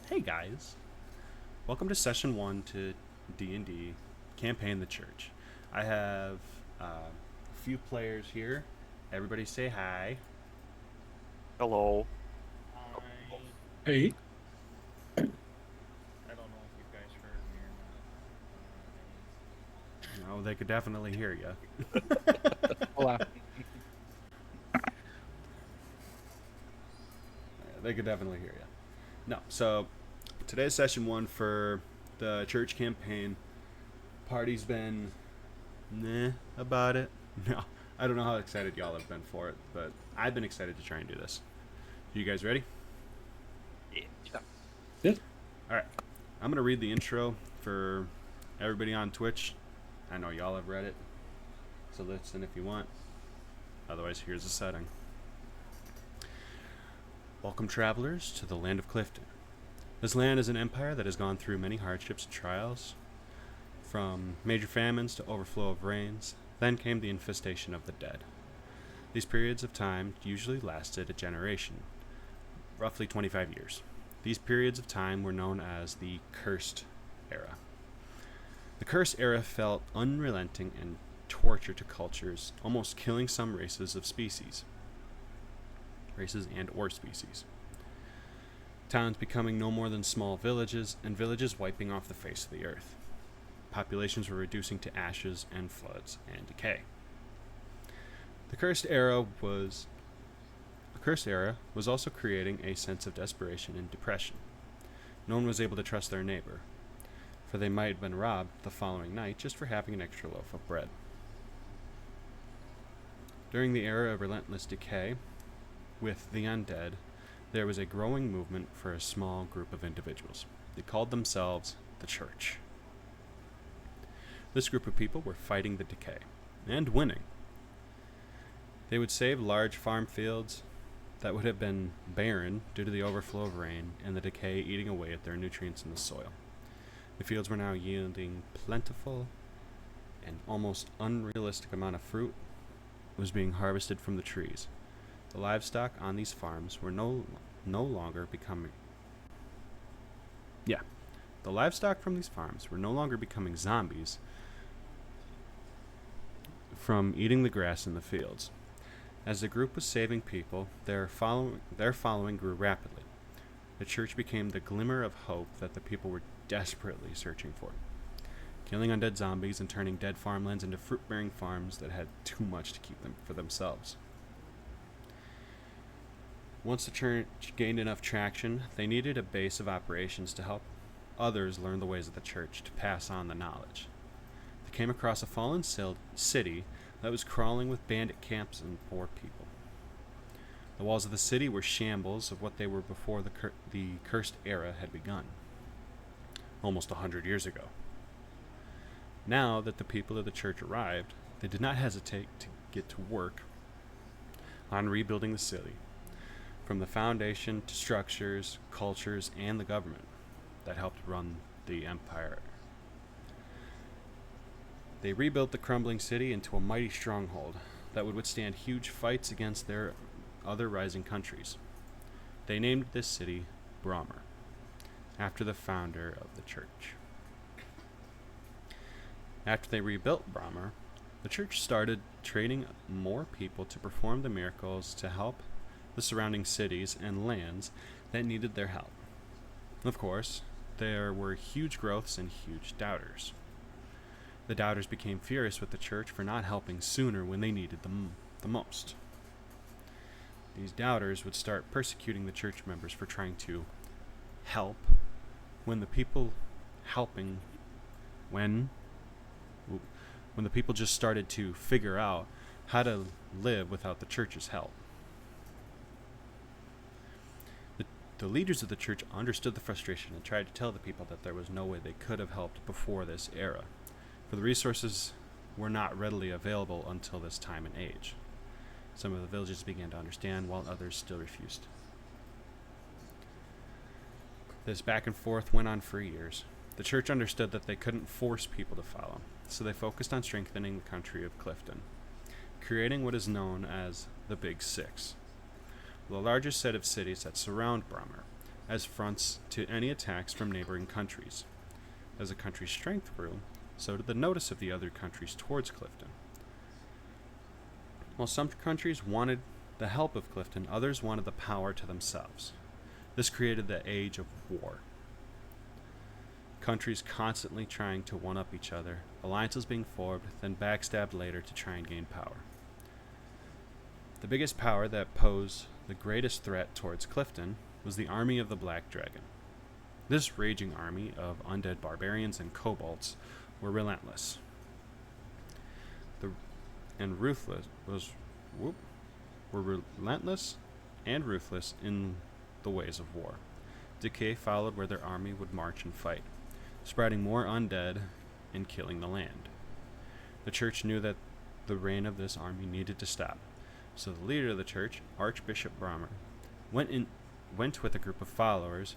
Hey guys, welcome to session 1 to D&D Campaign the Church. I have a few players here. Everybody say hi. Hello. Hi. Hey. I don't know if you guys heard me or not. No, they could definitely hear you. Hola. They could definitely hear you. No, so today's session 1 for the church campaign. Party's been about it. No, I don't know how excited y'all have been for it, but I've been excited to try and do this. You guys ready? Yeah. All right. I'm going to read the intro for everybody on Twitch. I know y'all have read it, so listen if you want. Otherwise, here's the setting. Welcome, travelers, to the land of Clifton. This land is an empire that has gone through many hardships and trials, from major famines to overflow of rains. Then came the infestation of the dead. These periods of time usually lasted a generation, roughly 25 years. These periods of time were known as the Cursed Era. The Cursed Era felt unrelenting and torture to cultures, almost killing some races and or species. Towns becoming no more than small villages, and villages wiping off the face of the earth. Populations were reducing to ashes and floods and decay. The Cursed Era was also creating a sense of desperation and depression. No one was able to trust their neighbor, for they might have been robbed the following night just for having an extra loaf of bread. During the era of relentless decay, with the undead, there was a growing movement for a small group of individuals. They called themselves the Church. This group of people were fighting the decay, and winning. They would save large farm fields that would have been barren due to the overflow of rain and the decay eating away at their nutrients in the soil. The fields were now yielding plentiful and almost unrealistic amount of fruit was being harvested from the trees. The livestock on these farms were no longer becoming zombies from eating the grass in the fields. As the group was saving people, their following grew rapidly. The church became the glimmer of hope that the people were desperately searching for, killing undead zombies and turning dead farmlands into fruit-bearing farms that had too much to keep them for themselves. Once the church gained enough traction, they needed a base of operations to help others learn the ways of the church to pass on the knowledge. They came across a fallen city that was crawling with bandit camps and poor people. The walls of the city were shambles of what they were before the cursed era had begun, almost 100 years ago. Now that the people of the church arrived, they did not hesitate to get to work on rebuilding the city, from the foundation to structures, cultures, and the government that helped run the empire. They rebuilt the crumbling city into a mighty stronghold that would withstand huge fights against their other rising countries. They named this city Brommer, after the founder of the church. After they rebuilt Brommer, the church started training more people to perform the miracles to help the surrounding cities and lands that needed their help. Of course, there were huge growths and huge doubters. The doubters became furious with the church for not helping sooner when they needed them the most. These doubters would start persecuting the church members for trying to help when the people when the people just started to figure out how to live without the church's help. The leaders of the church understood the frustration and tried to tell the people that there was no way they could have helped before this era, for the resources were not readily available until this time and age. Some of the villages began to understand, while others still refused. This back and forth went on for years. The church understood that they couldn't force people to follow, so they focused on strengthening the country of Clifton, creating what is known as the Big Six, the largest set of cities that surround Brommer, as fronts to any attacks from neighboring countries. As the country's strength grew, so did the notice of the other countries towards Clifton. While some countries wanted the help of Clifton, others wanted the power to themselves. This created the age of war. Countries constantly trying to one-up each other, alliances being formed, then backstabbed later to try and gain power. The biggest power that posed the greatest threat towards Clifton was the army of the Black Dragon. This raging army of undead barbarians and kobolds were relentless. Were relentless and ruthless in the ways of war. Decay followed where their army would march and fight, spreading more undead and killing the land. The church knew that the reign of this army needed to stop, so the leader of the church, Archbishop Brommer, went with a group of followers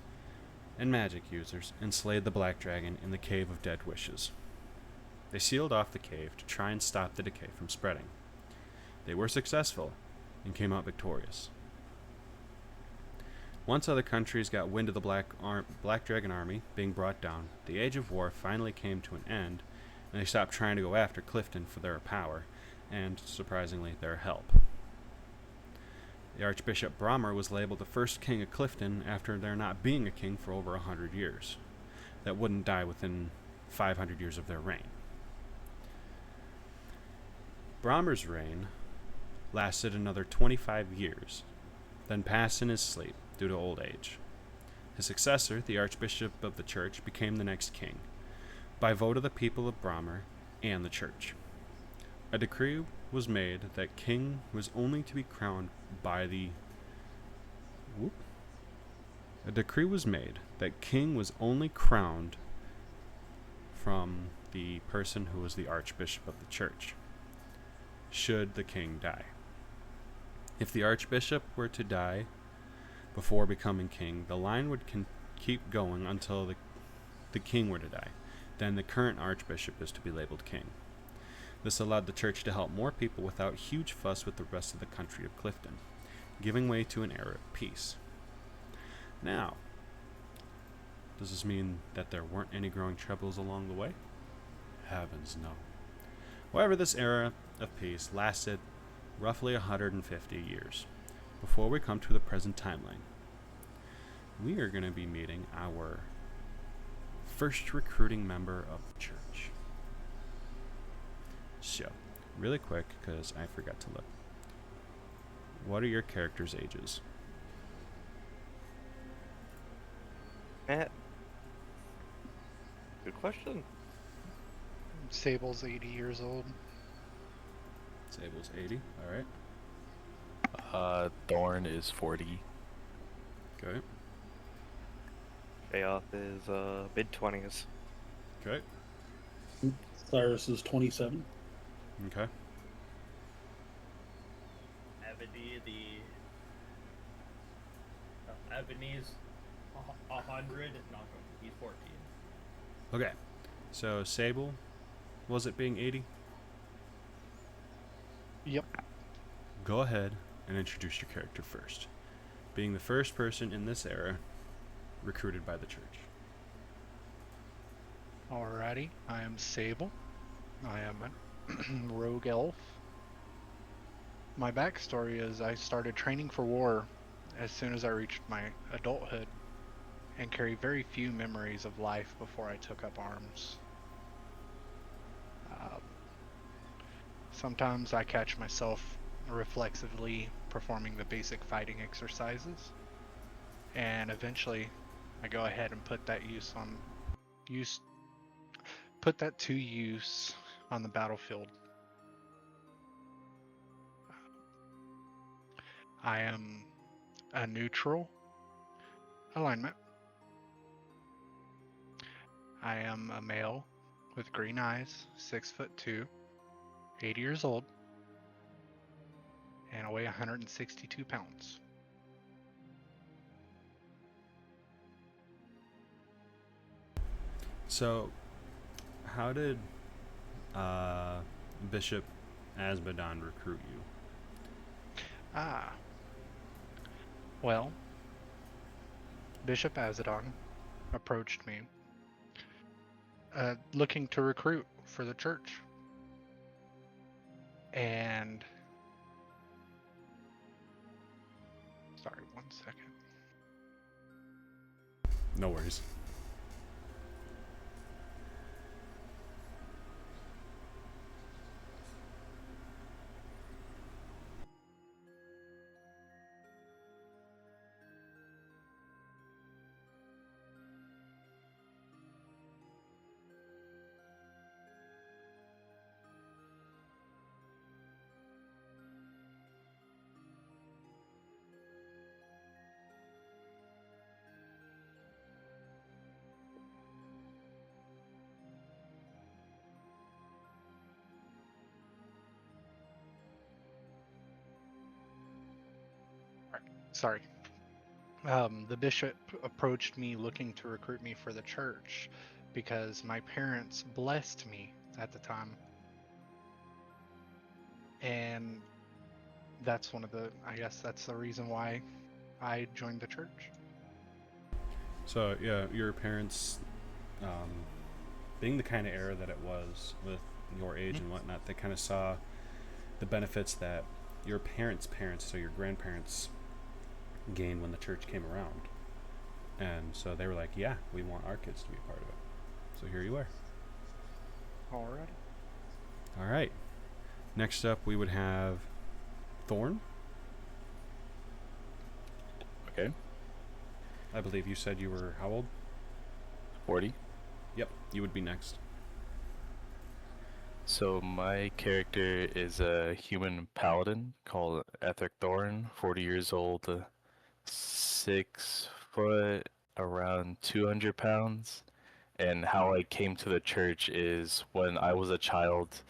and magic users and slayed the Black Dragon in the Cave of Dead Wishes. They sealed off the cave to try and stop the decay from spreading. They were successful and came out victorious. Once other countries got wind of the Black Dragon army being brought down, the Age of War finally came to an end, and they stopped trying to go after Clifton for their power and, surprisingly, their help. The Archbishop Brommer was labeled the first king of Clifton after there not being a king for over 100 years that wouldn't die within 500 years of their reign. Brommer's reign lasted another 25 years, then passed in his sleep due to old age. His successor, the Archbishop of the Church, became the next king, by vote of the people of Brommer and the Church. A decree was made that king was only to be crowned by the... A decree was made that king was only crowned from the person who was the Archbishop of the Church, should the king die. If the Archbishop were to die before becoming king, the line would keep going until the king were to die. Then the current Archbishop is to be labeled king. This allowed the church to help more people without huge fuss with the rest of the country of Clifton, giving way to an era of peace. Now, does this mean that there weren't any growing troubles along the way? Heavens no. However, this era of peace lasted roughly 150 years before we come to the present timeline. We are going to be meeting our first recruiting member of the church. So, really quick, because I forgot to look. What are your characters' ages? Matt? Good question. Sable's 80 years old. Sable's 80. All right. Thorn is 40. Okay. Payoff is mid-20s. Okay. Cyrus is 27. Okay. Ebony's 100. No, he's 14. Okay. So Sable, was it being 80? Yep. Go ahead and introduce your character first. Being the first person in this era recruited by the church. Alrighty. I am Sable. I am a rogue elf. My backstory is I started training for war as soon as I reached my adulthood and carry very few memories of life before I took up arms. Sometimes I catch myself reflexively performing the basic fighting exercises, and eventually I go ahead and put that to use on the battlefield. I am a neutral alignment. I am a male with green eyes, 6'2", 80 years old, and I weigh 162 pounds. So, how did Bishop Asbadon recruit you? Well, Bishop Azadon approached me looking to recruit for the church. And sorry, 1 second. No worries. Sorry. The bishop approached me looking to recruit me for the church because my parents blessed me at the time. And that's I guess that's the reason why I joined the church. So, yeah, your parents, being the kind of era that it was with your age and whatnot, they kind of saw the benefits that your parents' parents, so your grandparents, gained when the church came around. And so they were like, yeah, we want our kids to be a part of it. So here you are. Alright. All right. Next up, we would have Thorn. Okay. I believe you said you were how old? 40. Yep, you would be next. So my character is a human paladin called Etheric Thorn, 40 years old, 6 foot, around 200 pounds. And how I came to the church is when I was a child,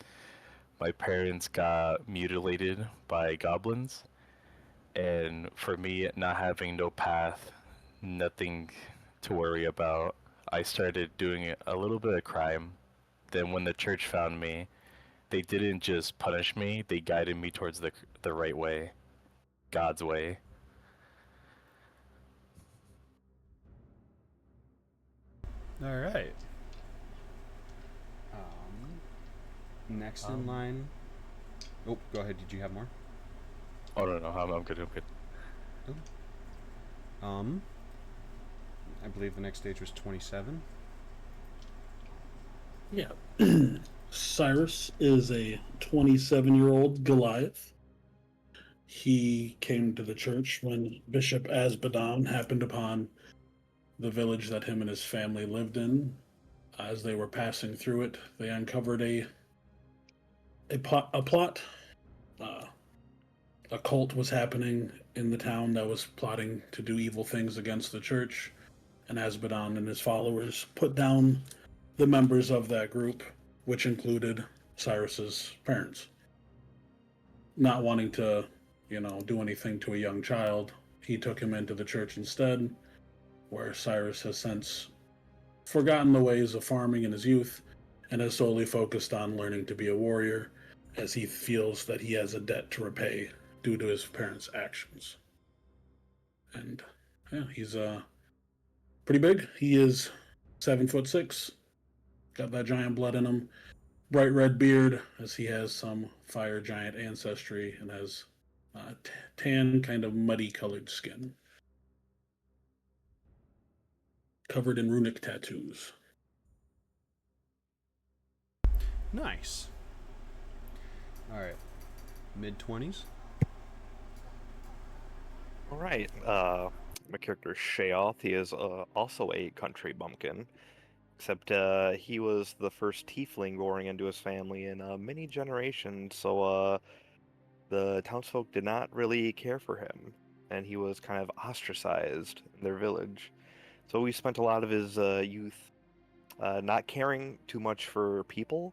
my parents got mutilated by goblins. And for me, not having no path, nothing to worry about, I started doing a little bit of crime. Then when the church found me, they didn't just punish me, they guided me towards the right way, God's way. All right. Next in line. Oh, go ahead. Did you have more? Oh no, I'm good, I'm good. I believe the next stage was 27. Yeah. Cyrus is a 27-year-old Goliath. He came to the church when Bishop Asbadon happened upon the village that him and his family lived in. As they were passing through it, they uncovered a plot a cult was happening in the town that was plotting to do evil things against the church, and Asbadon and his followers put down the members of that group, which included Cyrus's parents. Not wanting to, do anything to a young child, he took him into the church instead, where Cyrus has since forgotten the ways of farming in his youth and has solely focused on learning to be a warrior, as he feels that he has a debt to repay due to his parents' actions. And yeah, he's pretty big. He is 7'6", got that giant blood in him, bright red beard, as he has some fire giant ancestry, and has tan, kind of muddy colored skin, covered in runic tattoos. Nice. All right. Mid-20s. All right. My character is Sheoth. He is also a country bumpkin, except he was the first tiefling born into his family in many generations. So the townsfolk did not really care for him, and he was kind of ostracized in their village. So he spent a lot of his youth not caring too much for people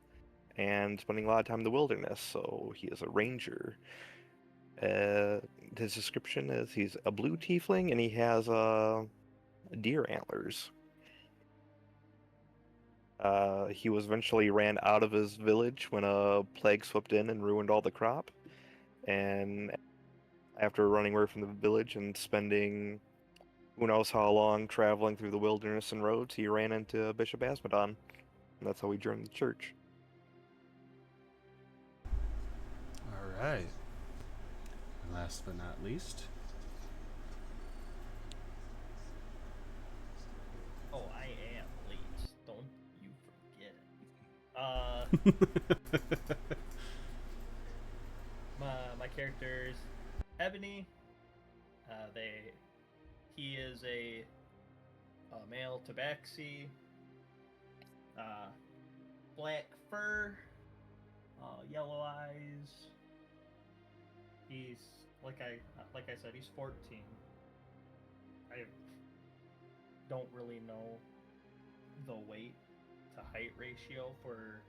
and spending a lot of time in the wilderness. So he is a ranger. His description is he's a blue tiefling and he has deer antlers. He was eventually ran out of his village when a plague swept in and ruined all the crop. And after running away from the village and spending who knows how long traveling through the wilderness and roads, he ran into Bishop Asmodon. And that's how he joined the church. All right. And last but not least. Oh, I am late. Don't you forget it. My character's Ebony. He is a male tabaxi. Black fur, yellow eyes. He's like I said, he's 14. I don't really know the weight to height ratio for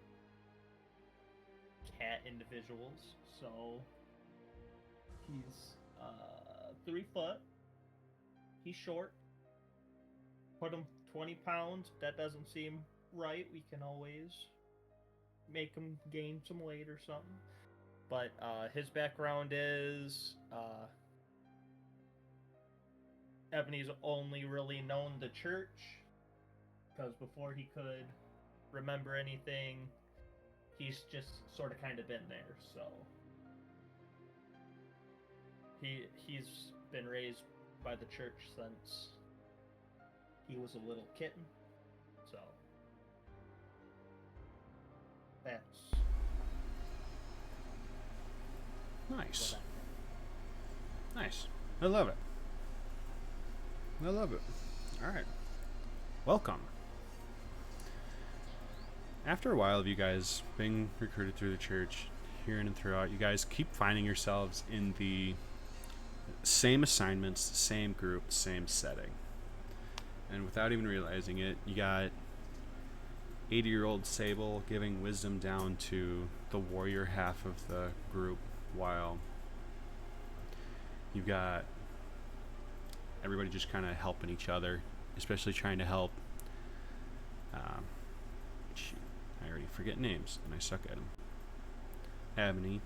cat individuals, so he's 3 foot. He's short. Put him 20 pounds. If that doesn't seem right, we can always make him gain some weight or something. But his background is Ebony's only really known the church, because before he could remember anything, he's just sort of kind of been there. So he's been raised by the church since he was a little kitten. So that's Nice. Nice. I love it. I love it. All right. Welcome. After a while of you guys being recruited through the church, here and throughout, you guys keep finding yourselves in the same assignments, same group, same setting. And without even realizing it, you got 80-year-old Sable giving wisdom down to the warrior half of the group, while you've got everybody just kind of helping each other, especially trying to help. Shoot, I already forget names, and I suck at them. Ebony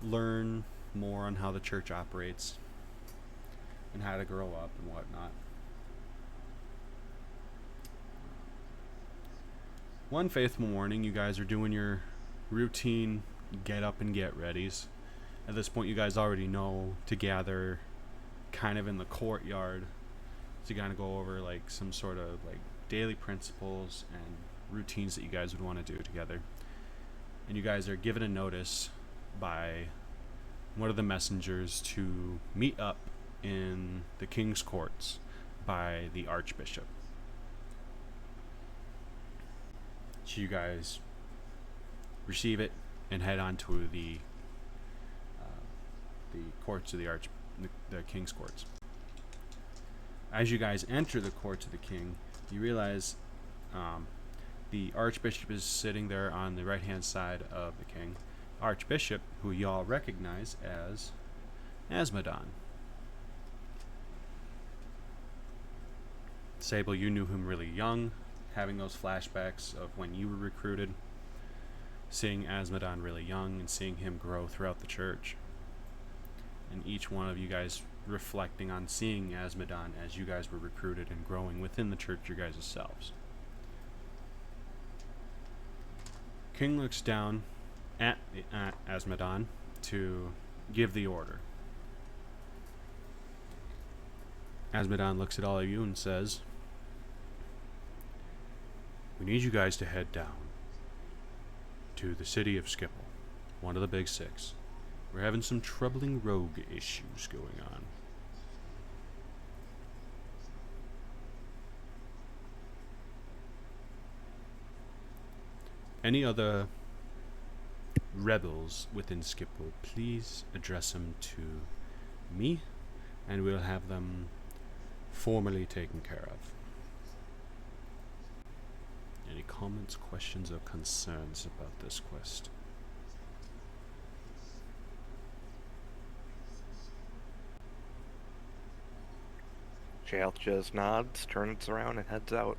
learn more on how the church operates and how to grow up and whatnot. One fateful morning, you guys are doing your routine get up and get readies. At this point, you guys already know to gather kind of in the courtyard to kind of go over like some sort of like daily principles and routines that you guys would want to do together. And you guys are given a notice by one of the messengers to meet up in the king's courts by the archbishop. So you guys receive it and head on to the courts of the king's courts. As you guys enter the courts of the king, you realize the archbishop is sitting there on the right-hand side of the king. Archbishop, who y'all recognize as Asmodon. Sable, you knew him really young, having those flashbacks of when you were recruited, seeing Asmodon really young and seeing him grow throughout the church. And each one of you guys reflecting on seeing Asmodon as you guys were recruited and growing within the church your guys' selves. King looks down at Asmodon to give the order. Asmodon looks at all of you and says, "We need you guys to head down to the city of Skipple, one of the big six. We're having some troubling rogue issues going on." Any other rebels within Skipple, please address them to me, and we'll have them formally taken care of. Any comments, questions, or concerns about this quest? Jael just nods, turns around, and heads out.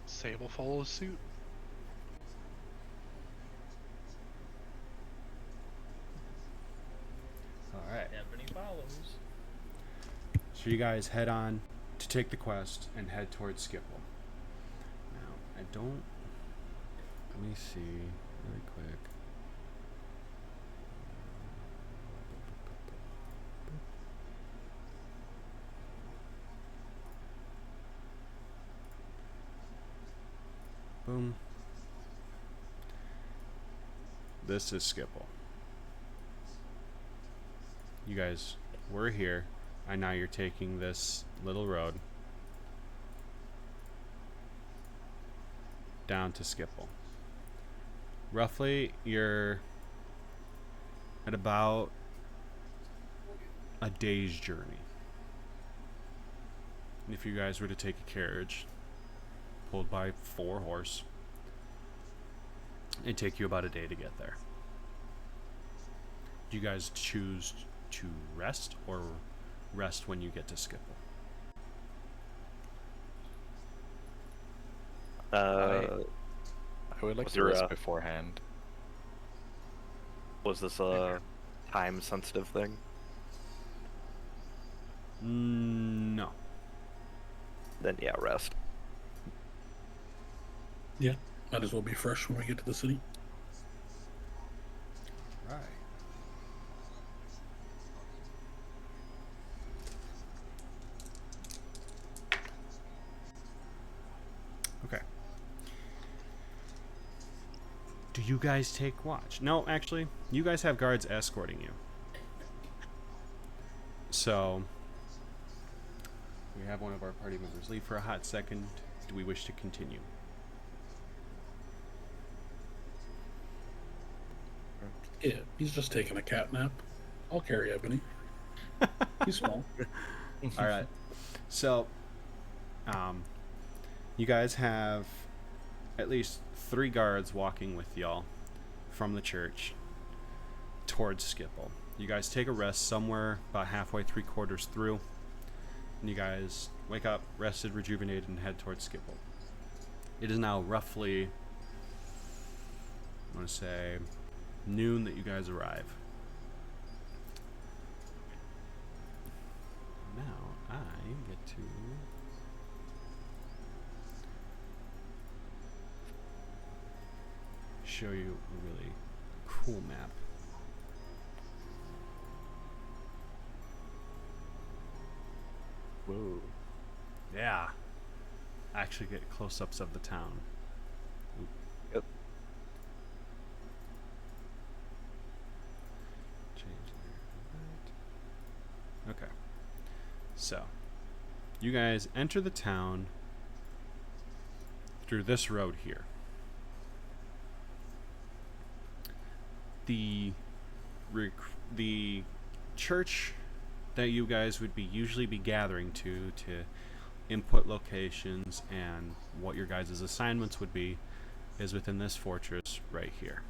Sable follows suit. Alright. Ebony follows. So you guys head on to take the quest and head towards Skipple. Now, let me see really quick. Boom. This is Skipple. You guys were here, and now you're taking this little road down to Skipple. Roughly, you're at about a day's journey. And if you guys were to take a carriage pulled by 4 horse, it'd take you about a day to get there. Do you guys choose to rest or rest when you get to Skipple? I would like Was to there rest a- beforehand. Was this a time-sensitive thing? No. Then yeah, rest. Yeah, might as well be fresh when we get to the city. Right. Okay. Do you guys take watch? No, actually, you guys have guards escorting you. So, we have one of our party members leave for a hot second. Do we wish to continue? Yeah, he's just taking a cat nap. I'll carry Ebony. He's small. All right. So, you guys have at least 3 guards walking with y'all from the church towards Skipple. You guys take a rest somewhere about halfway, 3/4 through, and you guys wake up, rested, rejuvenated, and head towards Skipple. It is now roughly, I want to say, noon that you guys arrive. Now I get to show you a really cool map. Whoa. Yeah. I actually get close-ups of the town. Oop. Yep. Change that. Okay. So, you guys enter the town through this road here. The the church that you guys would usually be gathering to input locations and what your guys' assignments would be is within this fortress right here.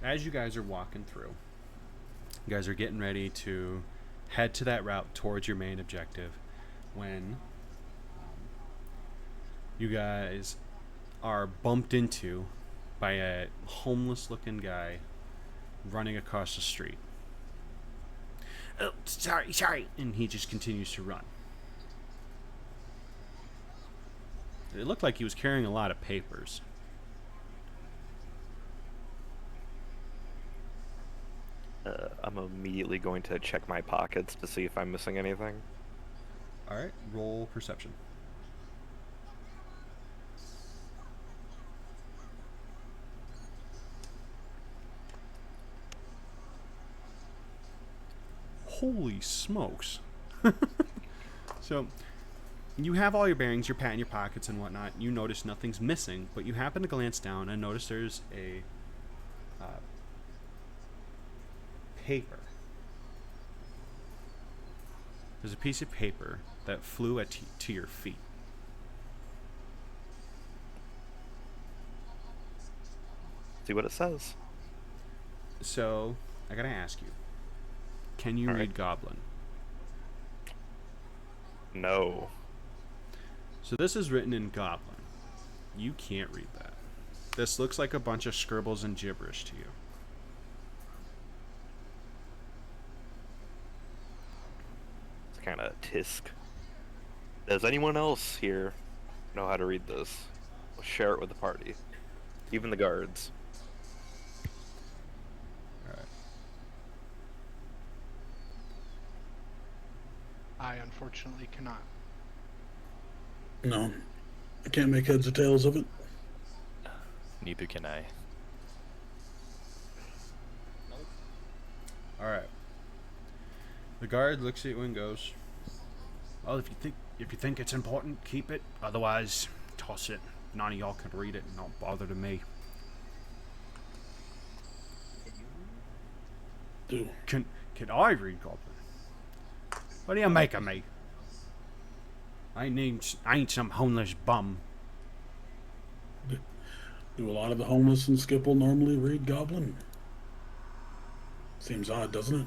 As you guys are walking through, you guys are getting ready to head to that route towards your main objective when you guys are bumped into by a homeless looking guy running across the street. Oh, sorry. And he just continues to run. It looked like he was carrying a lot of papers. I'm immediately going to check my pockets to see if I'm missing anything. Alright, roll perception. Holy smokes. So, you have all your bearings, you're patting your pockets and whatnot. You notice nothing's missing, but you happen to glance down and notice there's a paper. There's a piece of paper that flew to your feet. See what it says. So, I gotta ask you, can you All read right. Goblin? No. So this is written in Goblin. You can't read that. This looks like a bunch of scribbles and gibberish to you. It's kind of tisk. Does anyone else here know how to read this? We'll share it with the party. Even the guards. Alright. I unfortunately cannot. No, I can't make heads or tails of it. Neither can I. Alright. The guard looks at you and goes, well, if you think it's important, keep it. Otherwise, toss it. None of y'all can read it and not bother to me. Do Can I read Goblin? What do you make of me? I ain't some homeless bum. a lot of the homeless in Skipple normally read Goblin? Seems odd, doesn't it?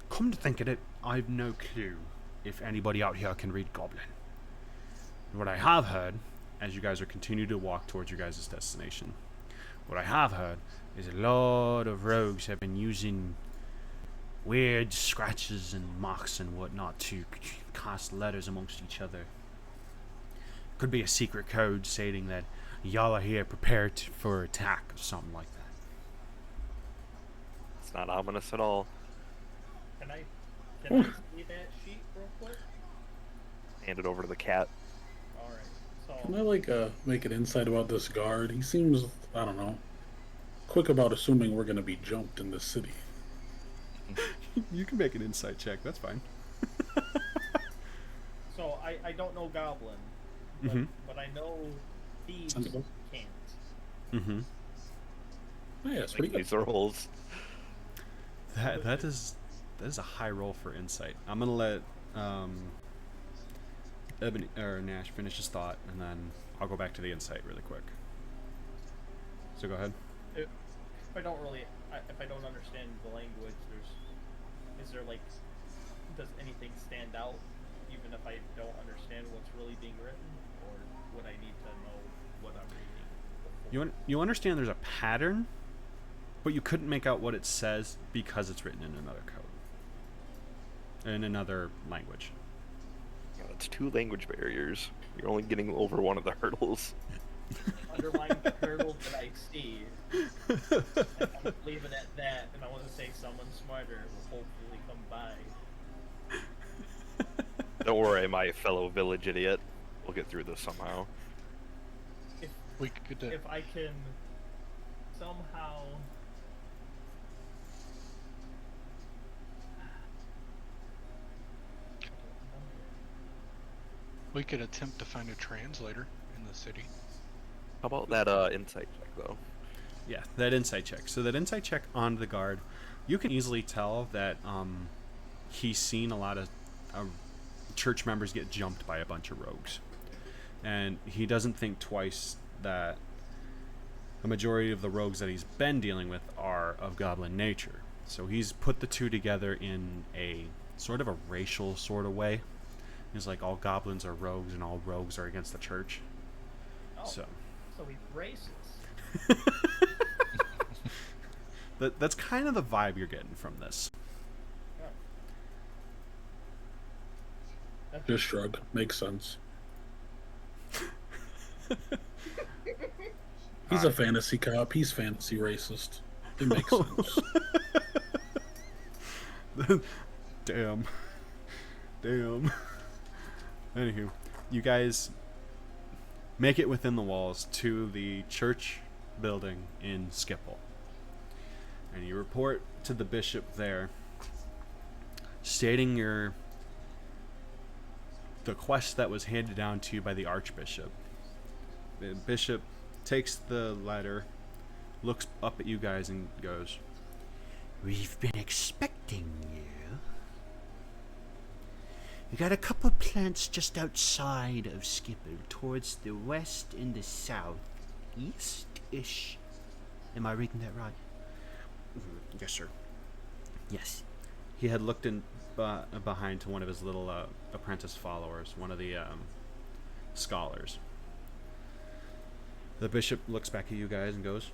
Come to think of it, I've no clue if anybody out here can read Goblin. What I have heard, as you guys are continuing to walk towards your guys' destination, what I have heard is a lot of rogues have been using weird scratches and marks and whatnot to cast letters amongst each other. Could be a secret code stating that y'all are here prepared for attack or something like that. It's not ominous at all. Can I see that sheet real quick? Hand it over to the cat. Alright, Can so I make an insight about this guard? He seems, I don't know, quick about assuming we're gonna be jumped in this city. You can make an insight check, that's fine. I don't know Goblin, but I know thieves Sensible. can't. Mm-hmm. Oh, yeah, it's pretty good. These are rolls. That is a high roll for insight. I'm gonna let Nash finish his thought, and then I'll go back to the insight really quick. So go ahead. If I don't understand the language, is there like, does anything stand out, even if I don't understand what's really being written, or would I need to know what I'm reading? You understand there's a pattern, but you couldn't make out what it says because it's written in another code, in another language. Yeah, that's 2 language barriers. You're only getting over one of the hurdles. Underline the hurdle that I see. I'm leaving it at that, and I want to say someone smarter will hopefully come by. Don't worry, my fellow village idiot. We'll get through this somehow. We could. If I can somehow We could attempt to find a translator in the city. How about that insight check though? Yeah, that insight check. So that insight check on the guard, you can easily tell that he's seen a lot of church members get jumped by a bunch of rogues, and he doesn't think twice that a majority of the rogues that he's been dealing with are of goblin nature. So he's put the two together in a sort of a racial sort of way. He's like, all goblins are rogues and all rogues are against the church. Oh, So he's racist. that's kind of the vibe you're getting from this. Just shrug. Makes sense. He's a fantasy cop. He's fantasy racist. It makes sense. Damn. Anywho, you guys make it within the walls to the church building in Skipple. And you report to the bishop there, stating the quest that was handed down to you by the archbishop. The bishop takes the letter, looks up at you guys and goes, "We've been expecting you. We got a couple plants just outside of Skipple, towards the west and the south, east-ish. Am I reading that right?" "Yes, sir." "Yes." He had looked in behind to one of his little apprentice followers, one of the scholars. The bishop looks back at you guys and goes,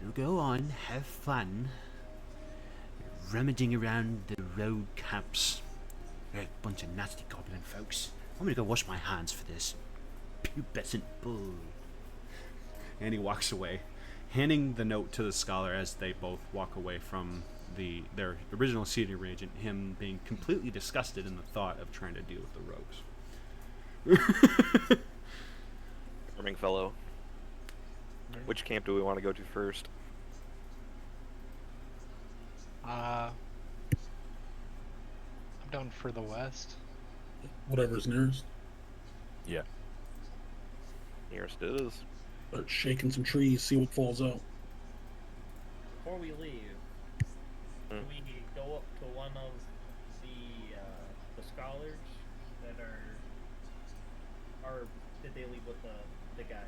"You go on, have fun. You're rummaging around the road camps. You're a bunch of nasty goblin folks. I'm gonna go wash my hands for this pubescent bull." And he walks away, handing the note to the scholar as they both walk away from their original seating arrangement, him being completely disgusted in the thought of trying to deal with the rogues. Charming fellow. Which camp do we want to go to first? I'm down for the west. Whatever's nearest. Yeah. Nearest it is. Start shaking some trees, see what falls out. Before we leave, do we go up to one of the scholars that are, or did they leave with the guy?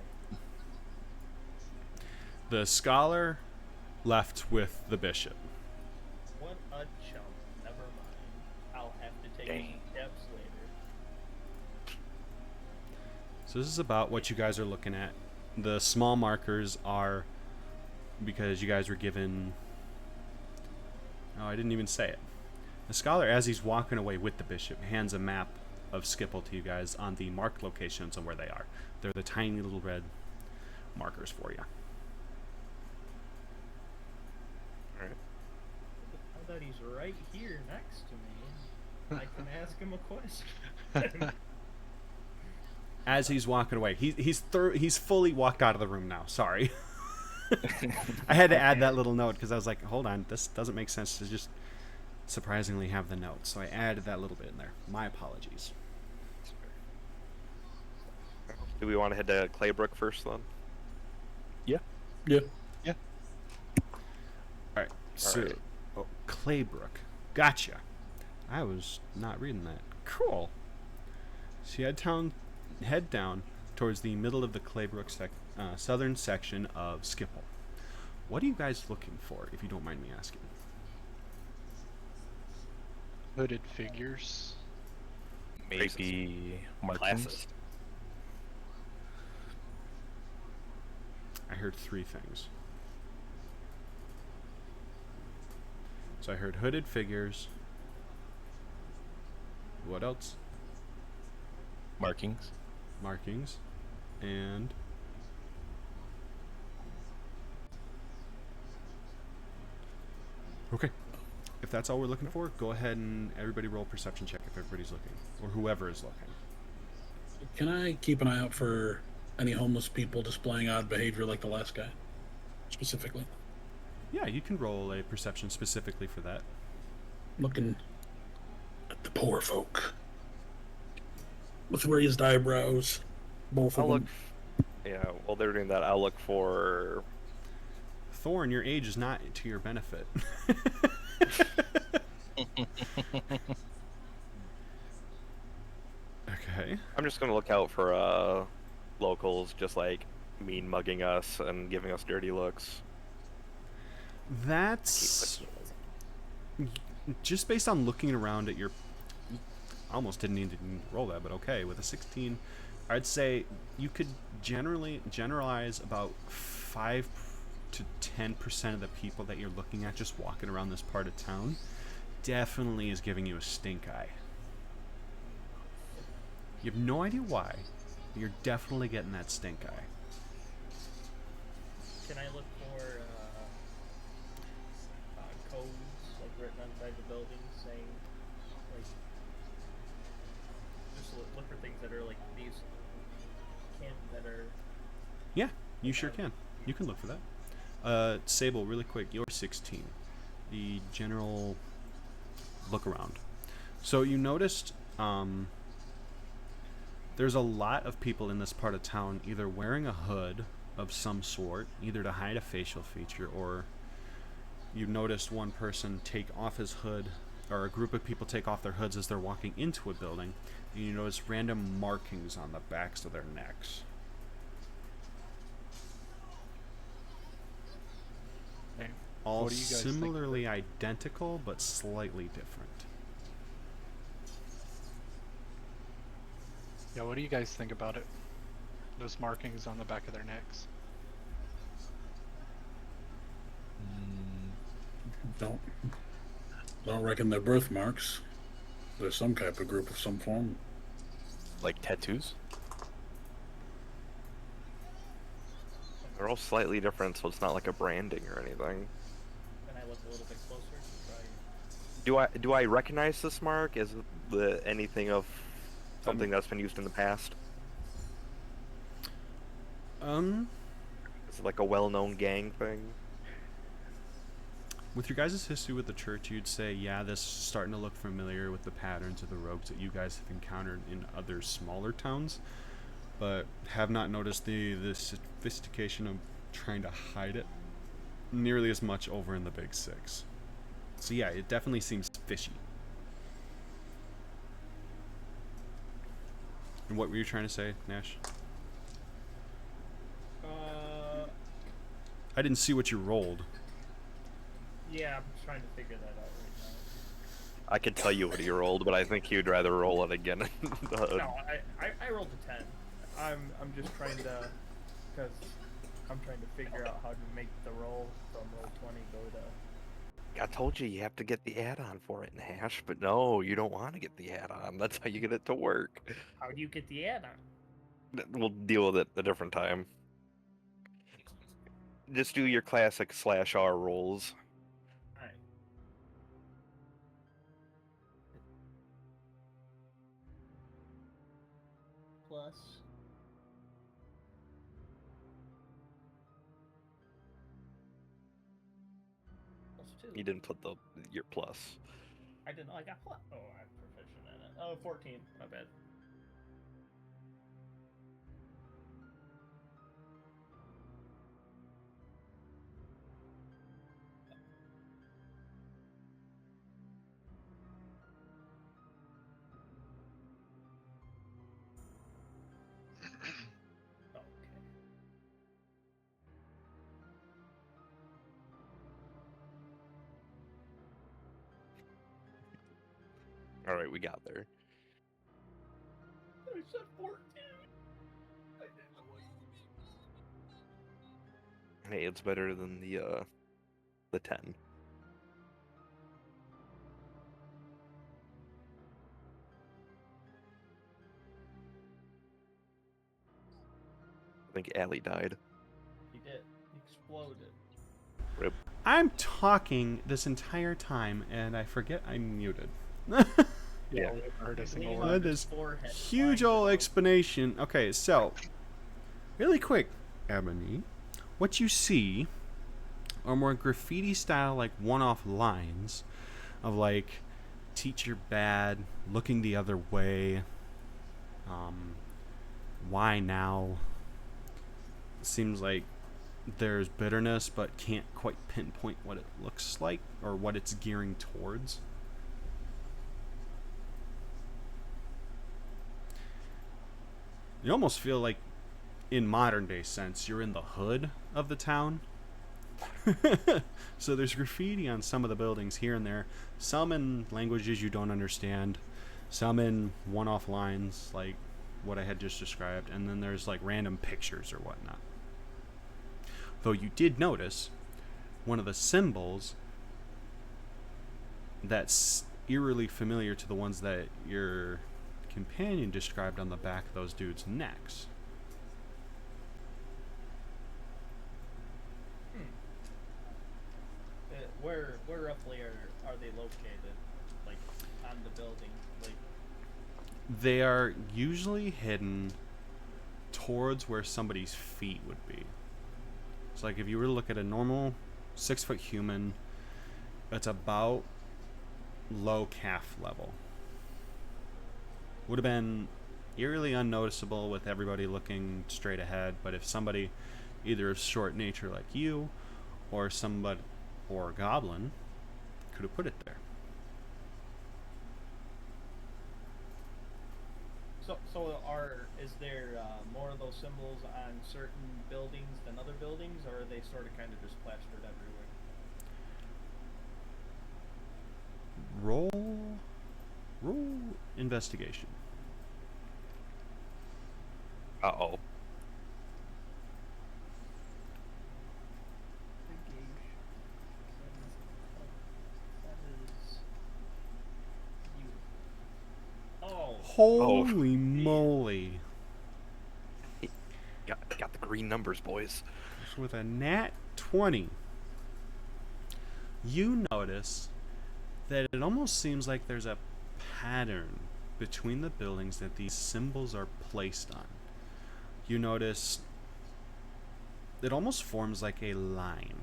The scholar left with the bishop. What a chump. Never mind. I'll have to take Dang. steps later. So this is about what you guys are looking at. The small markers are because you guys were given... Oh, I didn't even say it. The scholar, as he's walking away with the bishop, hands a map of Skipple to you guys on the marked locations and where they are. They're the tiny little red markers for you. Alright. I thought he's right here next to me. I can ask him a question. As he's walking away, he's fully walked out of the room now. Sorry. I had to add that little note because I was like, hold on, this doesn't make sense to just surprisingly have the note. So I added that little bit in there. My apologies. Do we want to head to Claybrook first then? Yeah. All right. So, Alright. Oh, Claybrook. Gotcha. I was not reading that. Cool. So you head down towards the middle of the Claybrook southern section of Skipple. What are you guys looking for, if you don't mind me asking? Hooded figures. Maybe markings. Classist. I heard three things. So I heard hooded figures. What else? Markings. Markings. And... Okay. If that's all we're looking for, go ahead and everybody roll a perception check if everybody's looking. Or whoever is looking. Can I keep an eye out for any homeless people displaying odd behavior like the last guy? Specifically. Yeah, you can roll a perception specifically for that. Looking at the poor folk. With raised eyebrows. Both of I'll look. them. Yeah, while they're doing that, I'll look for. Thorn, your age is not to your benefit. Okay. I'm just gonna look out for locals just like mean mugging us and giving us dirty looks. That's just based on looking around at your. Almost didn't need to roll that, but okay. With a 16, I'd say you could generalize about 5 to 10% of the people that you're looking at just walking around this part of town definitely is giving you a stink eye. You have no idea why, but you're definitely getting that stink eye. Can I look for codes like written outside the building saying like just look for things that are like these that are. Yeah, you sure can. You can look for that. Sable, really quick, you're 16. The general look around. So you noticed there's a lot of people in this part of town either wearing a hood of some sort, either to hide a facial feature, or you noticed one person take off his hood, or a group of people take off their hoods as they're walking into a building, and you notice random markings on the backs of their necks. Okay. All What do you guys think of similarly identical, but slightly different. Yeah, what do you guys think about it? Those markings on the back of their necks. Don't reckon they're birthmarks. They're some type of group of some form. Like tattoos? They're all slightly different, so it's not like a branding or anything. Can I look a little bit closer? Do I recognize this mark? Is it anything of something that's been used in the past? Is it like a well-known gang thing? With your guys' history with the church, you'd say, yeah, this is starting to look familiar with the patterns of the rogues that you guys have encountered in other smaller towns, but have not noticed the sophistication of trying to hide it nearly as much over in the Big Six. So yeah, it definitely seems fishy. And what were you trying to say, Nash? I didn't see what you rolled. Yeah, I'm trying to figure that out right now. I could tell you what he rolled, but I think you'd rather roll it again. No, I rolled a 10. I'm just trying to, because I'm trying to figure out how to make the roll from roll 20 go to. I told you have to get the add-on for it, Nash, but no, you don't want to get the add-on. That's how you get it to work. How do you get the add-on? We'll deal with it a different time. Just do your classic /R rolls. Alright. Plus. +2. You didn't put your plus. I didn't know I got plus. Oh, I'm proficient in it. Oh, 14. My bad. Okay. All right, we got there. I said 14. Hey, it's better than the 10. I think Allie died. He did. He exploded. Rip. I'm talking this entire time, and I forget I'm muted. Yeah. We haven't heard a single Leaning word. on That his is forehead, huge flying old above. explanation. Okay, so really quick, Ebony, what you see are more graffiti style, like one-off lines of like teacher bad, looking the other way, why now, seems like there's bitterness, but can't quite pinpoint what it looks like or what it's gearing towards. You almost feel like, in modern day sense, you're in the hood of the town. So there's graffiti on some of the buildings here and there, some in languages you don't understand, some in one-off lines like what I had just described, and then there's like random pictures or whatnot. Though you did notice one of the symbols that's eerily familiar to the ones that your companion described on the back of those dudes' necks. Where roughly are they located? Like on the building? Like They are usually hidden towards where somebody's feet would be. It's like if you were to look at a normal 6-foot human, it's about low calf level. Would have been eerily unnoticeable with everybody looking straight ahead, but if somebody either of short nature like you or somebody or a goblin could have put it there. is there more of those symbols on certain buildings than other buildings, or are they sort of kind of just plastered everywhere? Roll investigation. Uh-oh. Holy moly. Got the green numbers, boys. With a nat 20, you notice that it almost seems like there's a pattern between the buildings that these symbols are placed on. You notice it almost forms like a line,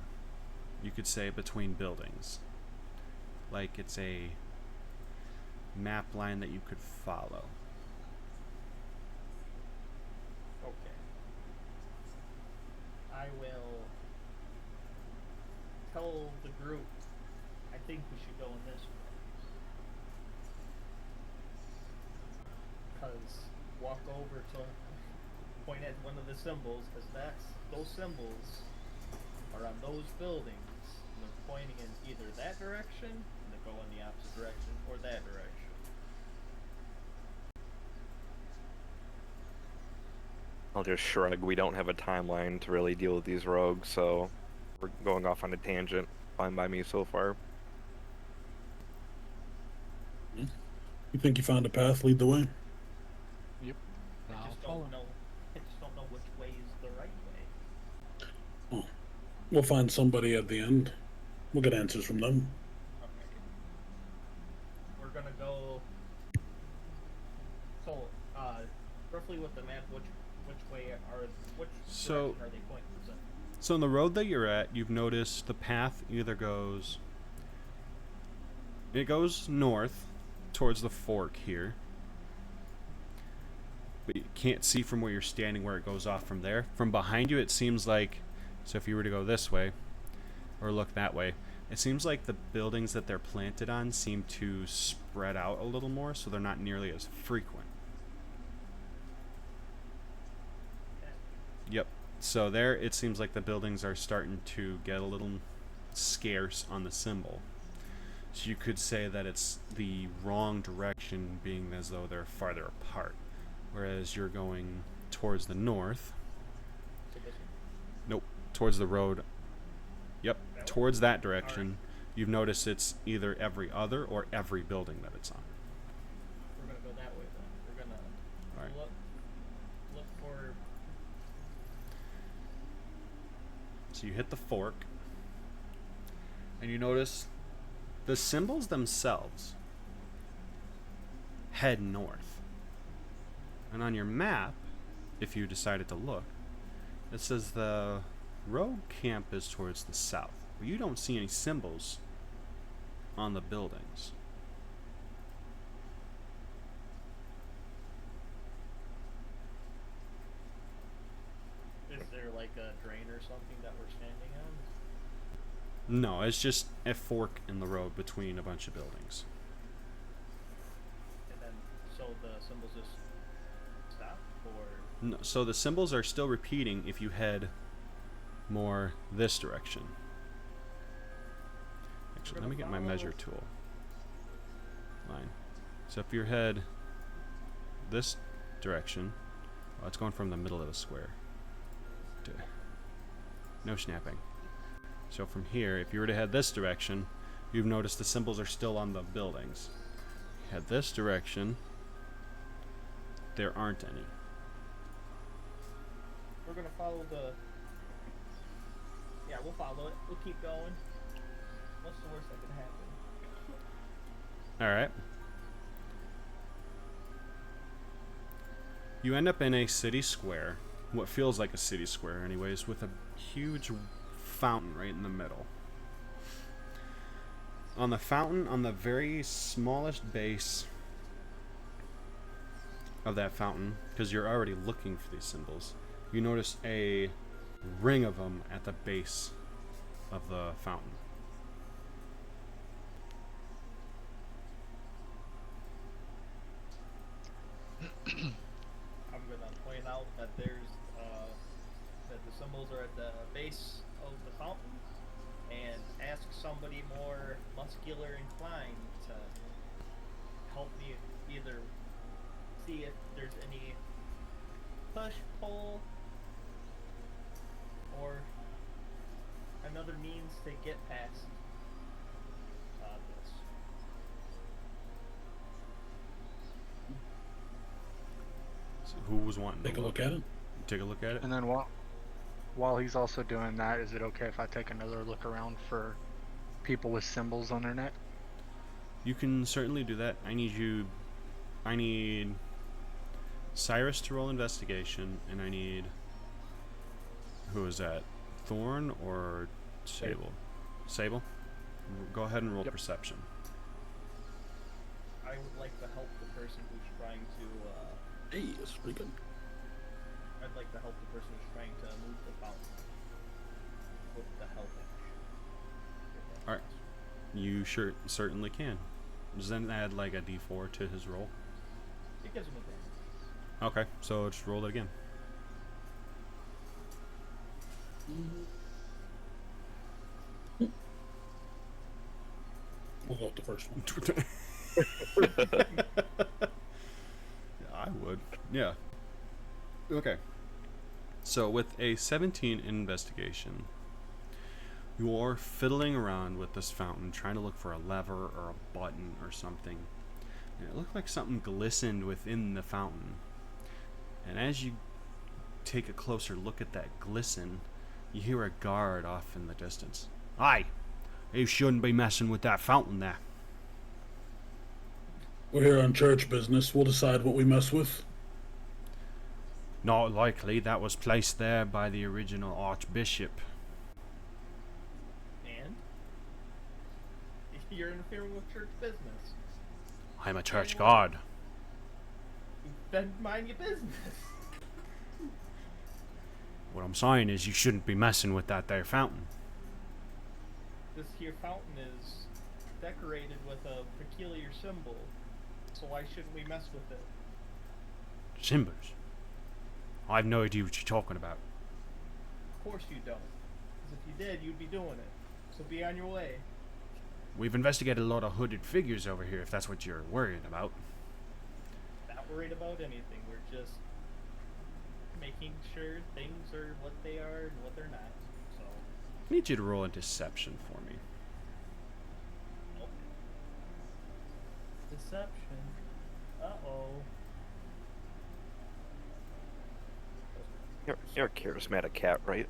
you could say, between buildings. Like it's a map line that you could follow. Okay. I will tell the group, I think we should go in this way. Because walk over to point at one of the symbols, because those symbols are on those buildings, and they're pointing in either that direction, and they go in the opposite direction, or that direction. I'll just shrug. We don't have a timeline to really deal with these rogues, so we're going off on a tangent. Fine by me so far. You think you found a path? Lead the way. Yep. I just don't know which way is the right way. Oh, we'll find somebody at the end. We'll get answers from them. Okay. We're gonna go. So, roughly with the map, which way direction are they pointing? So on the road that you're at, you've noticed the path either goes north towards the fork here, but you can't see from where you're standing where it goes off from there. From behind you, it seems like, so if you were to go this way or look that way, it seems like the buildings that they're planted on seem to spread out a little more, so they're not nearly as frequent. Yep. So there, it seems like the buildings are starting to get a little scarce on the symbol. So you could say that it's the wrong direction, being as though they're farther apart. Whereas you're going towards the north. Nope. Towards the road. Yep. Towards that direction. You've noticed it's either every other or every building that it's on. We're gonna go that way then. We're gonna Alright. look for. So you hit the fork, and you notice the symbols themselves head north. And on your map, if you decided to look, it says the rogue camp is towards the south. But you don't see any symbols on the buildings. Is there like something that we're standing on? No, it's just a fork in the road between a bunch of buildings. And then, so the symbols just stop, or No, so the symbols are still repeating if you head more this direction. Actually, let me get my measure tool. Line. So if you head this direction, oh, it's going from the middle of the square. No snapping. So from here, if you were to head this direction, you've noticed the symbols are still on the buildings. Head this direction, there aren't any. we're gonna follow the. Yeah, we'll follow it. We'll keep going. What's the worst that could happen? Alright. You end up in a city square, what feels like a city square anyways, with a huge fountain right in the middle. On the fountain, on the very smallest base of that fountain, because you're already looking for these symbols, you notice a ring of them at the base of the fountain. I'm gonna point out that there's that the symbols are at the base of the fountain, and ask somebody more muscular inclined to help me either see if there's any push, pull, or another means to get past this. So who was wanting to Take a look at it. Take a look at it? And then while he's also doing that, is it okay if I take another look around for people with symbols on their neck? You can certainly do that. I need Cyrus to roll investigation, and I need, who is that? Thorn or Sable? Sable? Go ahead and roll Yep. perception. I would like to help the person who's trying to. Hey, that's pretty good. I'd like to help the person who's trying to move the fountain with the help action. Alright. You certainly can. Does that add like a d4 to his roll? It gives him advantage. Okay, so just roll it again. We'll go with the first one. I would. Yeah. Okay. So with a 17 in investigation, you're fiddling around with this fountain, trying to look for a lever or a button or something. And it looked like something glistened within the fountain. And as you take a closer look at that glisten, you hear a guard off in the distance. Aye, you shouldn't be messing with that fountain there. We're here on church business. We'll decide what we mess with. Not likely. That was placed there by the original archbishop. And you're interfering with church business. I'm a church guard. Then mind your business. What I'm saying is you shouldn't be messing with that there fountain. This here fountain is decorated with a peculiar symbol, so why shouldn't we mess with it? Symbols. I have no idea what you're talking about. Of course you don't. Because if you did, you'd be doing it. So be on your way. We've investigated a lot of hooded figures over here, if that's what you're worried about. Not worried about anything. We're just making sure things are what they are and what they're not. So, I need you to roll a deception for me. deception. Uh-oh. You're a charismatic cat, right?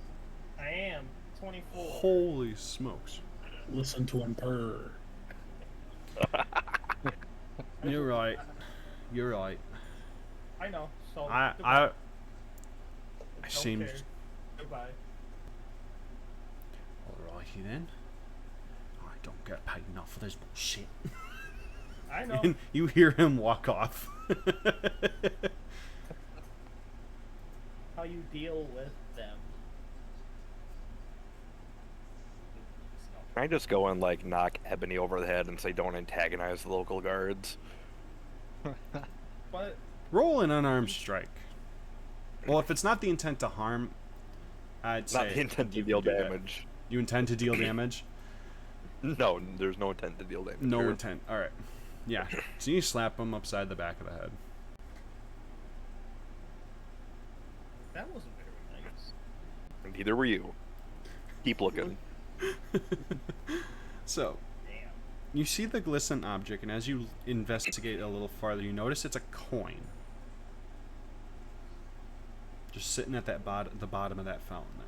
I am. 24. Holy smokes. Listen to him purr. You're right. You're right. I know. So, I Don't seems... care. Goodbye. Alrighty then. I don't get paid enough for this bullshit. I know. And you hear him walk off. How you deal with them. Can I just go and like knock Ebony over the head and say don't antagonize the local guards? But Roll an unarmed strike. Well, if it's not the intent to harm, I'd say Not the intent to you deal can do that. damage. You intend to deal damage? No, there's no intent to deal damage. No here. intent. All right. Yeah. So you slap him upside the back of the head. that wasn't very nice. And neither were you. Keep looking. So Damn. you see the glistening object, and as you investigate a little farther, you notice it's a coin. Just sitting at that the bottom of that fountain there.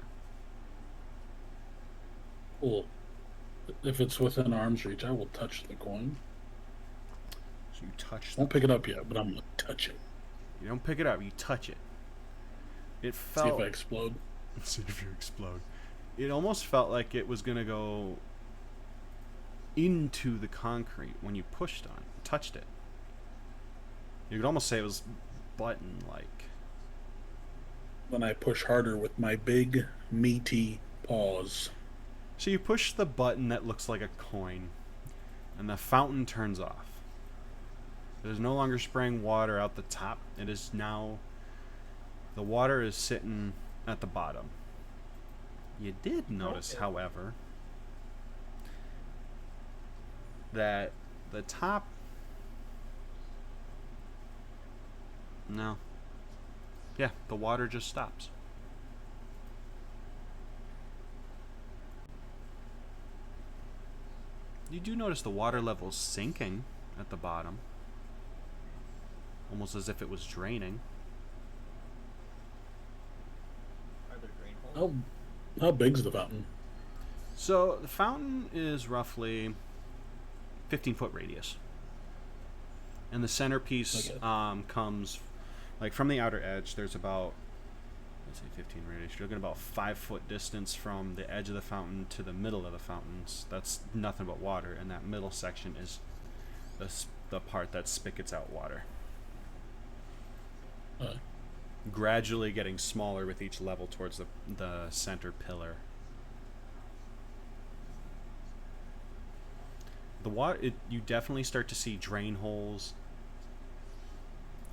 Cool. If it's within arm's reach, I will touch the coin. So you touch the Won't pick it up yet, but I'm gonna touch it. You don't pick it up, you touch it. It See felt if I explode. see if you explode. It almost felt like it was gonna go into the concrete when you touched it. You could almost say it was button-like. Then I push harder with my big, meaty paws. So you push the button that looks like a coin, and the fountain turns off. It is no longer spraying water out the top. It is now... the water is sitting at the bottom. You did notice, Okay. however, that the top... no. Yeah, the water just stops. You do notice the water level sinking at the bottom. Almost as if it was draining. Are there drain holes? How big's the fountain? So the fountain is roughly 15-foot radius. And the centerpiece Okay. comes like from the outer edge. There's about, let's say 15 radius. You're looking about 5-foot distance from the edge of the fountain to the middle of the fountains. That's nothing but water, and that middle section is the part that spigots out water. Gradually getting smaller with each level towards the center pillar. The water, you definitely start to see drain holes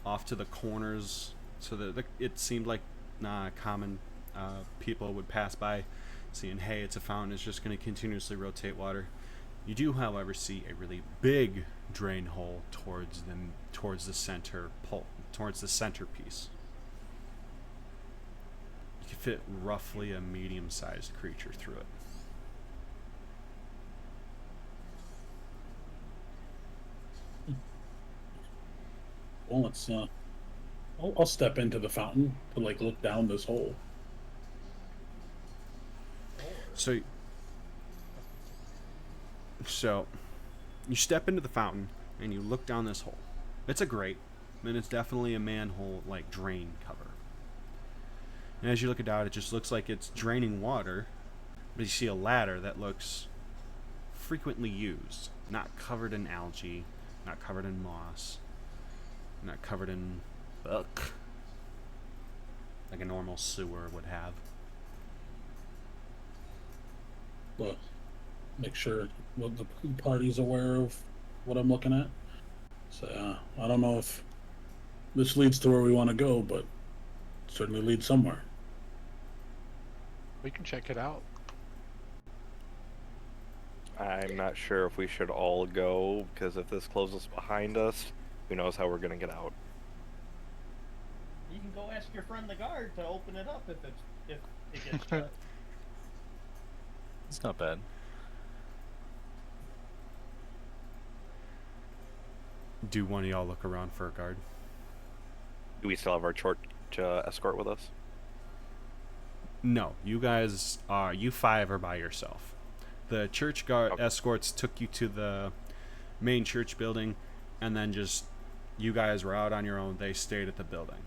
off to the corners, so that it seemed like common people would pass by, seeing, hey, it's a fountain, it's just going to continuously rotate water. You do, however, see a really big drain hole towards the center towards the centerpiece. You can fit roughly a medium-sized creature through it. Well, let's. I'll step into the fountain to like look down this hole. So you step into the fountain and you look down this hole. It's a grate, and it's definitely a manhole like drain cover. And as you look down, it just looks like it's draining water, but you see a ladder that looks frequently used, not covered in algae, not covered in moss, not covered in muck like a normal sewer would have. But make sure the party's aware of what I'm looking at. So I don't know if this leads to where we want to go, but it certainly leads somewhere. We can check it out. I'm not sure if we should all go, because if this closes behind us, who knows how we're gonna get out. You can go ask your friend the guard to open it up if it gets shut. It's not bad. Do one of y'all look around for a guard? Do we still have our church escort with us? No, you guys are. You 5 are by yourself. The church guard escorts took you to the main church building, and then just you guys were out on your own. They stayed at the building.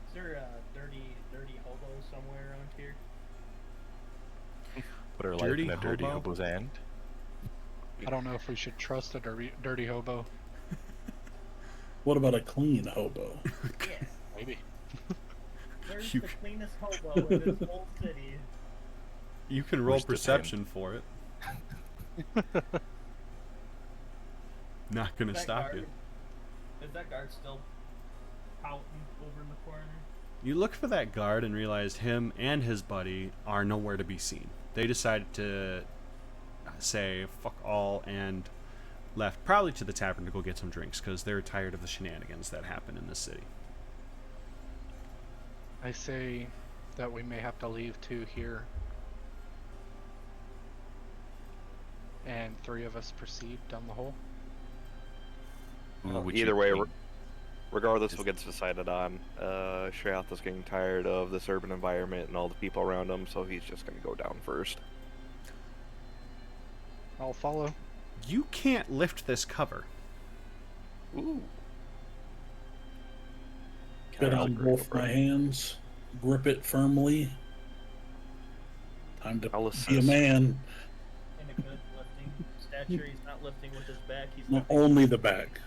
Is there a dirty hobo somewhere around here? Put our Dirty life in a dirty hobo? hobo's hand. I don't know if we should trust a dirty hobo. What about a clean hobo? Yeah. Maybe. Where's You- the cleanest hobo in this whole city? You can roll Wish to perception for it. Not gonna That stop guard- you. Is that guard still pouting over in the corner? You look for that guard and realize him and his buddy are nowhere to be seen. They decided to say fuck all and left, probably to the tavern to go get some drinks because they're tired of the shenanigans that happen in this city. I say that we may have to leave 2 here. And 3 of us proceed down the hole. Who Well, would either you way, think? regardless what gets decided on, Shrath is getting tired of this urban environment and all the people around him, so he's just going to go down first. I'll follow. You can't lift this cover. Ooh. Get Kinda on like both Rick. my hands, grip it firmly. Time to I'll be a assist. man. In a good lifting stature, he's not lifting with his back. He's Not lifting only the back.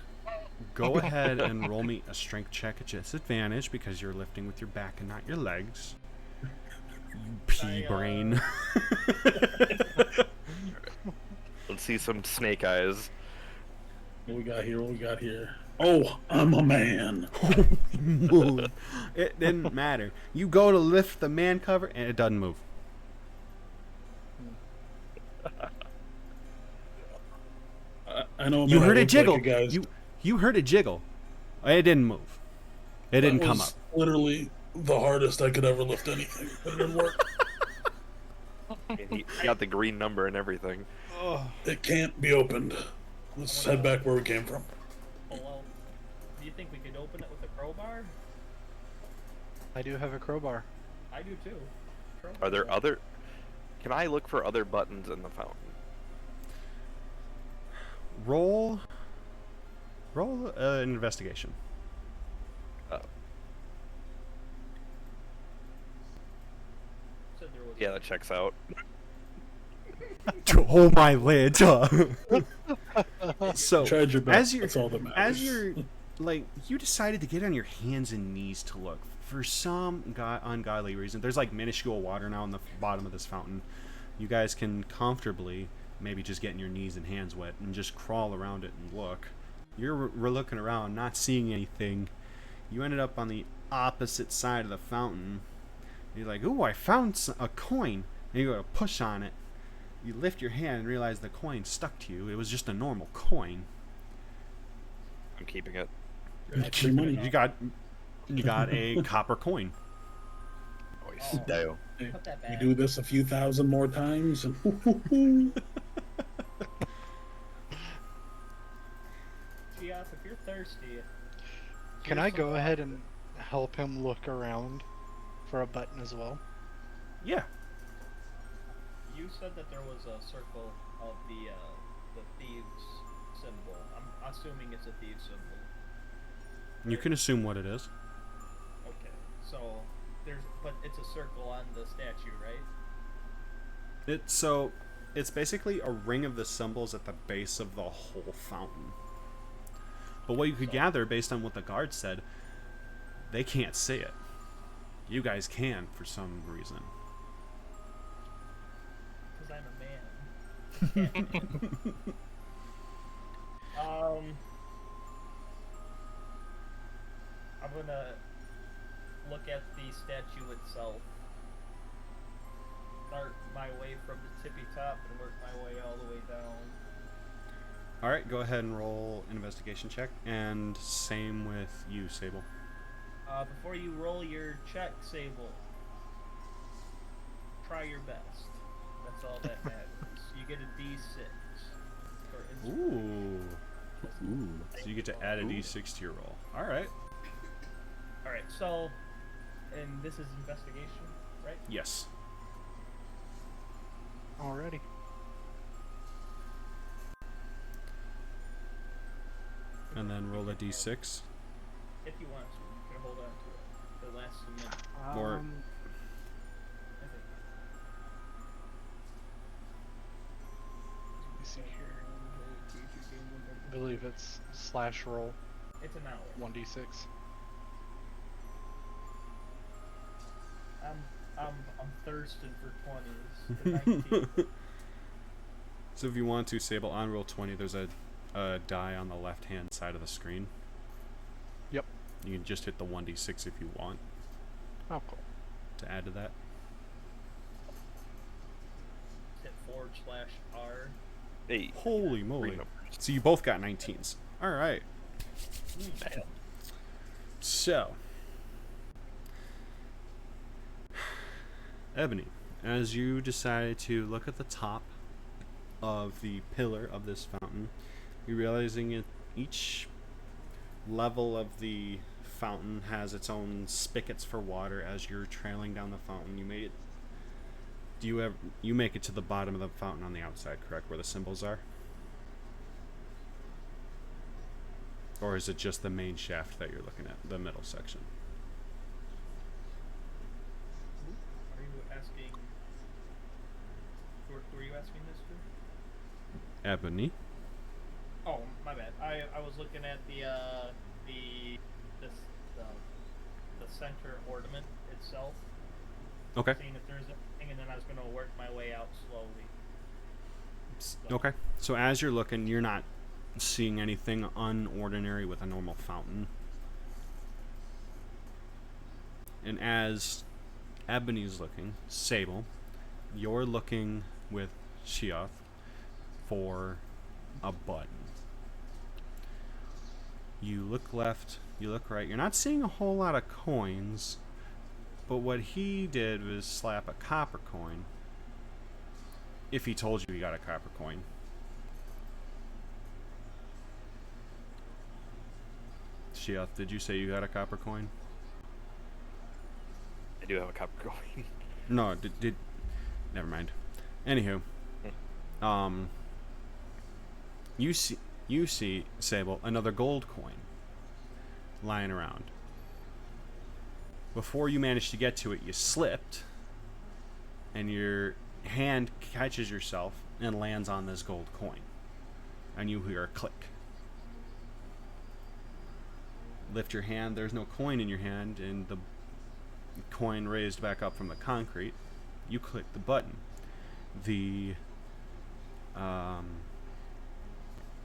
Go ahead and roll me a strength check at disadvantage because you're lifting with your back and not your legs. You pea brain. Let's see some snake eyes. What we got here? What we got here? Oh, I'm a man. Move. It didn't matter. You go to lift the man cover and it doesn't move. I know. You man, I heard it look jiggle. Like a guy's- You heard it jiggle. It didn't move. It didn't that come was up. Literally the hardest I could ever lift anything. It didn't work. And he got the green number and everything. It can't be opened. Let's head back where we came from. Well, do you think we could open it with a crowbar? I do have a crowbar. I do too. Are there other... Can I look for other buttons in the fountain? Roll an investigation. Said there was Yeah, that checks out. Oh my lid. So Tried your best. as you're That's all that matters. as you're like you decided to get on your hands and knees to look for some ungodly reason. There's like minuscule water now in the bottom of this fountain. You guys can comfortably maybe just getting your knees and hands wet and just crawl around it and look. We're looking around, not seeing anything. You ended up on the opposite side of the fountain. You're like, ooh, I found a coin. And you go to push on it. You lift your hand and realize the coin stuck to you. It was just a normal coin. I'm keeping it. Extra money. You got a copper coin. Nice. Damn. Put that We back. do this a few thousand more times, and Geoff, if you're thirsty, Can here's I some go water. ahead and help him look around for a button as well? Yeah. You said that there was a circle of the thieves symbol. I'm assuming it's a thieves symbol. You can assume what it is. Okay, so but it's a circle on the statue, right? It's basically a ring of the symbols at the base of the whole fountain. But what you could gather based on what the guard said, they can't see it. You guys can for some reason. Because I'm a man. I'm gonna look at the statue itself. Start my way from the tippy top and work my way all the way down. All right, go ahead and roll an investigation check, and same with you, Sable. Before you roll your check, Sable, try your best. That's all that matters. You get a D6 for inspiration. Ooh. So you get to add a d6 to your roll. All right. All right, so, and this is investigation, right? Yes. Already. And then roll a d6. If you want to, you can hold on to it. It lasts a minute. Or- I think. Let me see here. I believe it's slash roll It's an hour. 1d6. I'm thirsting for 20s. The 19. So if you want to, Sable, on roll 20, there's a die on the left-hand side of the screen. Yep. You can just hit the 1d6 if you want Oh, cool. to add to that. Hit /R. Hey, Holy moly. numbers. So you both got 19s. All right. Damn. So, Ebony, as you decide to look at the top of the pillar of this fountain, you're realizing it, each level of the fountain has its own spigots for water. As you're trailing down the fountain, you made it. You make it to the bottom of the fountain on the outside, correct, where the symbols are? Or is it just the main shaft that you're looking at, the middle section? Are you asking? Who are you asking this to? Ebony. Oh, my bad. I was looking at the center ornament itself. Okay. Seeing if there's anything, and then I was gonna work my way out slowly. Okay. So as you're looking, you're not seeing anything unordinary with a normal fountain. And as Ebony's looking, Sable, you're looking with Sheoth for a button. You look left, you look right. You're not seeing a whole lot of coins, but what he did was slap a copper coin. If he told you he got a copper coin. Sheoth, did you say you got a copper coin? I do have a copper coin. No, did never mind. Anywho, you see, Sable, another gold coin lying around. Before you managed to get to it, you slipped, and your hand catches yourself and lands on this gold coin, and you hear a click. Lift your hand, there's no coin in your hand, and the coin raised back up from the concrete. You click the button. The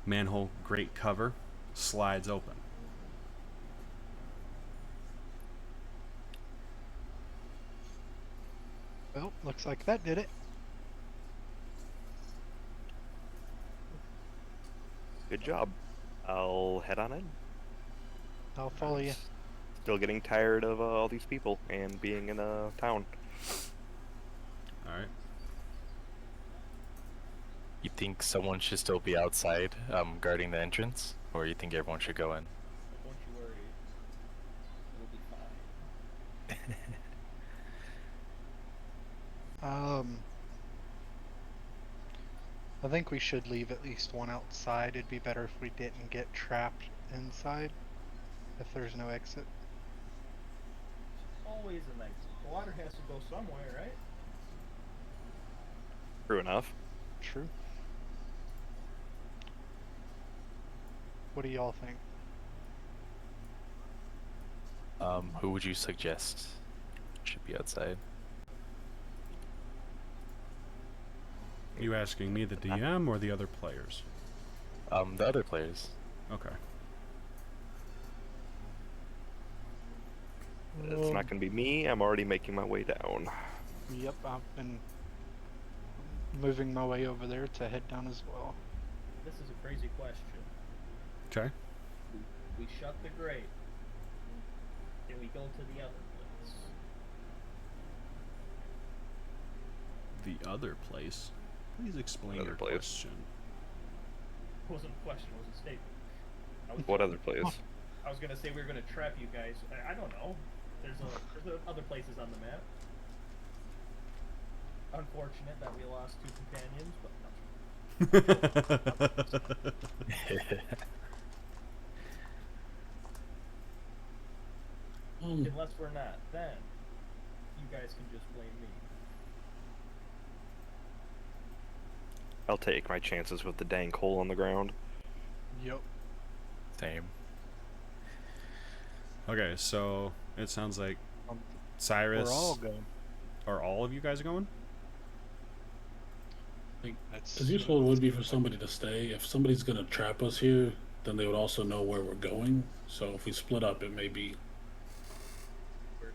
manhole grate cover slides open. Well, looks like that did it. Good job. I'll head on in. I'll follow you. Still getting tired of all these people and being in a town. Alright. You think someone should still be outside, guarding the entrance, or you think everyone should go in? Don't you worry. We'll be fine. I think we should leave at least one outside. It'd be better if we didn't get trapped inside, if there's no exit. Always an exit. The water has to go somewhere, right? True enough. True. What do y'all think? Who would you suggest should be outside? You asking me, the DM, or the other players? The other players. Okay. It's not going to be me. I'm already making my way down. Yep, I've been moving my way over there to head down as well. This is a crazy question. Okay. We shut the grate. Then we go to the other place. The other place? Please explain Other your place. question. It wasn't a question, it was a statement. What other place? I was gonna say we were gonna trap you guys. I don't know. There's other places on the map. Unfortunate that we lost 2 companions, but no. Unless we're not, then you guys can just blame me. I'll take my chances with the dang hole on the ground. Yep. Same. Okay, so it sounds like Um, Cyrus. We're all going. Or all of you guys going? That's As useful it would be for somebody to stay. If somebody's going to trap us here, then they would also know where we're going. So if we split up, it may be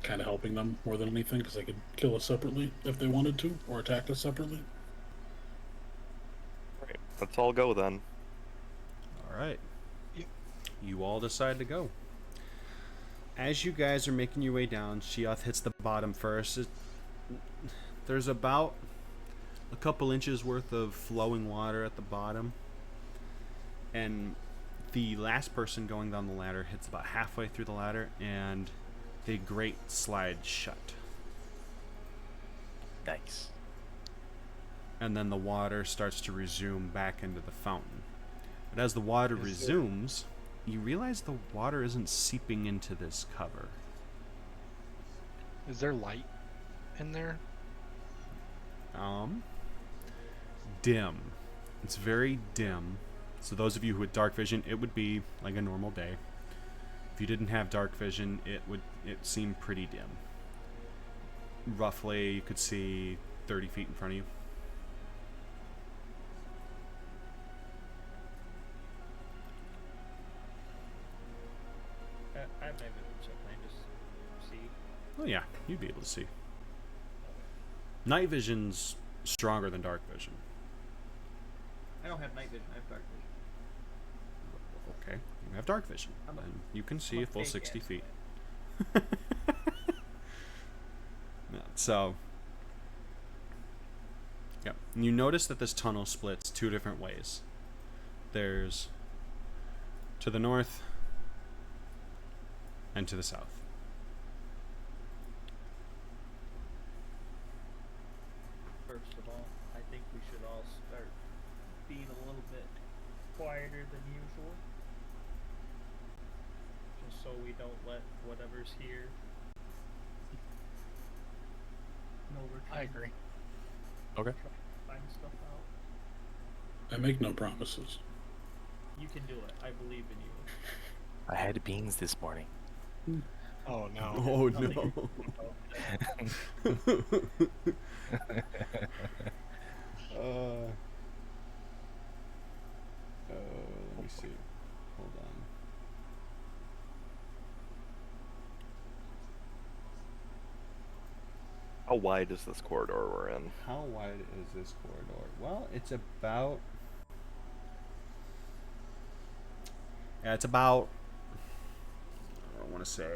kind of helping them more than anything, because they could kill us separately if they wanted to, or attack us separately. Right. Let's all go then. All right. Yep. You all decide to go. As you guys are making your way down, Sheoth hits the bottom first. There's about a couple inches worth of flowing water at the bottom. And the last person going down the ladder hits about halfway through the ladder, and the grate slides shut. Nice. And then the water starts to resume back into the fountain. But as the water resumes, you realize the water isn't seeping into this cover. Is there light in there? Dim. It's very dim. So those of you who had dark vision, it would be like a normal day. If you didn't have dark vision, it seemed pretty dim. Roughly, you could see 30 feet in front of you. I have night vision, so can I just see? Oh yeah, you'd be able to see. Night vision's stronger than dark vision. I don't have night vision. I have dark vision. Okay, you have dark vision, I'm a- and you can see I'm a full fake 60 ass feet. man. Yeah, so, yeah, you notice that this tunnel splits two different ways. There's to the north and to the south. First of all, I think we should all start being a little bit quieter than usual. Just so we don't let whatever's here know we're I trying to agree. Okay. find stuff out. I make no promises. You can do it. I believe in you. I had beans this morning. Oh no. Oh Nothing no. Let me see. Hold on. How wide is this corridor we're in? How wide is this corridor? Well, it's about. Yeah, it's about. I want to say.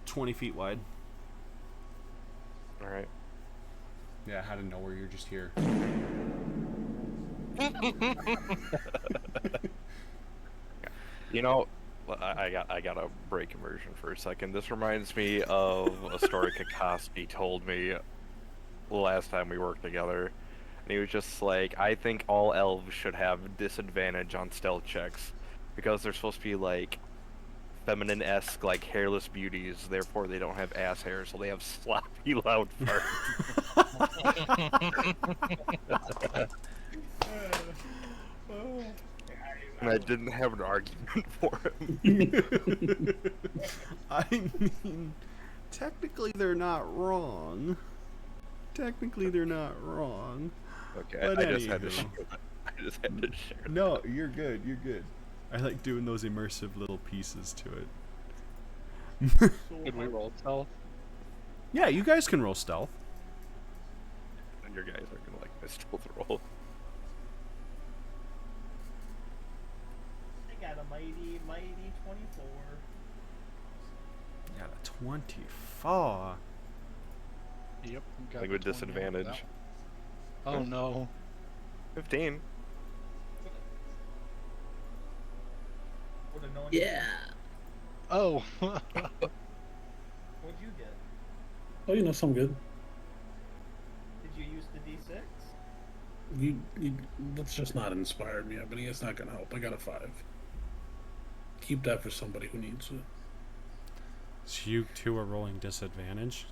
20 feet wide. All right. Yeah, out of nowhere, you're just here. You know, I gotta break immersion for a second. This reminds me of a story Kakaski told me last time we worked together. And he was just like, I think all elves should have disadvantage on stealth checks because they're supposed to be like feminine-esque, like hairless beauties. Therefore, they don't have ass hair, so they have sloppy, loud farts. And I didn't have an argument for him. I mean, technically they're not wrong. Technically they're not wrong. Okay, But I just had to anywho. share that. I just had to share that. No, you're good. You're good. I like doing those immersive little pieces to it. Could we roll stealth? Yeah, you guys can roll stealth. And your guys are gonna like my stealth roll. I got a mighty 24. Got a 24. Yep. I got think the with 20 on disadvantage. that one. Oh no. 15. Would have known. Yeah. Oh. What'd you get? Oh, you know, some good. Did you use the D6? You that's just not inspired me, but it's not gonna help. I got a 5. Keep that for somebody who needs it. So you two are rolling disadvantage.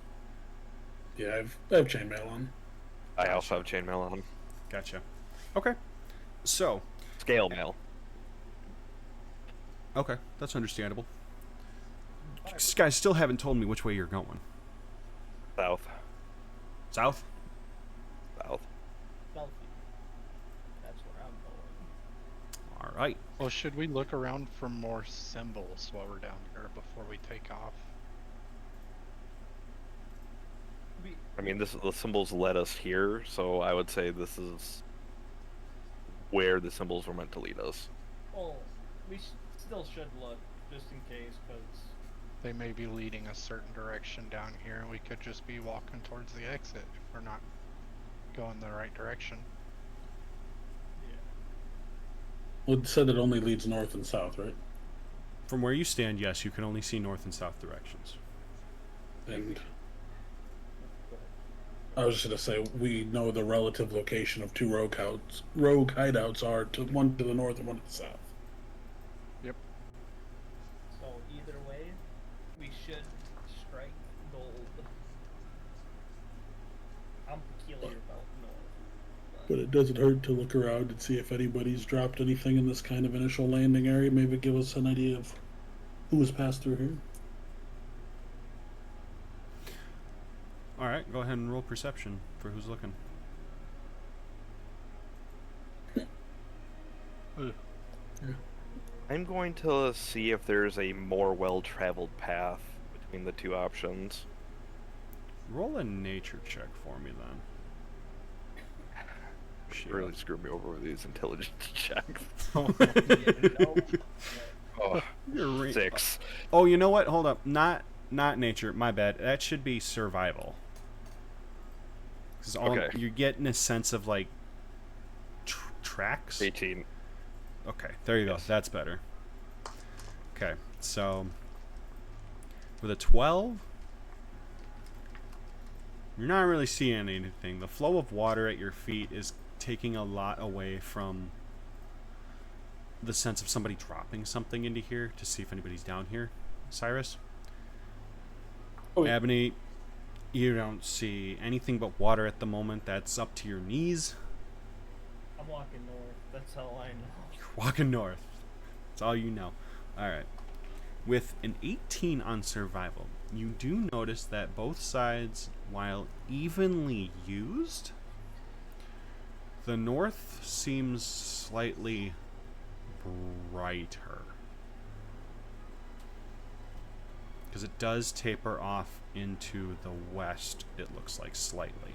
Yeah, I have chainmail on. I also have chainmail on. Gotcha. Okay. So, Scale mail. Okay, that's understandable. You guys still haven't told me which way you're going. South. South? South. Southeast. That's where I'm going. All right. Well, should we look around for more symbols while we're down here before we take off? I mean, the symbols led us here, so I would say this is where the symbols were meant to lead us. Well, we still should look just in case, because They may be leading a certain direction down here, and we could just be walking towards the exit if we're not going the right direction. Well, it said it only leads north and south, right? From where you stand, yes, you can only see north and south directions. And I was just gonna say we know the relative location of two rogue hideouts are one to the north and one to the south. so either way, we should strike gold. I'm peculiar about north. But it doesn't hurt to look around and see if anybody's dropped anything in this kind of initial landing area. Maybe give us an idea of who has passed through here. All right, go ahead and roll perception for who's looking. I'm going to see if there's a more well-traveled path between the two options. Roll a nature check for me then. Shit. Really screwed me over with these intelligence checks. No. Oh, You're 6. Oh, you know what? Hold up. Not nature. My bad. That should be survival. Because Okay. you're getting a sense of like tracks. 18. Okay, there you go. Yes. That's better. Okay, so with a 12, you're not really seeing anything. The flow of water at your feet is taking a lot away from the sense of somebody dropping something into here to see if anybody's down here. Cyrus? Oh, yeah. Ebony, you don't see anything but water at the moment. That's up to your knees. I'm walking north. That's all I know. You're walking north. That's all you know. Alright. With an 18 on survival, you do notice that both sides, while evenly used, the north seems slightly brighter. Because it does taper off into the west, it looks like, slightly.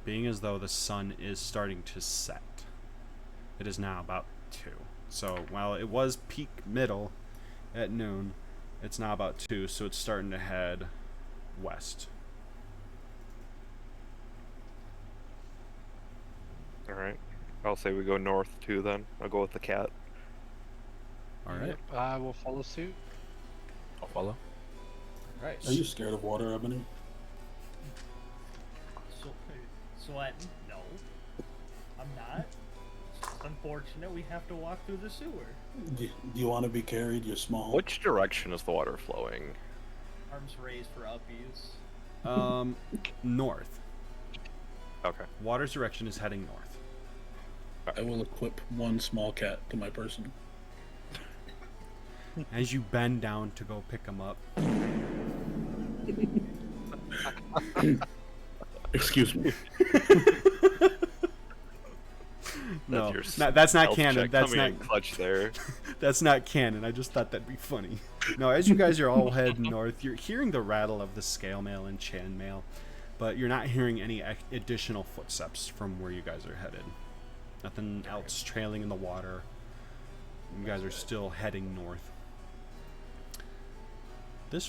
Being as though the sun is starting to set. It is now about 2. So while it was peak middle at noon, it's now about 2, so it's starting to head west. Alright. I'll say we go north too then. I'll go with the cat. Alright. Yep, I will follow suit. I'll follow. Right. Are you scared of water, Ebony? Sweating? No. I'm not. It's unfortunate we have to walk through the sewer. Do you want to be carried? You're small. Which direction is the water flowing? Arms raised for uppies. North. Okay. Water's direction is heading north. I will equip one small cat to my person. As you bend down to go pick him up, Excuse me. no, your that's not stealth canon. check That's coming not. in clutch there. That's not canon. I just thought that'd be funny. No, as you guys are all heading north, you're hearing the rattle of the scale mail and chain mail, but you're not hearing any additional footsteps from where you guys are headed. Nothing else trailing in the water. You guys are still heading north. This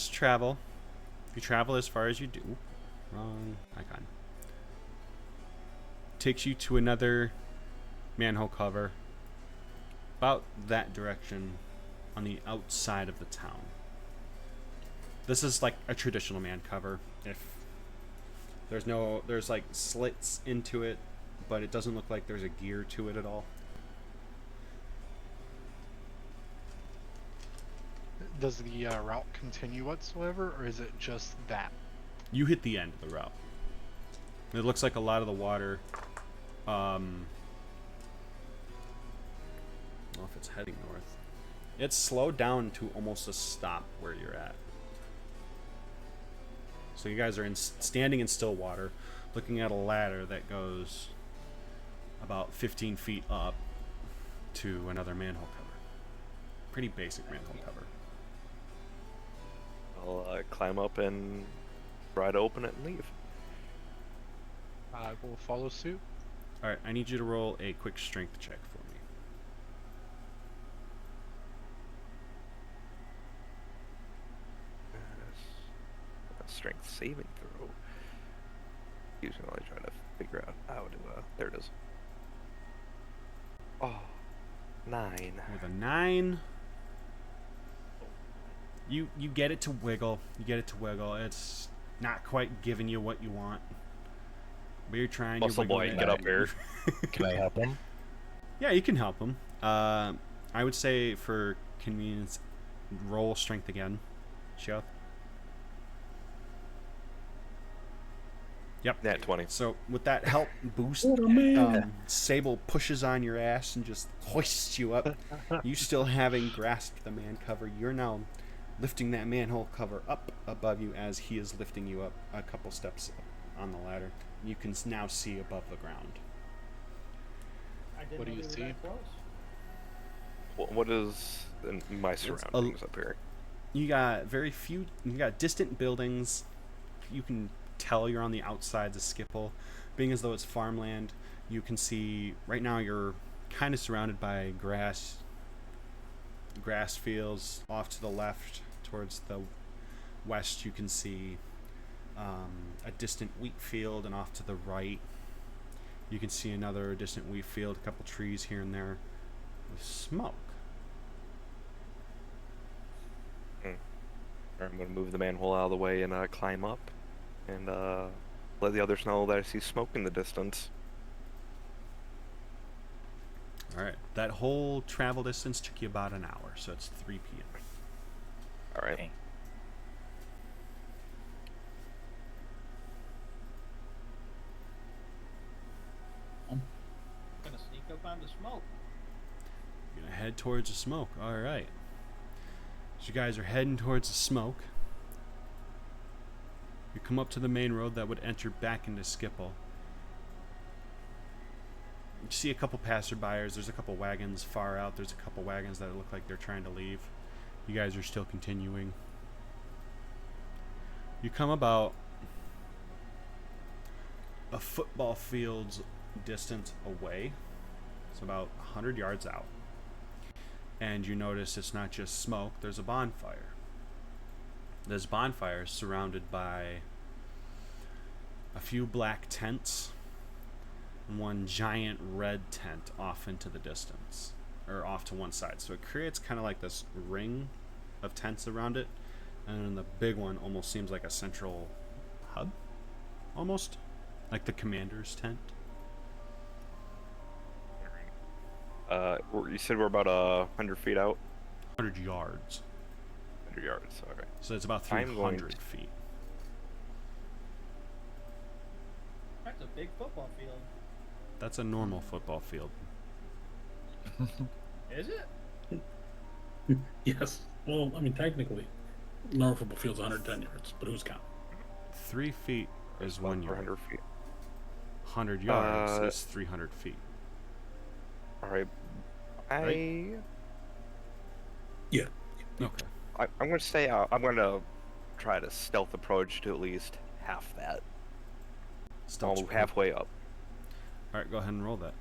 travel, if you travel as far as you do, wrong icon, takes you to another manhole cover about that direction on the outside of the town. This is like a traditional man cover. If there's like slits into it, but it doesn't look like there's a gear to it at all. Does the route continue whatsoever, or is it just that? You hit the end of the route. It looks like a lot of the water Well, if it's heading north. It's slowed down to almost a stop where you're at. So you guys are standing in still water, looking at a ladder that goes about 15 feet up to another manhole cover. Pretty basic manhole cover. I'll climb up and try to open it and leave. I will follow suit. Alright, I need you to roll a quick strength check for me. Strength saving throw. Usually I try to figure out how to, there it is. Oh, 9. With a 9, you get it to wiggle. You get it to wiggle. It's not quite giving you what you want. But you're trying. Muscle you're boy, wiggling get it. up here. Can I help him? Yeah, you can help him. I would say for convenience, roll strength again. Show. Yep. Nat 20. So with that help boost, What a man. Sable pushes on your ass and just hoists you up. You still having grasped the man cover, you're now lifting that manhole cover up above you as he is lifting you up a couple steps up on the ladder. You can now see above the ground. I didn't What do know you they were see? that close. What is in my surroundings up here? You got very few. You got distant buildings. You can tell you're on the outsides of Skipple, being as though it's farmland. You can see right now you're kind of surrounded by grass fields. Off to the left, towards the west, you can see a distant wheat field, and off to the right, you can see another distant wheat field. A couple trees here and there with smoke. I'm going to move the manhole out of the way and climb up and let the others know that I see smoke in the distance. All right, that whole travel distance took you about an hour, so it's 3 p.m. All right. Okay. I'm gonna sneak up on the smoke. You're gonna head towards the smoke. All right. So you guys are heading towards the smoke. You come up to the main road that would enter back into Skipple. You see a couple passerbyers. There's a couple wagons far out. There's a couple wagons that look like they're trying to leave. You guys are still continuing. You come about a football field's distance away. It's about 100 yards out. And you notice it's not just smoke, there's a bonfire. This bonfire is surrounded by a few black tents and one giant red tent off into the distance, or off to one side. So it creates kind of like this ring of tents around it, and then the big one almost seems like a central hub, almost like the commander's tent. You said we're about 100 feet out? 100 yards. 100 yards, okay. So it's about I'm going 300 feet. That's a big football field. That's a normal football field. Is it? Yes. Well, I mean, technically, normal football field's 110 yards, but who's counting? 3 feet is 1 yard. 100 feet. 100 yards is 300 feet. All right. Yeah. Okay. I'm going to say I'm going to try to stealth approach to at least half that. Stealth I'll move check. halfway up. All right, go ahead and roll that.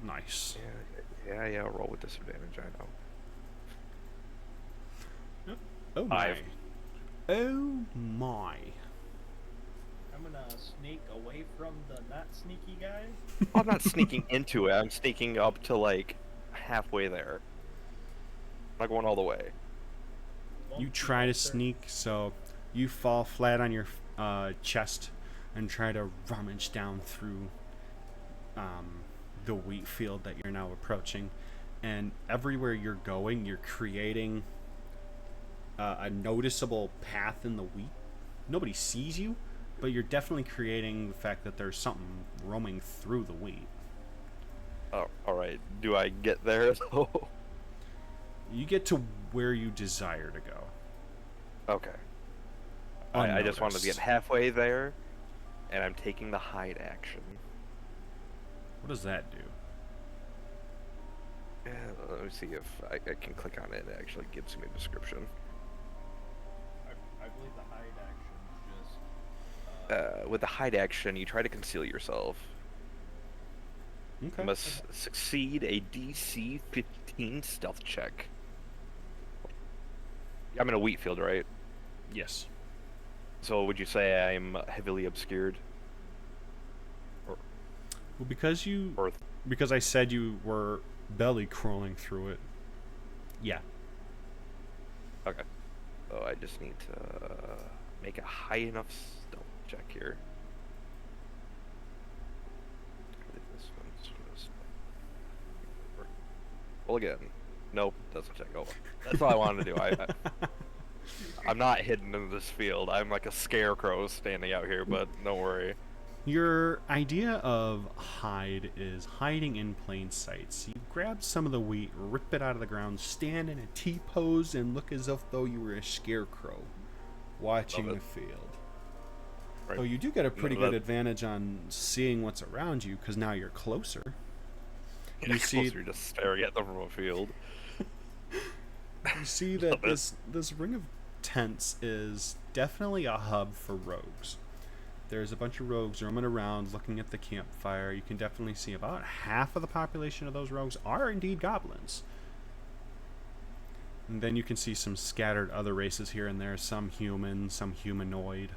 Nice. Yeah, I'll roll with disadvantage, I know. Oh my. 5. Oh my. I'm gonna sneak away from the not sneaky guy. I'm not sneaking into it, I'm sneaking up to, like, halfway there. I'm not going all the way. You try to sneak, so you fall flat on your chest and try to rummage down through the wheat field that you're now approaching. And everywhere you're going, you're creating a noticeable path in the wheat. Nobody sees you, but you're definitely creating the fact that there's something roaming through the wheat. Oh, all right. Do I get there though? You get to where you desire to go. Okay. I just wanted to get Unnoticed. halfway there, and I'm taking the hide action. What does that do? Let me see if I can click on it. It actually gives me a description. I believe the hide action just. With the hide action, you try to conceal yourself. Okay. You must succeed a DC 15 stealth check. I'm in a wheat field, right? Yes. So would you say I'm heavily obscured? Well, because I said you were belly crawling through it. Yeah. Okay. So I just need to make a high enough stealth check here. I think this one's just... Well, again, nope, doesn't check. Oh, that's all I wanted to do. I'm not hidden in this field. I'm like a scarecrow standing out here, but don't worry. Your idea of hide is hiding in plain sight. So you grab some of the wheat, rip it out of the ground, stand in a T-pose, and look as if though you were a scarecrow watching the field. Right. So you do get a pretty good advantage on seeing what's around you, because now you're closer. You see, you're just staring at them from a field. You see that this ring of tents is definitely a hub for rogues. There's a bunch of rogues roaming around looking at the campfire. You can definitely see about half of the population of those rogues are indeed goblins. And then you can see some scattered other races here and there, some human, some humanoid.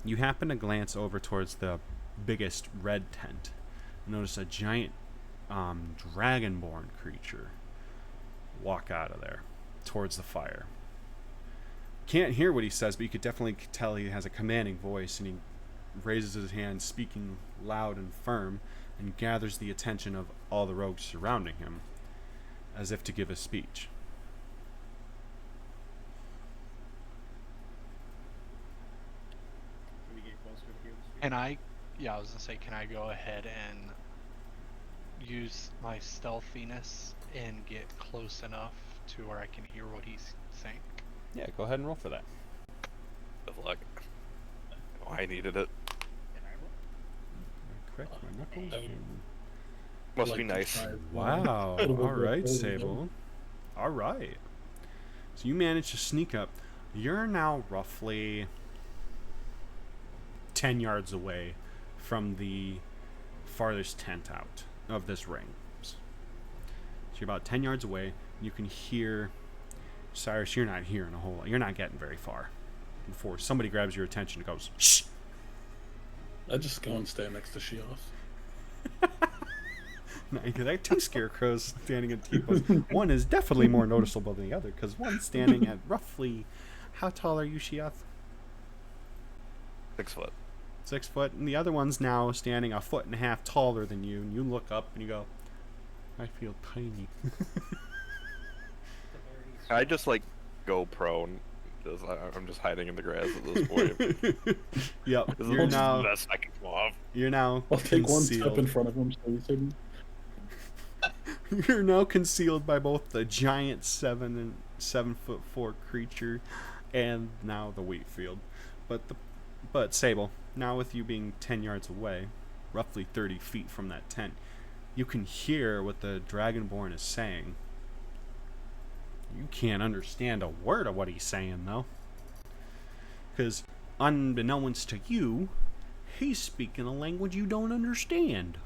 You happen to glance over towards the biggest red tent and notice a giant dragonborn creature walk out of there towards the fire. Can't hear what he says, but you could definitely tell he has a commanding voice, and he raises his hand, speaking loud and firm, and gathers the attention of all the rogues surrounding him, as if to give a speech. Can we get closer to hear the speech? And I was gonna say, can I go ahead and use my stealthiness and get close enough to where I can hear what he's saying? Yeah, go ahead and roll for that. Good luck. Oh, I needed it. Can I roll? Correct my knuckles. Must Like be to nice. try. Wow. It'll be All right, good. Sable. All right. So you managed to sneak up. You're now roughly 10 yards away from the farthest tent out of this ring. So you're about 10 yards away. You can hear... Cyrus, you're not hearing a whole lot. You're not getting very far before somebody grabs your attention and goes, shh! I just go and stand next to Sheoth. No, you got two scarecrows standing in T-pose. One is definitely more noticeable than the other, because one's standing at roughly... How tall are you, Sheoth? 6 foot. 6 foot, and the other one's now standing 1.5 feet taller than you, and you look up and you go, I feel tiny. I just like go prone. I'm just hiding in the grass at this point. Yep, This you're is the now best I can pull off. concealed. I'll take one step in front of him so he's hidden. You're now concealed by both the giant 7 foot 4 creature and now the wheat field. But Sable, now with you being 10 yards away, roughly 30 feet from that tent, you can hear what the Dragonborn is saying. You can't understand a word of what he's saying, though. Because, unbeknownst to you, he's speaking a language you don't understand.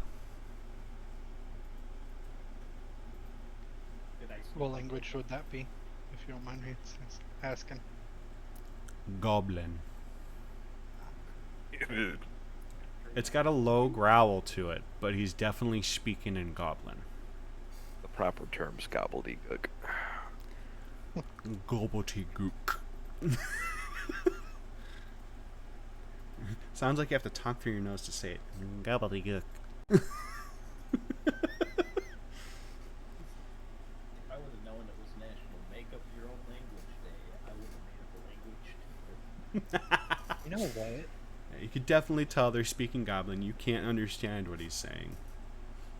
Did I sneak What up language would that be, if you don't mind me asking? Goblin. It's got a low growl to it, but he's definitely speaking in Goblin. The proper term's gobbledygook. Gobbledygook. Sounds like you have to talk through your nose to say it. Gobbledygook. If I would have known it was National Make Up Your Own Language Day, I would have made up a language too. You know what? Yeah, you could definitely tell they're speaking Goblin. You can't understand what he's saying.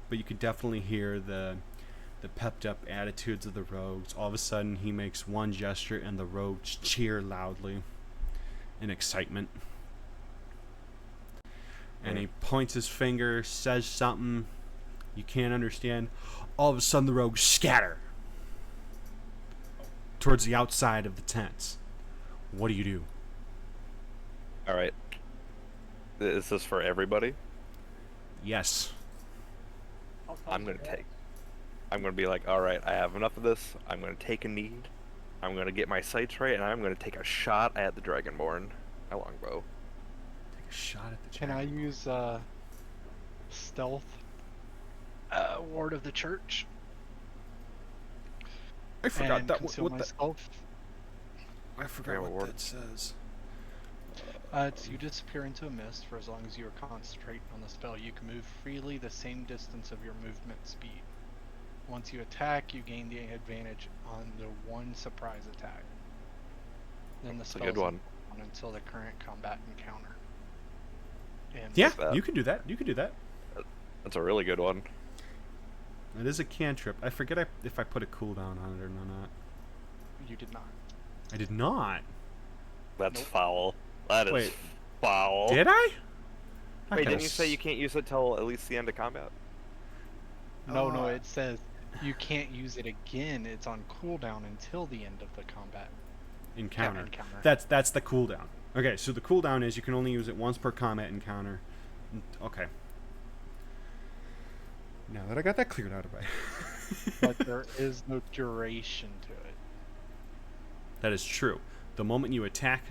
but you could definitely hear the pepped up attitudes of the rogues. All of a sudden, he makes one gesture, and the rogues cheer loudly in excitement. And he points his finger, says something you can't understand. All of a sudden, the rogues scatter towards the outside of the tents. What do you do? All right. Is this for everybody? Yes. I'm gonna be like, all right, I have enough of this. I'm gonna take a knee. I'm gonna get my sights right, and I'm gonna take a shot at the Dragonborn. My longbow. Take a shot at the Can I use stealth ward of the church? I forgot and that. conceal What the? myself? I forgot Yeah, what ward. that says. It's you disappear into a mist for as long as you are concentrating on the spell. You can move freely the same distance of your movement speed. Once you attack, you gain the advantage on the one surprise attack. Then the That's a spell good one. on until the current combat encounter. And Yeah, that. you can do that. You can do that. That's a really good one. It is a cantrip. I forget if I put a cooldown on it or not. you did not. I did not. That's Nope. foul. That is Wait. foul. Did I? Wait, didn't you say you can't use it till at least the end of combat? No, Oh. it says you can't use it again. It's on cooldown until the end of the combat encounter? encounter. That's the cooldown. Okay, so the cooldown is you can only use it once per combat encounter. Okay. Now that I got that cleared out of my... But there is no duration to it. That is true. The moment you attack,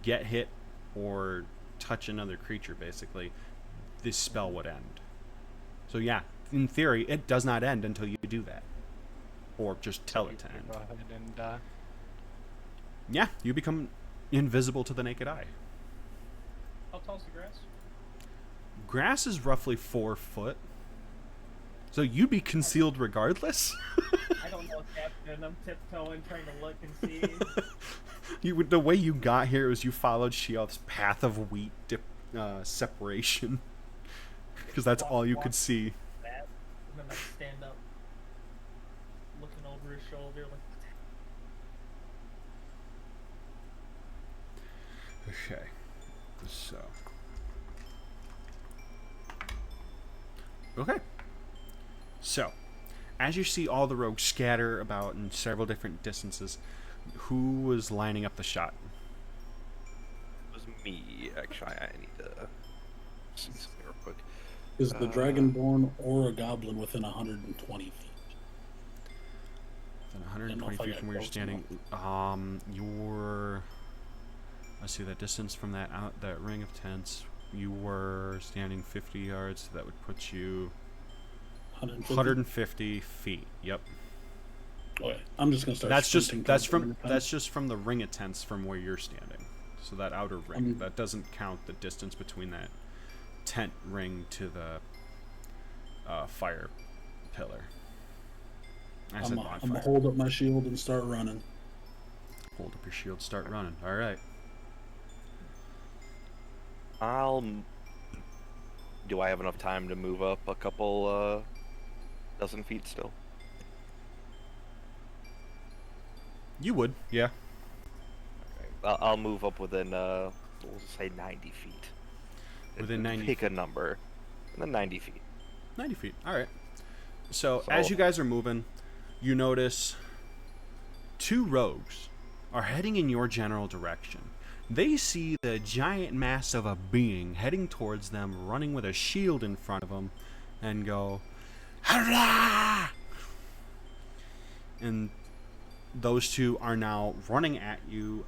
get hit, or touch another creature, basically, this spell would end. So yeah, in theory, it does not end until you do that. Or just tell You it to can end. Go ahead and Yeah, you become invisible to the naked eye. How tall's the grass? Grass is roughly 4 foot. So you'd be concealed regardless? I don't know what's happening. I'm tiptoeing, trying to look and see. The way you got here was you followed Sheoth's path of wheat separation. Because that's all you could see. That, and then I stand up, looking over his shoulder, like, Okay. So. Okay. So, as you see all the rogues scatter about in several different distances, who was lining up the shot? It was me, actually. I need to see something real quick. Is the Dragonborn or a goblin within 120 feet? Then I don't know 120 if I feet got from where you're close standing. You're. Let's see that distance from that ring of tents. You were standing 50 yards, so that would put you 150 feet. Yep. Okay, I'm just gonna start. That's sprinting just towards the from from the ring of tents from where you're standing. So that outer ring, that doesn't count the distance between that tent ring to the fire pillar. I said I'm bonfire. gonna hold up my shield and start running. Hold up your shield, start running. All right. Do I have enough time to move up a couple dozen feet still? You would, yeah. I'll move up within, we'll say 90 feet. Within 90 Pick a number. And then 90 feet. 90 feet. All right. So as you guys are moving, you notice 2 rogues are heading in your general direction. They see the giant mass of a being heading towards them, running with a shield in front of them, and go, "Hurrah!" And those 2 are now running at you.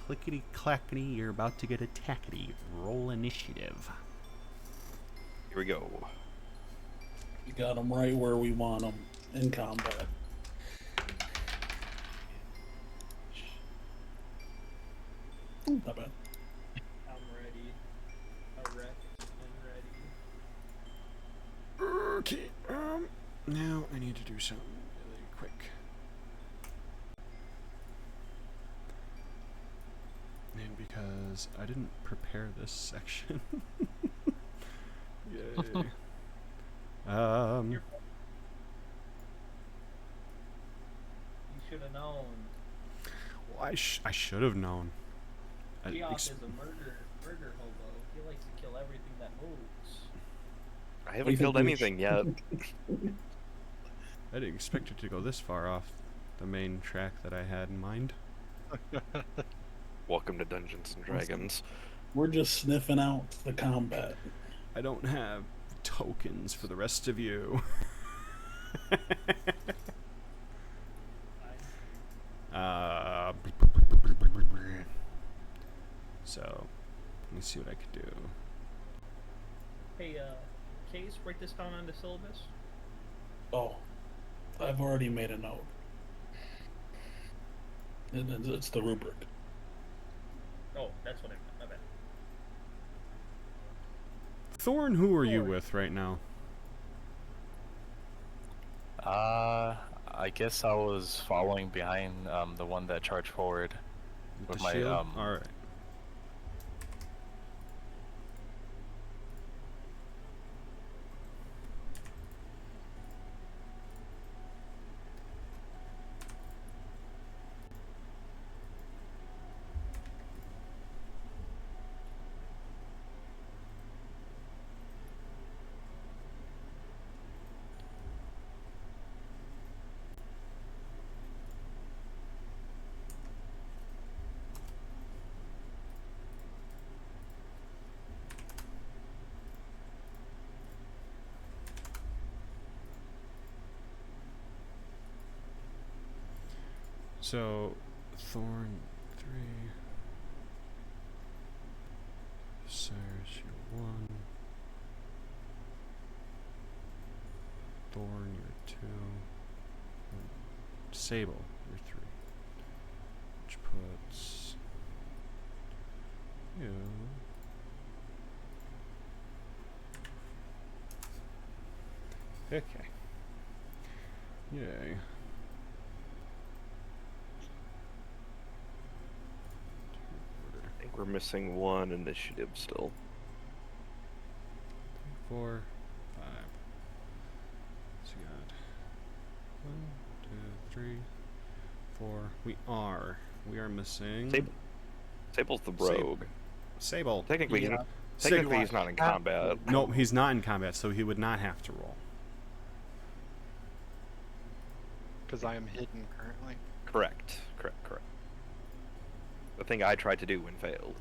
Clickety clackety, you're about to get attackety. Roll initiative. Here we go. We got them right where we want them in combat. Not bad. I'm ready. Erect and ready. Okay, now I need to do something really quick. And because I didn't prepare this section. Yay. You should have known. Well, I should have known. Geoff is a murder hobo. He likes to kill everything that moves. I do you haven't think killed we anything yet. I didn't expect it to go this far off the main track that I had in mind. Welcome to Dungeons and Dragons. We're just sniffing out the combat. I don't have tokens for the rest of you. So, let me see what I could do. Hey, Case, write this down on the syllabus. Oh, I've already made a note. It's the rubric. Oh, that's what I meant. My bad. Thorn, who are you Thorn. with right now? I guess I was following behind the one that charged forward with The my shield? Alright. So, Thorn 3. Cyrus, you're 1. Thorn, you're 2. And Sable, you're 3. Which puts you. Okay. Yay. I think we're missing one initiative still. 4, 5. So we got 1, 2, 3, 4. We are missing Sable. Sable's the Sable. rogue. Sable. Technically, Yeah. technically he's not in combat. No, he's not in combat, so he would not have to roll. Because I am hidden currently. Correct. The thing I tried to do and failed.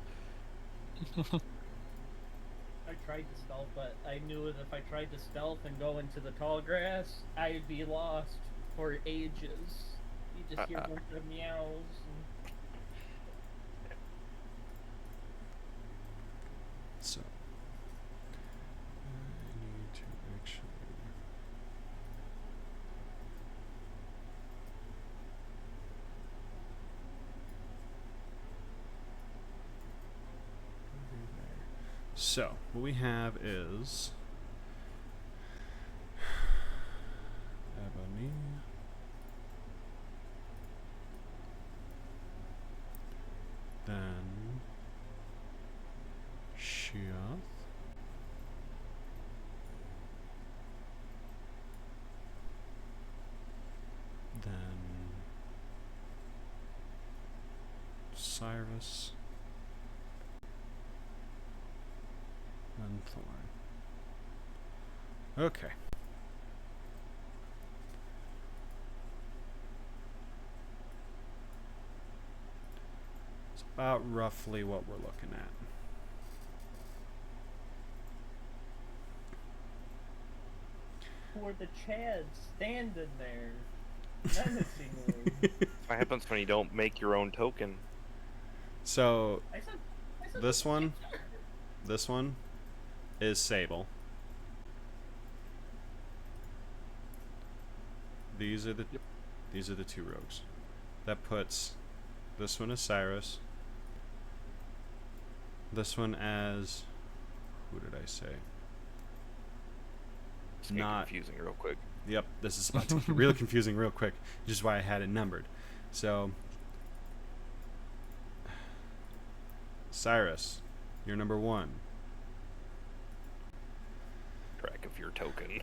I tried to stealth, but I knew that if I tried to stealth and go into the tall grass, I'd be lost for ages. You just hear a bunch of meows. So I need to actually. So what we have is Ebony. Then Sheath. Then Cyrus. And Thorn. Okay. It's about roughly what we're looking at. Who are the Chads standing there? Menacingly. What happens when you don't make your own token? So I said this one is Sable. These are the two rogues. That puts this one as Cyrus. This one as who did I say? It's getting Not confusing real quick. Yep, this is about to get really confusing real quick, which is why I had it numbered. So Cyrus, you're number 1. Track of your token.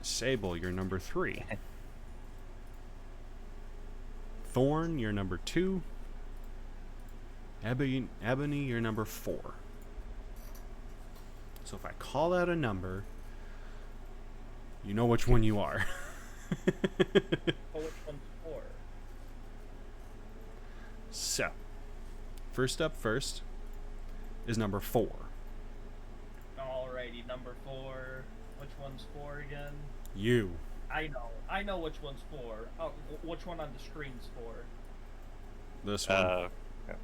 Sable, you're number 3. Thorn, you're number 2. Ebony, you're number 4. So if I call out a number, you know which one you are. Oh, which one's 4? So, first up first is number 4. Alrighty, number 4. Which one's 4 again? You. I know which one's 4. Oh, which one on the screen's 4? This one. Yeah.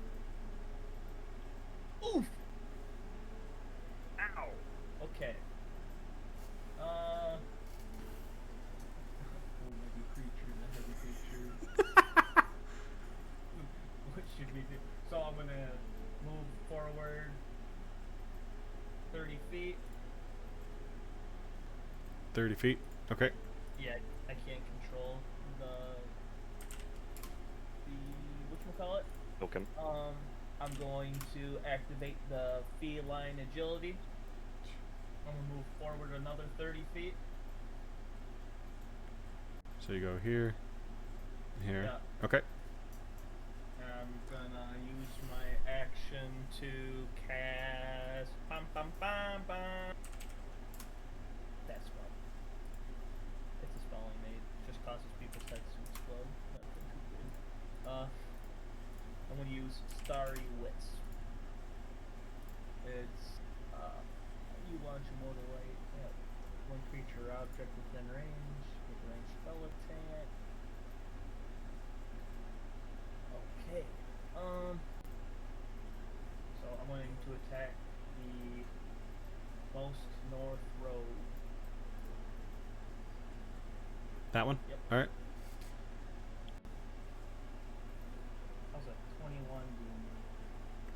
Oof! Ow! Okay. Heavy creature, the heavy creature. What should we do? So I'm gonna move forward 30 feet. 30 feet. Okay. Yeah, I can't control the whatchamacallit? Token. I'm going to activate the feline agility. I'm gonna move forward another 30 feet. So you go here. Here. Yeah. Okay. I'm gonna use my action to cast bam bam bam bam. That spell. It's a spell I made. Just causes people's heads to explode. Nothing too good. I'm gonna use Starry Wisp. It's you launch a motor light at one creature or object within range with a ranged spell attack. Okay. So I'm going to attack the most north road. That one? Yep. Alright. How's a 21 doing?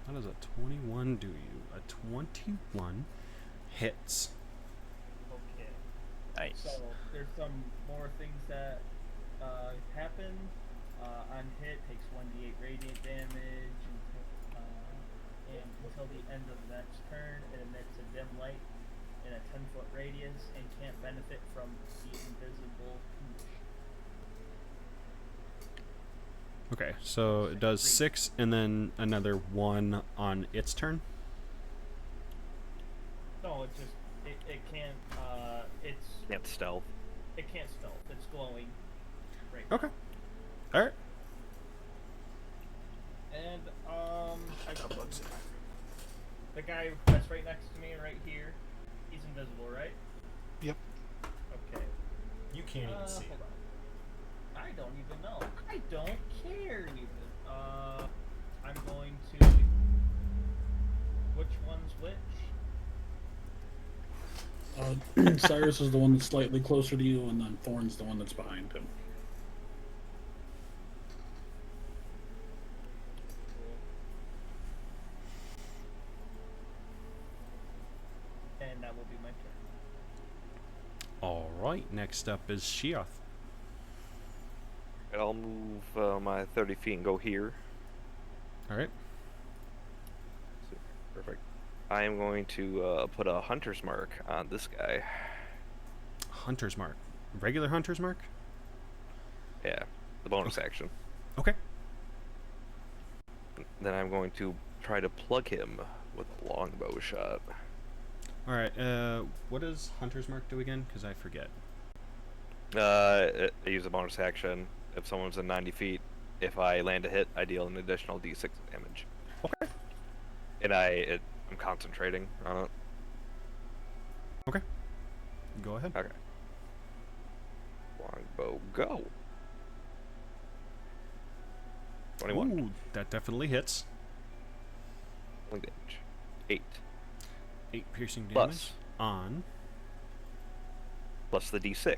How does a 21 do you? A 21 hits. Okay. Nice. So there's some more things that happen. On hit, takes 1d8 radiant damage, and until the end of the next turn, it emits a dim light in a 10-foot radius and can't benefit from the invisible condition. Okay, so it does 6 and then another 1 on its turn. No, it just it can't Can't stealth. it can't stealth. It's glowing. Right. Okay. Alright. And the guy that's right next to me, right here, he's invisible, right? Yep. Okay. You can't Hold on. I don't even know. I don't care even. I'm going to. Which one's which? Cyrus is the one that's slightly closer to you, and then Thorn's the one that's behind him. And that will be my turn. Alright, next up is Sheoth. And I'll move my 30 feet and go here. Alright. Perfect. I am going to put a hunter's mark on this guy. Hunter's Mark. Regular Hunter's Mark? Yeah, the bonus action. Okay. Then I'm going to try to plug him with a longbow shot. Alright, what does Hunter's Mark do again? Because I forget. I use a bonus action if someone's in 90 feet. If I land a hit, I deal an additional d6 damage. Okay. And I'm concentrating on it. Okay. Go ahead. Okay. Longbow, go. 21. Ooh, that definitely hits. Only damage. 8. 8 piercing damage Plus. on Plus the d6.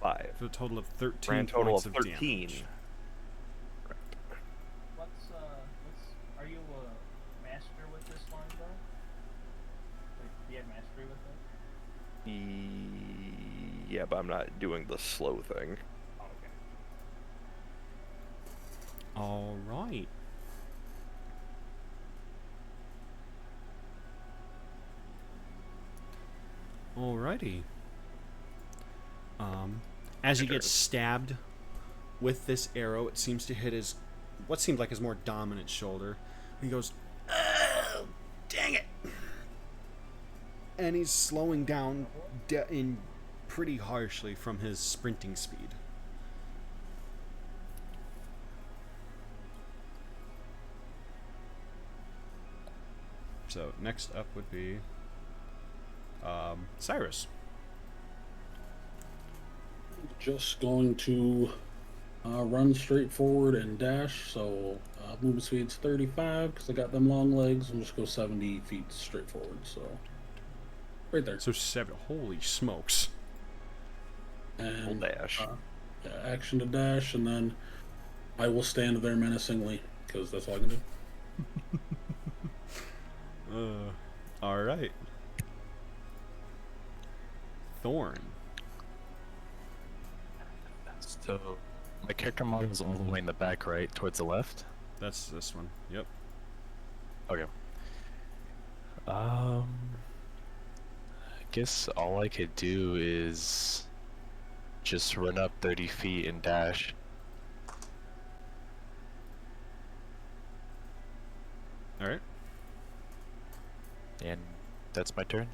5. for a total of 13 Grand total points of of 13. damage. Are you a master with this longbow? Like, do you have mastery with it? Yeah, but I'm not doing the slow thing. Oh, okay. Alright. Alrighty. As he gets stabbed with this arrow, it seems to hit his what seemed like his more dominant shoulder. He goes, "Oh, dang it!" And he's slowing down in pretty harshly from his sprinting speed. So next up would be Cyrus. Just going to run straight forward and dash. So movement speed's 35 because I got them long legs, and just go 70 feet straight forward. So right there. So 7. Holy smokes. Full And dash. yeah, action to dash, and then I will stand there menacingly because that's all I can do. All right. Thorn. So my character model is all the way in the back, right, towards the left. That's this one. Yep. Okay. I guess all I could do is just run up 30 feet and dash. All right. And that's my turn.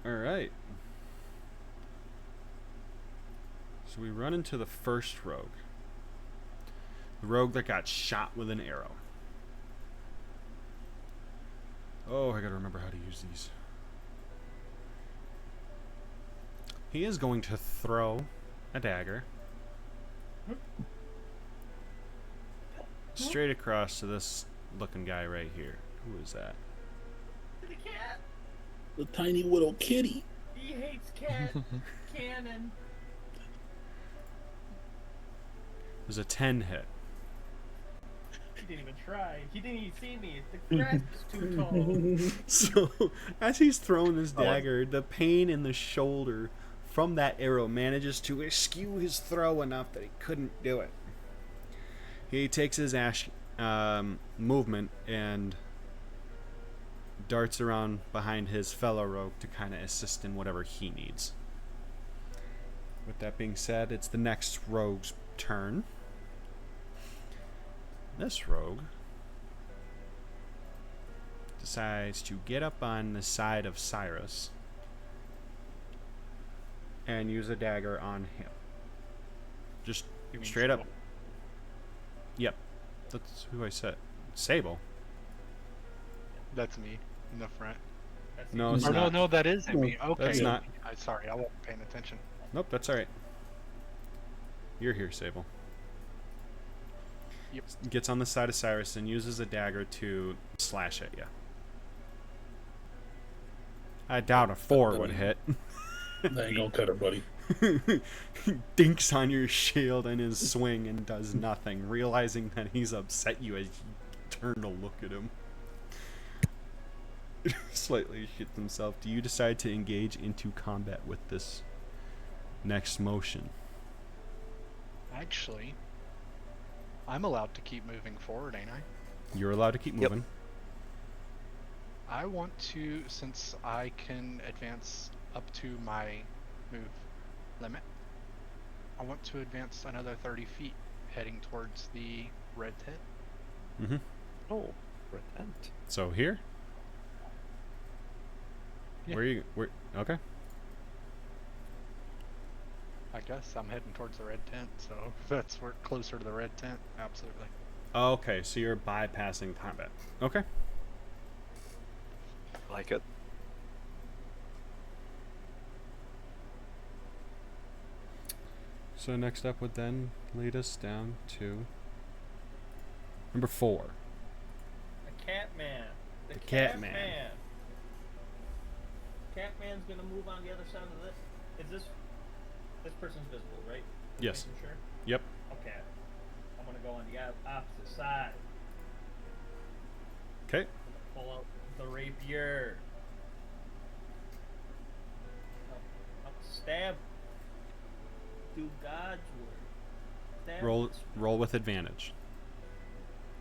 All right. So we run into the first rogue. The rogue that got shot with an arrow. Oh, I gotta remember how to use these. He is going to throw a dagger straight across to this looking guy right here. Who is that? The cat. The tiny little kitty. He hates cat cannon. There's a 10 hit. He didn't even try. He didn't even see me. The grass is too tall. So, as he's throwing this dagger, the pain in the shoulder from that arrow manages to eschew his throw enough that he couldn't do it. He takes his movement and darts around behind his fellow rogue to kind of assist in whatever he needs. With that being said, it's the next rogue's turn. This rogue decides to get up on the side of Cyrus and use a dagger on him. Just You mean straight up. Sable? Yep. That's who I said. Sable. That's me in the front. That's No, the- it's Or not. no, that isn't me. Okay. That's not. I'm sorry, I wasn't paying attention. Nope, that's alright. You're here, Sable. Yep. Gets on the side of Cyrus and uses a dagger to slash at you. I doubt a 4 would hit. That ain't gonna cut it, buddy. Dinks on your shield in his swing and does nothing, realizing that he's upset you as you turn to look at him. Slightly hits himself. Do you decide to engage into combat with this next motion? Actually, I'm allowed to keep moving forward, ain't I? You're allowed to keep Yep. moving. I want to, since I can advance up to my move limit, I want to advance another 30 feet, heading towards the red tent. Mm-hmm. Oh, repent. So here? Yeah. Where okay. I guess I'm heading towards the red tent, so if that's where closer to the red tent, absolutely. Okay, so you're bypassing combat. Okay. Like it. So next up would then lead us down to number 4. The Catman. The The Catman. Catman. Catman's gonna move on the other side of this. Is this person's visible, right? Just Yes. making Sure. Yep. Okay. I'm gonna go on the opposite side. Okay. Pull out the rapier. I'll stab. Do God's work. Stab Roll this- roll with advantage.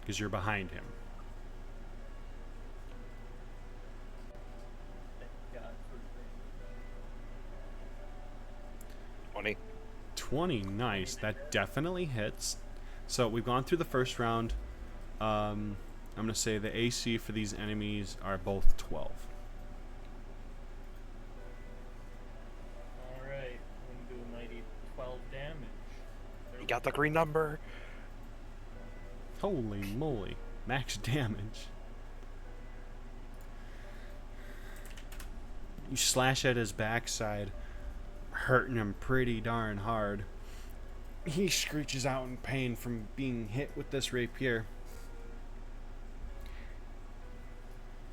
Because you're behind him. Thank God for 20. 20, nice. That definitely hits. So we've gone through the first round. I'm going to say the AC for these enemies are both 12. Alright, I'm gonna do a mighty 12 damage. You got the green number. Holy moly. Max damage. You slash at his backside, hurting him pretty darn hard. He screeches out in pain from being hit with this rapier.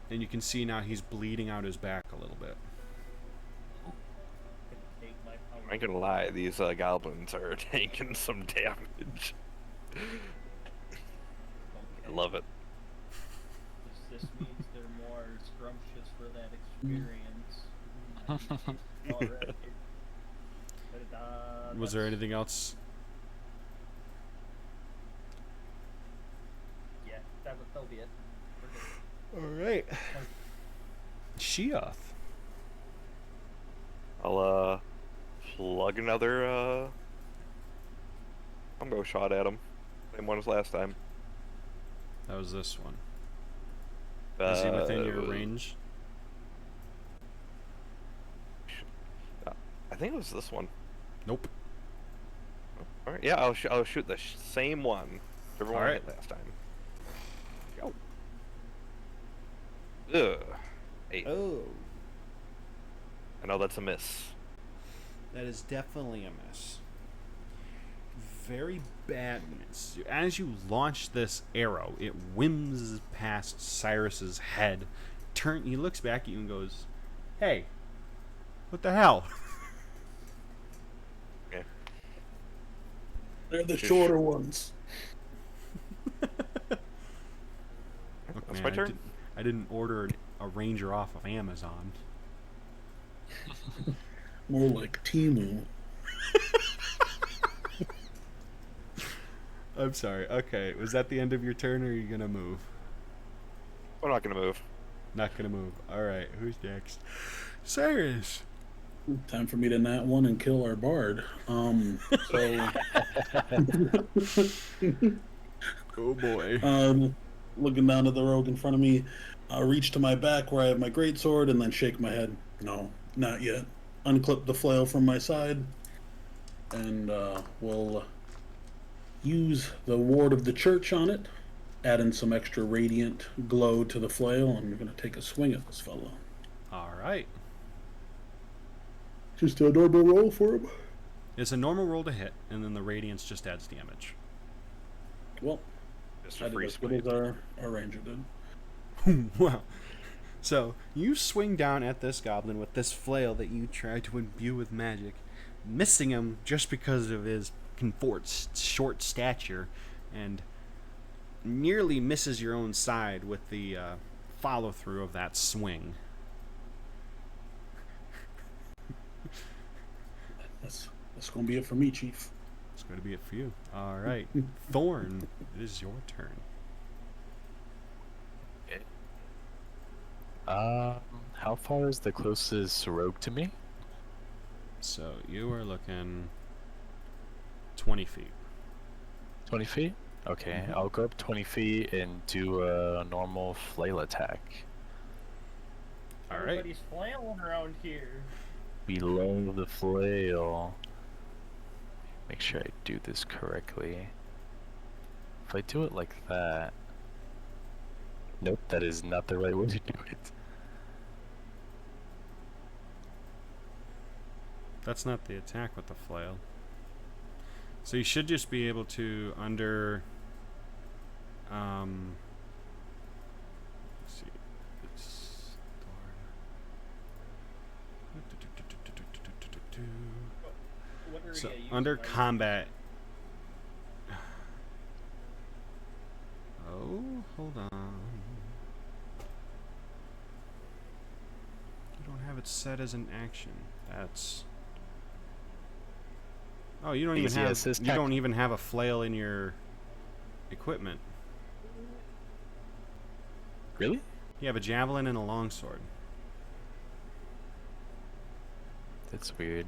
And you can see now he's bleeding out his back a little bit. Take my power. I ain't gonna lie, these goblins are taking some damage. I love it. This means they're more scrumptious for that experience. Alright. But, Was there anything else? Yeah, that'll be it. We're good. Alright. Sheoth. I'll plug another combo shot at him. Same one as last time. That was this one. Is he within your range? I think it was this one. Nope. All right, yeah, I'll shoot the same one. Everyone All right. hit last time. Go. Ugh. 8. Oh. I know that's a miss. That is definitely a miss. Very bad miss. As you launch this arrow, it whims past Cyrus's head. He looks back at you and goes, "Hey, what the hell?" Okay. They're the shorter ones. Look, That's man, my turn. I didn't order a ranger off of Amazon. More like Timu. I'm sorry. Okay, was that the end of your turn, or are you gonna move? I'm not gonna move. Not gonna move. All right, who's next? Cyrus. Time for me to nat one and kill our bard. So Oh boy. looking down at the rogue in front of me, I reach to my back where I have my greatsword and then shake my head. No, not yet. Unclip the flail from my side, and we'll use the ward of the church on it, add in some extra radiant glow to the flail, and we're going to take a swing at this fellow. All right. Just a normal roll for him. It's a normal roll to hit, and then the radiance just adds damage. Well, Just I a did free as good swing. as our ranger did. Wow. So, you swing down at this goblin with this flail that you try to imbue with magic, missing him just because of his short stature, and nearly misses your own side with the follow-through of that swing. That's going to be it for me, Chief. It's going to be it for you. All right. Thorn, it is your turn. How far is the closest rogue to me? So, you are looking 20 feet. 20 feet? Okay, I'll go up 20 feet and do a normal flail attack. All right. Everybody's flailing around here. Below the flail. Make sure I do this correctly. If I do it like that... Nope, that is not the right way to do it. That's not the attack with the flail. So you should just be able to under... let's see. It's What are so you using under right now? combat. Oh, hold on. You don't have it set as an action. That's. Oh, you don't even Easy have. assist You tech. don't even have a flail in your equipment. Really? You have a javelin and a longsword. That's weird.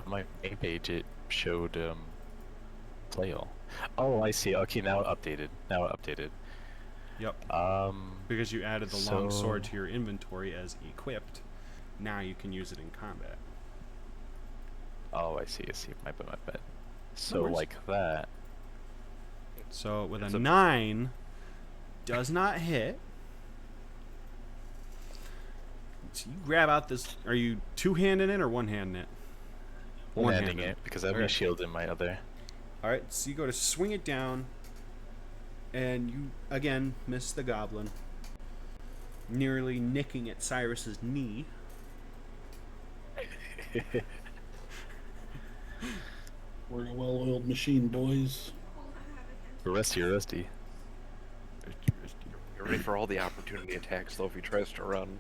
my main page it showed flail. Oh, I see. Okay, now it updated. Yep. Um, Because you added the long sword So- to your inventory as equipped. Now you can use it in combat. oh, I see. My bad. So worries. like that. So with It's a a- 9, does not hit. So you grab out this. Are you two-handing it or one-handing it? One-handing it because I have my Okay. shield in my other. All right. So you go to swing it down, and you again miss the goblin, nearly nicking at Cyrus's knee. We're a well-oiled machine, boys. Rusty. You're ready for all the opportunity attacks, though, if he tries to run.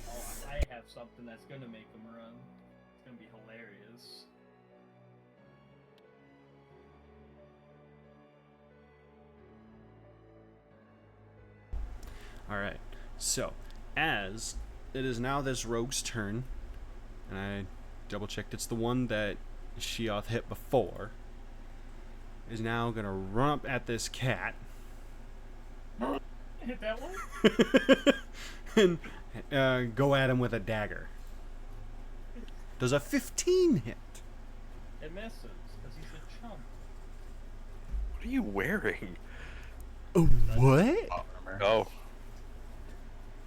Oh, I have something that's gonna make him run. It's gonna be hilarious. All right. So, as it is now this rogue's turn, and I double-checked it's the one that Sheoth hit before, is now going to run up at this cat Hit that one? and go at him with a dagger. Does a 15 hit? It misses, because he's a chump. What are you wearing? What? Armor. Oh.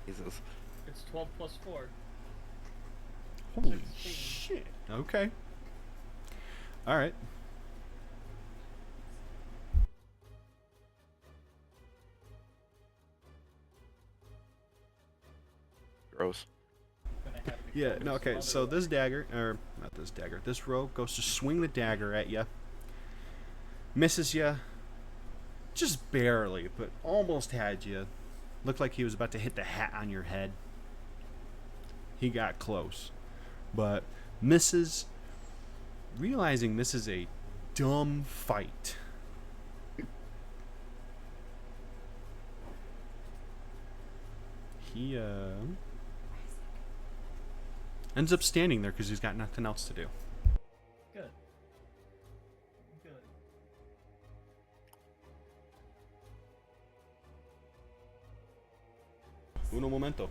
Jesus. It's 12 plus 4. Holy 16. shit. Okay. All right. Gross. Gonna have to Yeah, kill no, some okay, other so one. this dagger, or not this dagger, this rogue goes to swing the dagger at you. Misses you. Just barely, but almost had you. Looked like he was about to hit the hat on your head. He got close. But misses, realizing this is a dumb fight. He, ends up standing there because he's got nothing else to do. Good. Good. Uno momento.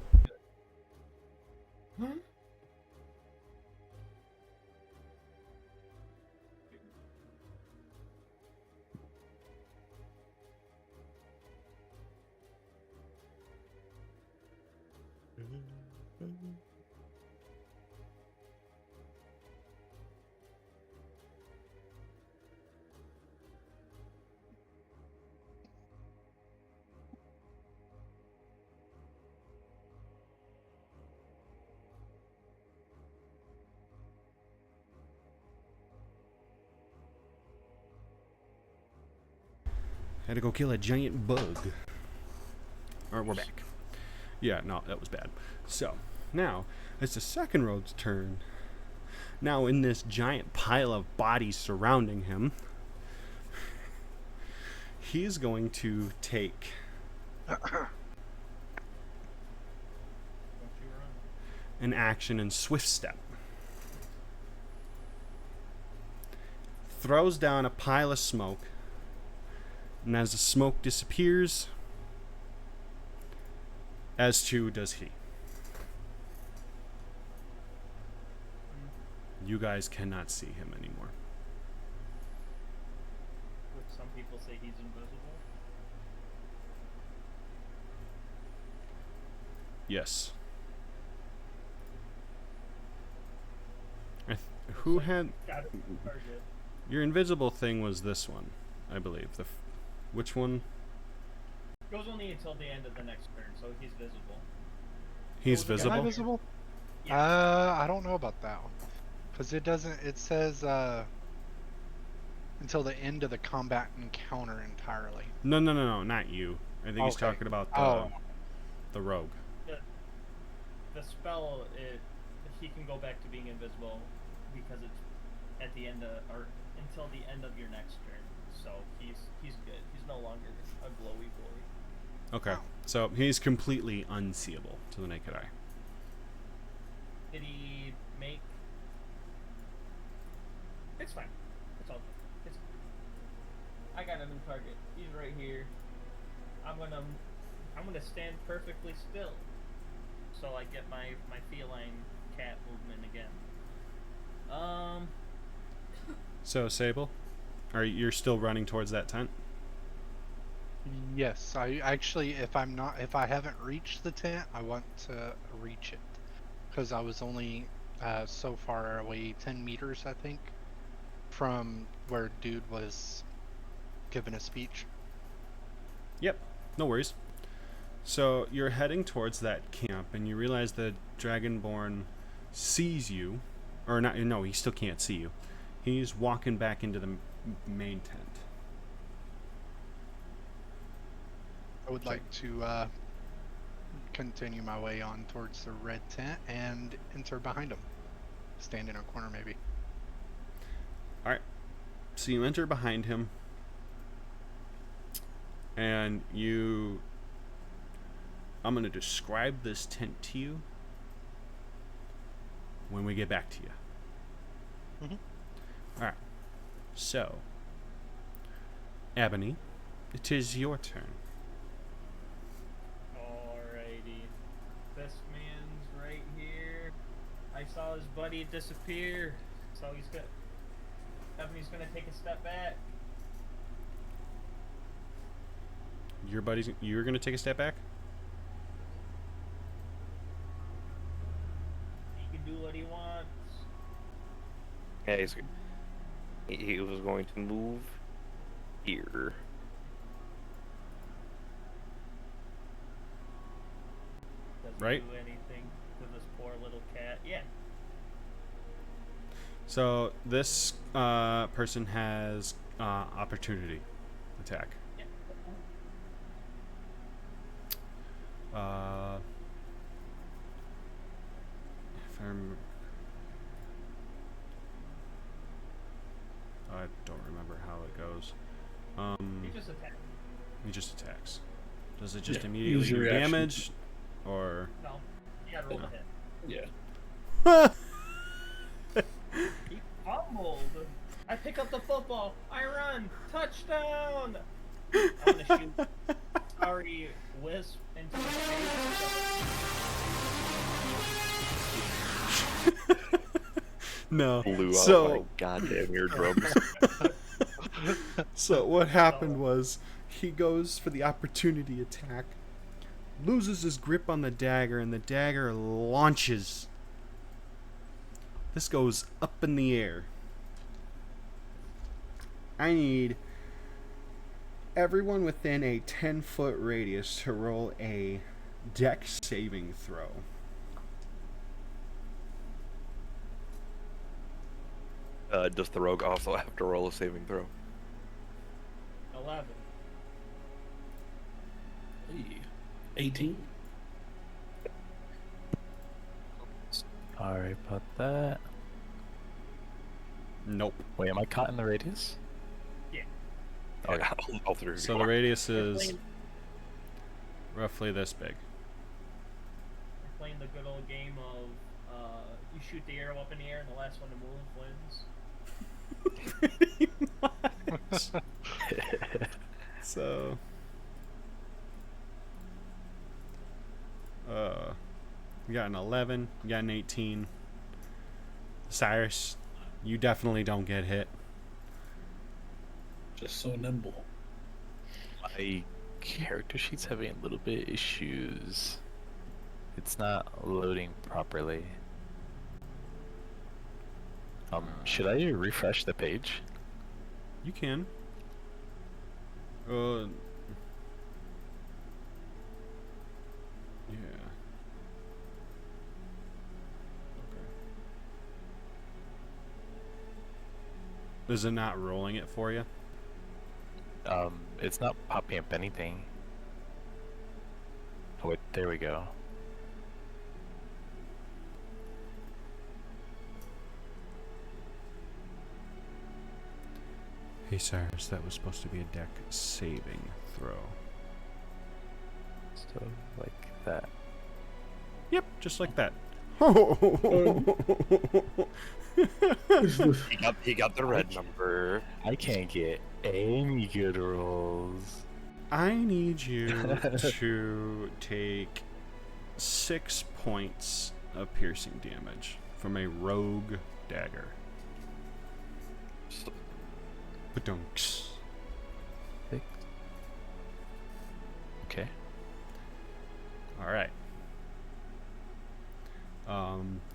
Had to go kill a giant bug. Alright, we're back. Yeah, no, that was bad. So, now, it's the second road's turn. Now, in this giant pile of bodies surrounding him, he's going to take Don't you run. an action in Swift Step. Throws down a pile of smoke, and as the smoke disappears, as too does he. You guys cannot see him anymore. Would some people say he's invisible? Yes. Who had Got it. Target. your invisible thing? Was this one, I believe. Which one? Goes only until the end of the next turn, so he's visible. He's Am I Am I visible. visible? Yeah. I don't know about that one. Because it doesn't, it says, until the end of the combat encounter entirely. No, not you. I think he's Okay. talking about Oh. the rogue. The spell, he can go back to being invisible because it's at the end of, or until the end of your next turn. So he's good. He's no longer a glowy boy. Okay, Oh. so he's completely unseeable to the naked eye. Did he make It's fine. It's all good. It's I got a new target. He's right here. I'm gonna stand perfectly still, so I get my feline cat movement again. So, Sable, you're still running towards that tent? Yes, I actually, if I haven't reached the tent, I want to reach it, because I was only so far away, 10 meters, I think, from where dude was giving a speech. Yep, no worries. So you're heading towards that camp, and you realize the Dragonborn sees you, or not? No, he still can't see you. He's walking back into the main tent. I would like to continue my way on towards the red tent and enter behind him. Stand in a corner, maybe. All right. So you enter behind him, and I'm going to describe this tent to you when we get back to you. Mhm. All right. So, Ebony, it is your turn. Alrighty. This man's right here. I saw his buddy disappear, so Ebony's gonna take a step back. You're going to take a step back? He can do what he wants. Yeah, he was going to move here. Doesn't Right. do anything to this poor little cat. Yeah. So this person has opportunity attack. Yeah. If I don't remember how it goes. He just attacked. He just attacks. Does it just Yeah, immediately use your do reaction. damage, or? No. You gotta roll No. a hit. Yeah. He fumbled. I pick up the football. I run. Touchdown. I want to shoot. Sorry, wisp into his face. No. Blew out So my goddamn eardrums. So what happened was he goes for the opportunity attack, loses his grip on the dagger, and the dagger launches. This goes up in the air. I need everyone within a 10-foot radius to roll a dex saving throw. Does the rogue also have to roll a saving throw? 11. Hey, 18. Sorry about that. Nope. Wait, am I caught in the radius? Yeah. Oh, Yeah, all three of So you the are. radius We're is playing, roughly this big. we're playing the good old game of you shoot the arrow up in the air and the last one to move wins. Pretty much. So, you got an 11, you got an 18. Cyrus, you definitely don't get hit. Just so nimble. My character sheet's having a little bit issues. It's not loading properly. Should I refresh the page? You can. Yeah. Okay. Is it not rolling it for you? It's not popping up anything. Oh wait, there we go. Hey Cyrus, that was supposed to be a deck saving throw. So like that. Yep, just like that. He got the red number. I can't get any good rolls. I need you to take 6 points of piercing damage from a rogue dagger. Badunks. Okay. All right.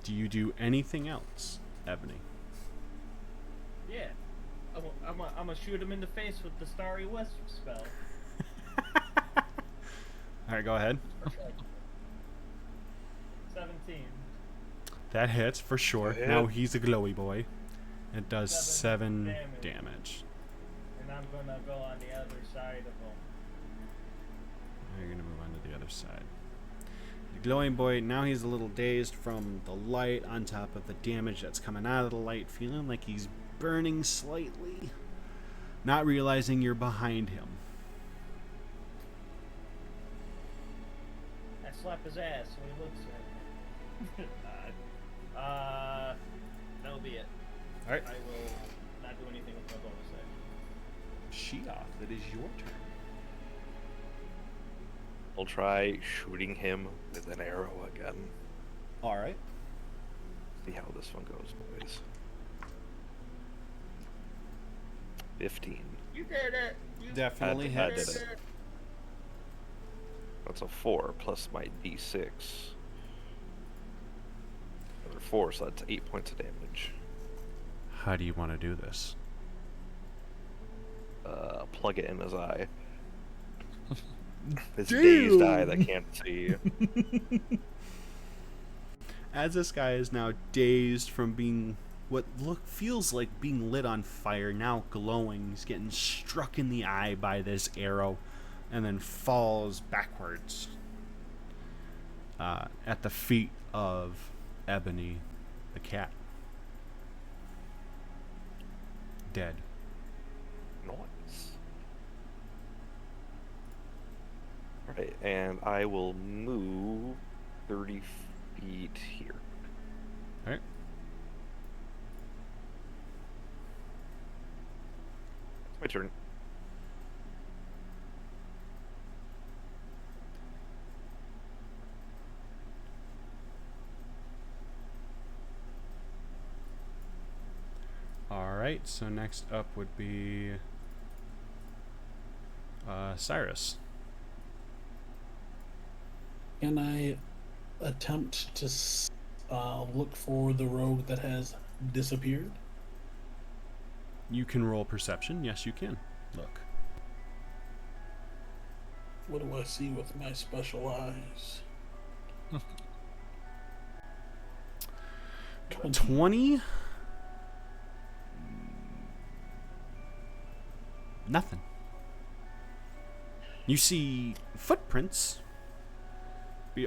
Do you do anything else, Ebony? Yeah. I'm gonna shoot him in the face with the Starry Wisp spell. All right, go ahead. 17. That hits for sure. Go ahead. Now he's a glowy boy. It does 7 7 damage. And I'm gonna go on the other side of him. You're gonna move on to the other side. The glowing boy, now he's a little dazed from the light on top of the damage that's coming out of the light, feeling like he's burning slightly, not realizing you're behind him. I slap his ass when he looks at me. That'll be it. Alright. I will not do anything with my bonus action. Sheoth, it is your turn. I'll try shooting him with an arrow again. Alright. See how this one goes, boys. 15. You did it! You Definitely That hits. did it. That's a 4 plus my d6. Another 4, so that's 8 points of damage. How do you want to do this? Plug it in his eye. His Damn. dazed eye that can't see. As this guy is now dazed from being what feels like being lit on fire, now glowing, he's getting struck in the eye by this arrow, and then falls backwards at the feet of Ebony, the cat. Dead. Nice. Alright, and I will move 30 feet here. Alright. It's my turn. Alright, so next up would be Cyrus. Can I attempt to look for the rogue that has disappeared? You can roll perception. Yes, you can. Look. What do I see with my special eyes? 20? Nothing. You see footprints,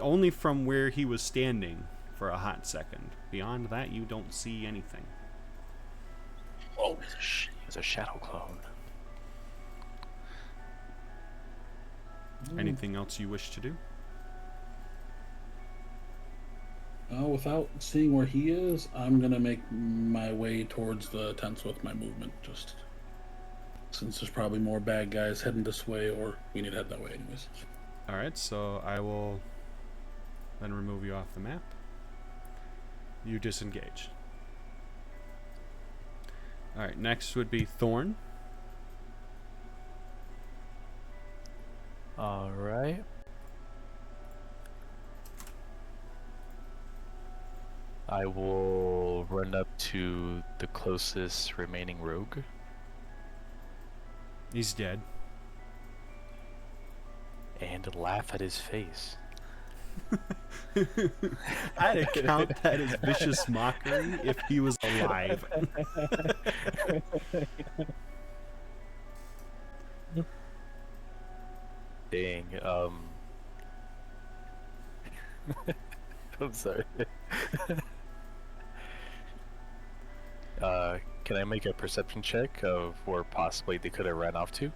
only from where he was standing for a hot second. Beyond that, you don't see anything. Oh, It's a shadow clone. Anything else you wish to do? without seeing where he is, I'm gonna make my way towards the tents with my movement. Just since there's probably more bad guys heading this way, or we need to head that way anyways. Alright, so I will then remove you off the map. You disengage. Alright, next would be Thorn. Alright. I will run up to the closest remaining rogue. He's dead. And laugh at his face. I'd count that as vicious mockery if he was alive. Dang, I'm sorry. Can I make a perception check of where possibly they could have ran off to?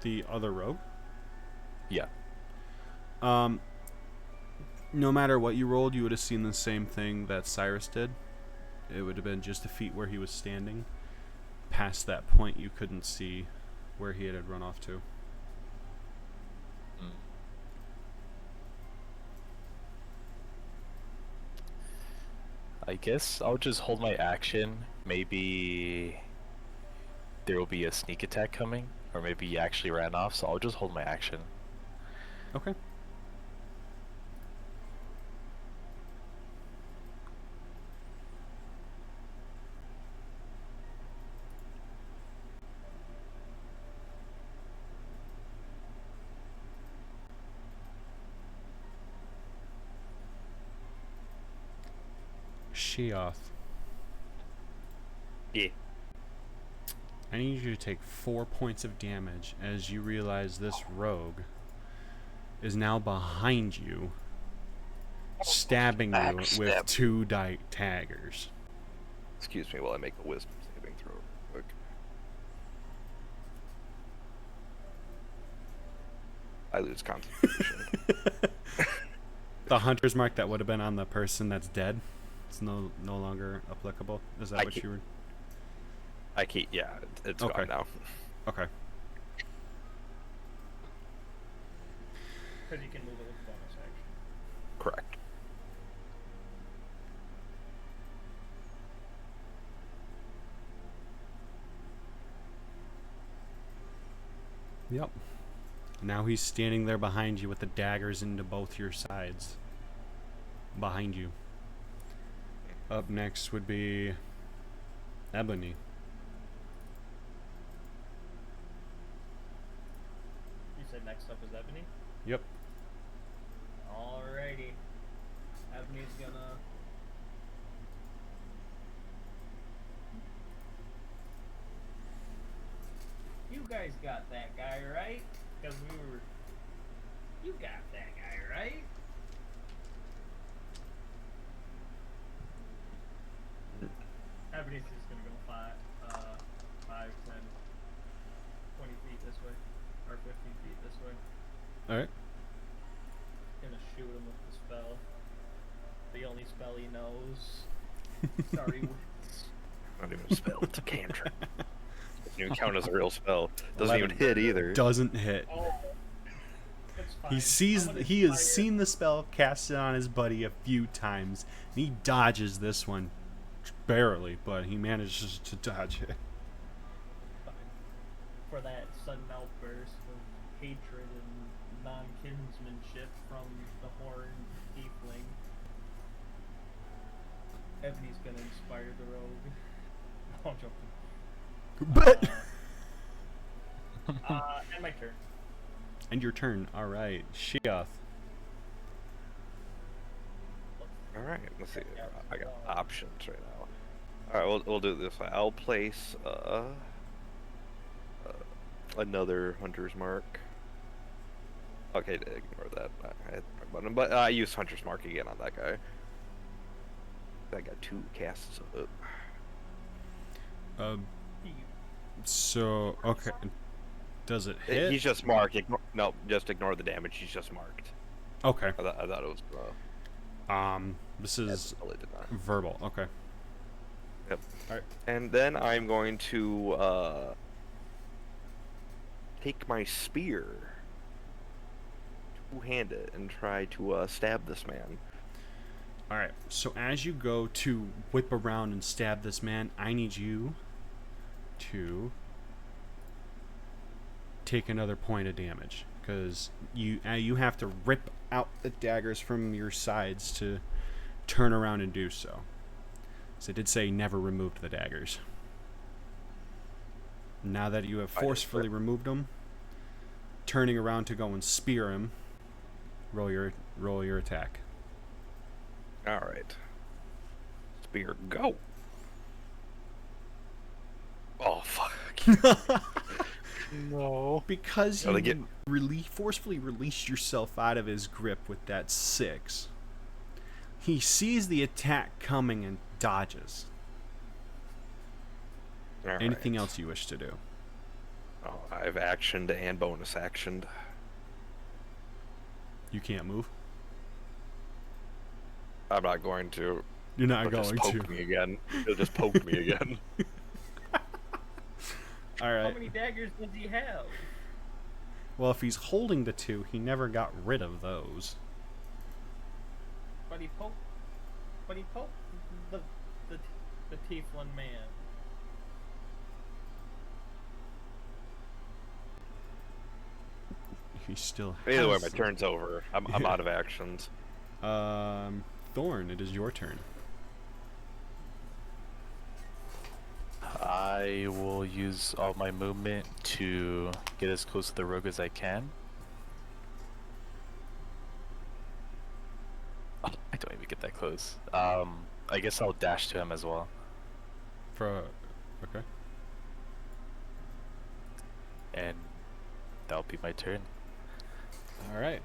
The other rogue? Yeah. No matter what you rolled, you would have seen the same thing that Cyrus did. it would have been just the feet where he was standing. Past that point, you couldn't see where he had run off to. I guess I'll just hold my action. Maybe there will be a sneak attack coming, or maybe he actually ran off, so I'll just hold my action. Okay. Sheoth. Yeah. I need you to take 4 points of damage as you realize this rogue is now behind you, stabbing you with Backstab. 2 daggers. Excuse me while I make a wisdom saving throw real quick. I lose concentration. The hunter's mark that would have been on the person that's dead, it's no longer applicable. Is that what you were? I keep, yeah, it's Okay. gone now. Okay. Because you can move it with bonus action. Correct. Yep. Now he's standing there behind you with the daggers into both your sides. Behind you. Up next would be Ebony. You said next up is Ebony? Yep. Alrighty. Ebony's gonna... You guys got that guy, right? Because we were... You got that guy, right? Ebony's just gonna go 5, 10, 20 feet this way. Or 15 feet this way. Alright. Gonna shoot him with the spell. The only spell he knows. Sorry, Not even a spell, it's a cantrip. Doesn't even count as a real spell. Doesn't even hit either. Doesn't hit. Oh, it's fine. He sees I'm gonna he has fire- seen the spell casted on his buddy a few times. And he dodges this one barely, but he manages to dodge it. Fine. For that sudden outburst of hatred and non-kinsmanship from the horned tiefling, Ebony's gonna inspire the rogue. Oh, I'm joking. But And my turn. and your turn. All right, Sheoth. Alright, let's see. I got options right now. Alright, we'll do it this way. I'll place another hunter's mark. Okay, ignore that. I hit the wrong button, but I used hunter's mark again on that guy. I got 2 casts of it. So okay, does it hit? He's just marked. No, just ignore the damage. He's just marked. Okay. I thought it was. This is Totally did not. verbal. Okay. Yep. Alright. And then I'm going to take my spear, two-hand it, and try to stab this man. All right. So as you go to whip around and stab this man, I need you to take another point of damage because you have to rip out the daggers from your sides to turn around and do so. So I did say never removed the daggers. Now that you have forcefully removed them, turning around to go and spear him, roll your attack. All right. Spear, go. Oh fuck. No. Because Oh, they you forcefully released yourself out of his grip with that 6, he sees the attack coming and dodges. All Anything right. else you wish to do? Oh, I've actioned and bonus actioned. You can't move? I'm not going to. You're not He'll just going poke to. me again. He'll just poke me again. All How right. many daggers does he have? Well, if he's holding the two, he never got rid of those. But he poked the the tiefling man. He still Either way, has my them. turn's over. I'm out of actions. Thorn, it is your turn. I will use all my movement to get as close to the rogue as I can. Oh, I don't even get that close. I guess I'll dash to him as well. Okay. And that'll be my turn. All right.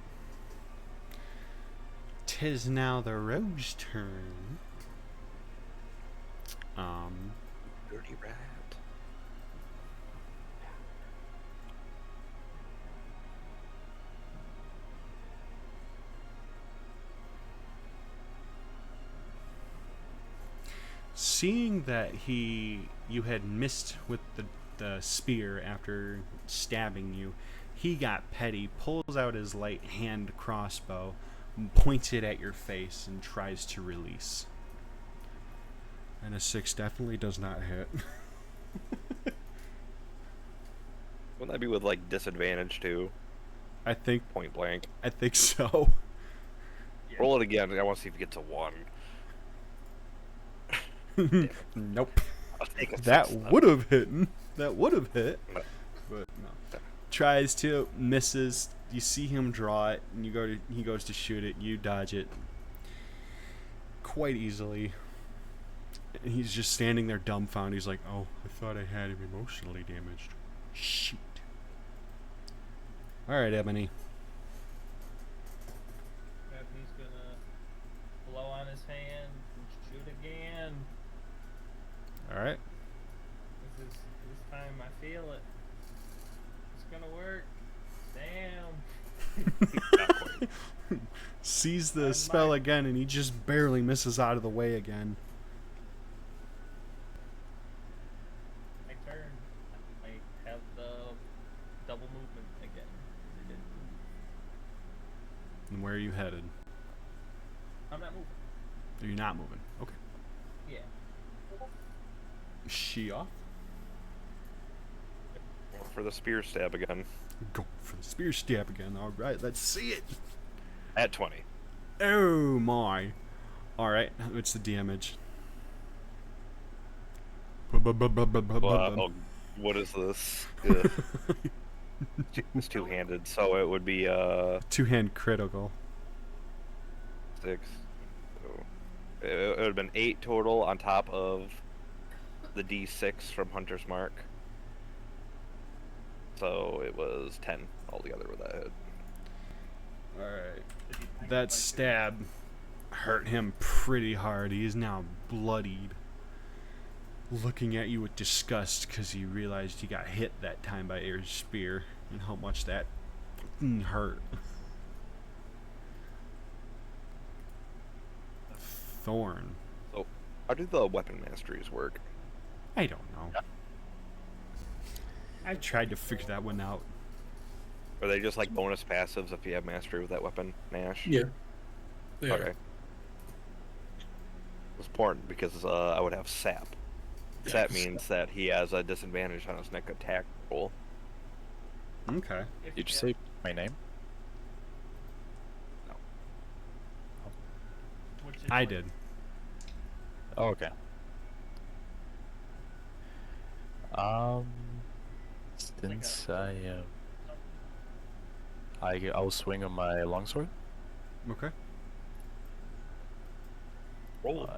'Tis now the rogue's turn. Dirty rat. Seeing that you had missed with the spear after stabbing you, he got petty, pulls out his light hand crossbow, points it at your face, and tries to release. And a 6 definitely does not hit. Wouldn't that be with like disadvantage too? I think Point blank. so. Yeah. Roll it again. I want to see if it gets a 1. Nope. I'll take a That 6 then. would have hit. That would have hit. No. But no. Tries to, misses. You see him draw it, and he goes to shoot it. You dodge it quite easily. And he's just standing there dumbfounded. He's like, "Oh, I thought I had him emotionally damaged. Shoot." All right, Ebony. He's gonna blow on his hand and shoot again. All right. This time I feel it. It's gonna work. Damn. Not quite. Sees the I spell might- again, and he just barely misses out of the way again. My turn. I have the double movement again. I didn't move. And where are you headed? I'm not moving. Are you not moving? Okay. Yeah. Is she off? Going for the spear stab again. Go for the spear stab again. All right, let's see it. At 20. Oh my! All right, what's the damage? Well, what is this? Ugh. It's two-handed, so it would be 2-hand critical. 6. So it would have been 8 total on top of the D6 from Hunter's Mark. So it was 10 altogether with that hit. All right, that stab hurt him pretty hard. He is now bloodied, looking at you with disgust because he realized he got hit that time by Air's spear and how much that hurt. Thorn. So, how do the weapon masteries work? I don't know. I tried to figure that one out. Are they just like bonus passives if you have mastery with that weapon, Nash? Yeah. They Okay. are. It's important because I would have sap. Sap means that he has a disadvantage on his neck attack roll. Okay. Did you say my name? I did. Oh, okay. Since I'll swing on my longsword. Okay. Roll.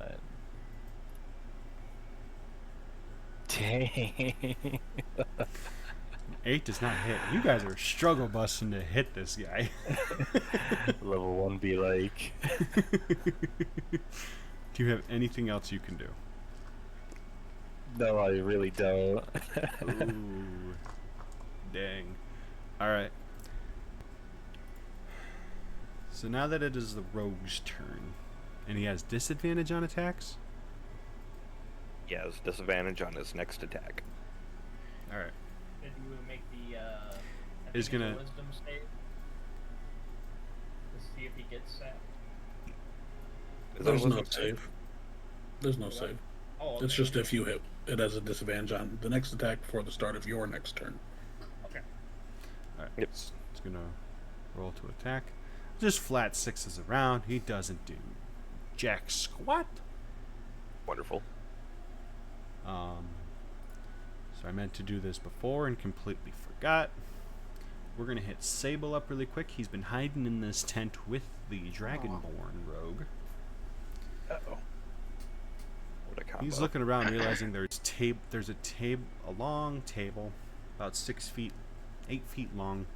Dang. 8 does not hit. You guys are struggle busting to hit this guy. Level 1 be like. Do you have anything else you can do? No, I really don't. Ooh. Dang. Alright. So now that it is the rogue's turn, And he has disadvantage on attacks? He has disadvantage on his next attack. Alright. Did you make the I He's think it's a gonna- wisdom save to see if he gets sapped? Is that There's a no wisdom save. There's no What? save. Oh, okay. It's just if you hit, it has a disadvantage on the next attack before the start of your next turn. Okay. Alright. Yep. It's gonna roll to attack. Just flat sixes around. He doesn't do jack squat. Wonderful. So I meant to do this before and completely forgot. We're gonna hit Sable up really quick. He's been hiding in this tent with the Dragonborn rogue. Uh-oh. What a combo. He's looking around, realizing there's a long table, about 8 feet long,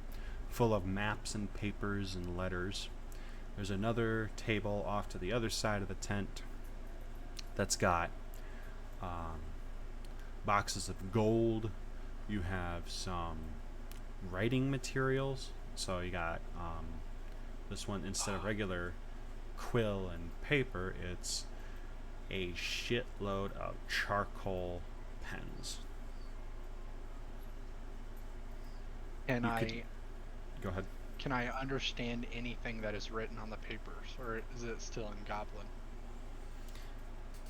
full of maps and papers and letters. There's another table off to the other side of the tent that's got boxes of gold. You have some writing materials. So you got this one, instead of regular quill and paper, it's a shitload of charcoal pens. Can You I could- Go ahead. can I understand anything that is written on the papers, or is it still in Goblin?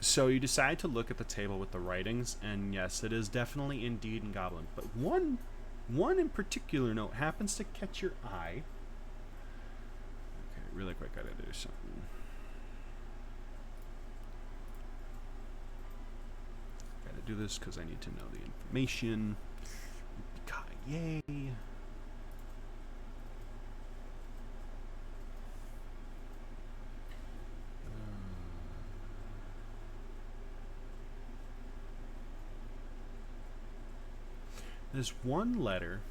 So you decide to look at the table with the writings, and yes, it is definitely indeed in Goblin. But one in particular note happens to catch your eye. Okay, really quick, gotta do something. Gotta do this because I need to know the information. Yay! This one letter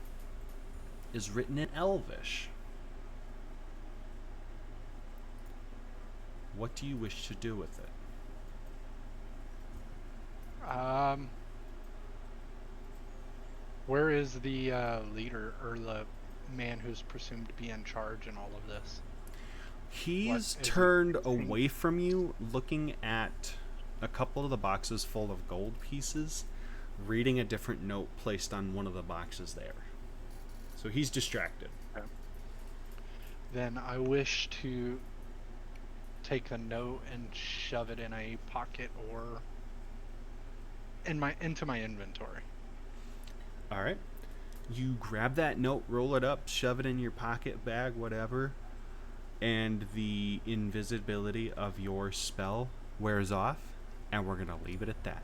is written in Elvish. What do you wish to do with it? Where is the leader, or the man who's presumed to be in charge in all of this? He's is he turned facing? away from you, looking at a couple of the boxes full of gold pieces, reading a different note placed on one of the boxes there. So he's distracted. Then I wish to take the note and shove it in a pocket or into my inventory. All right. You grab that note, roll it up, shove it in your pocket, bag, whatever, and the invisibility of your spell wears off, and we're going to leave it at that.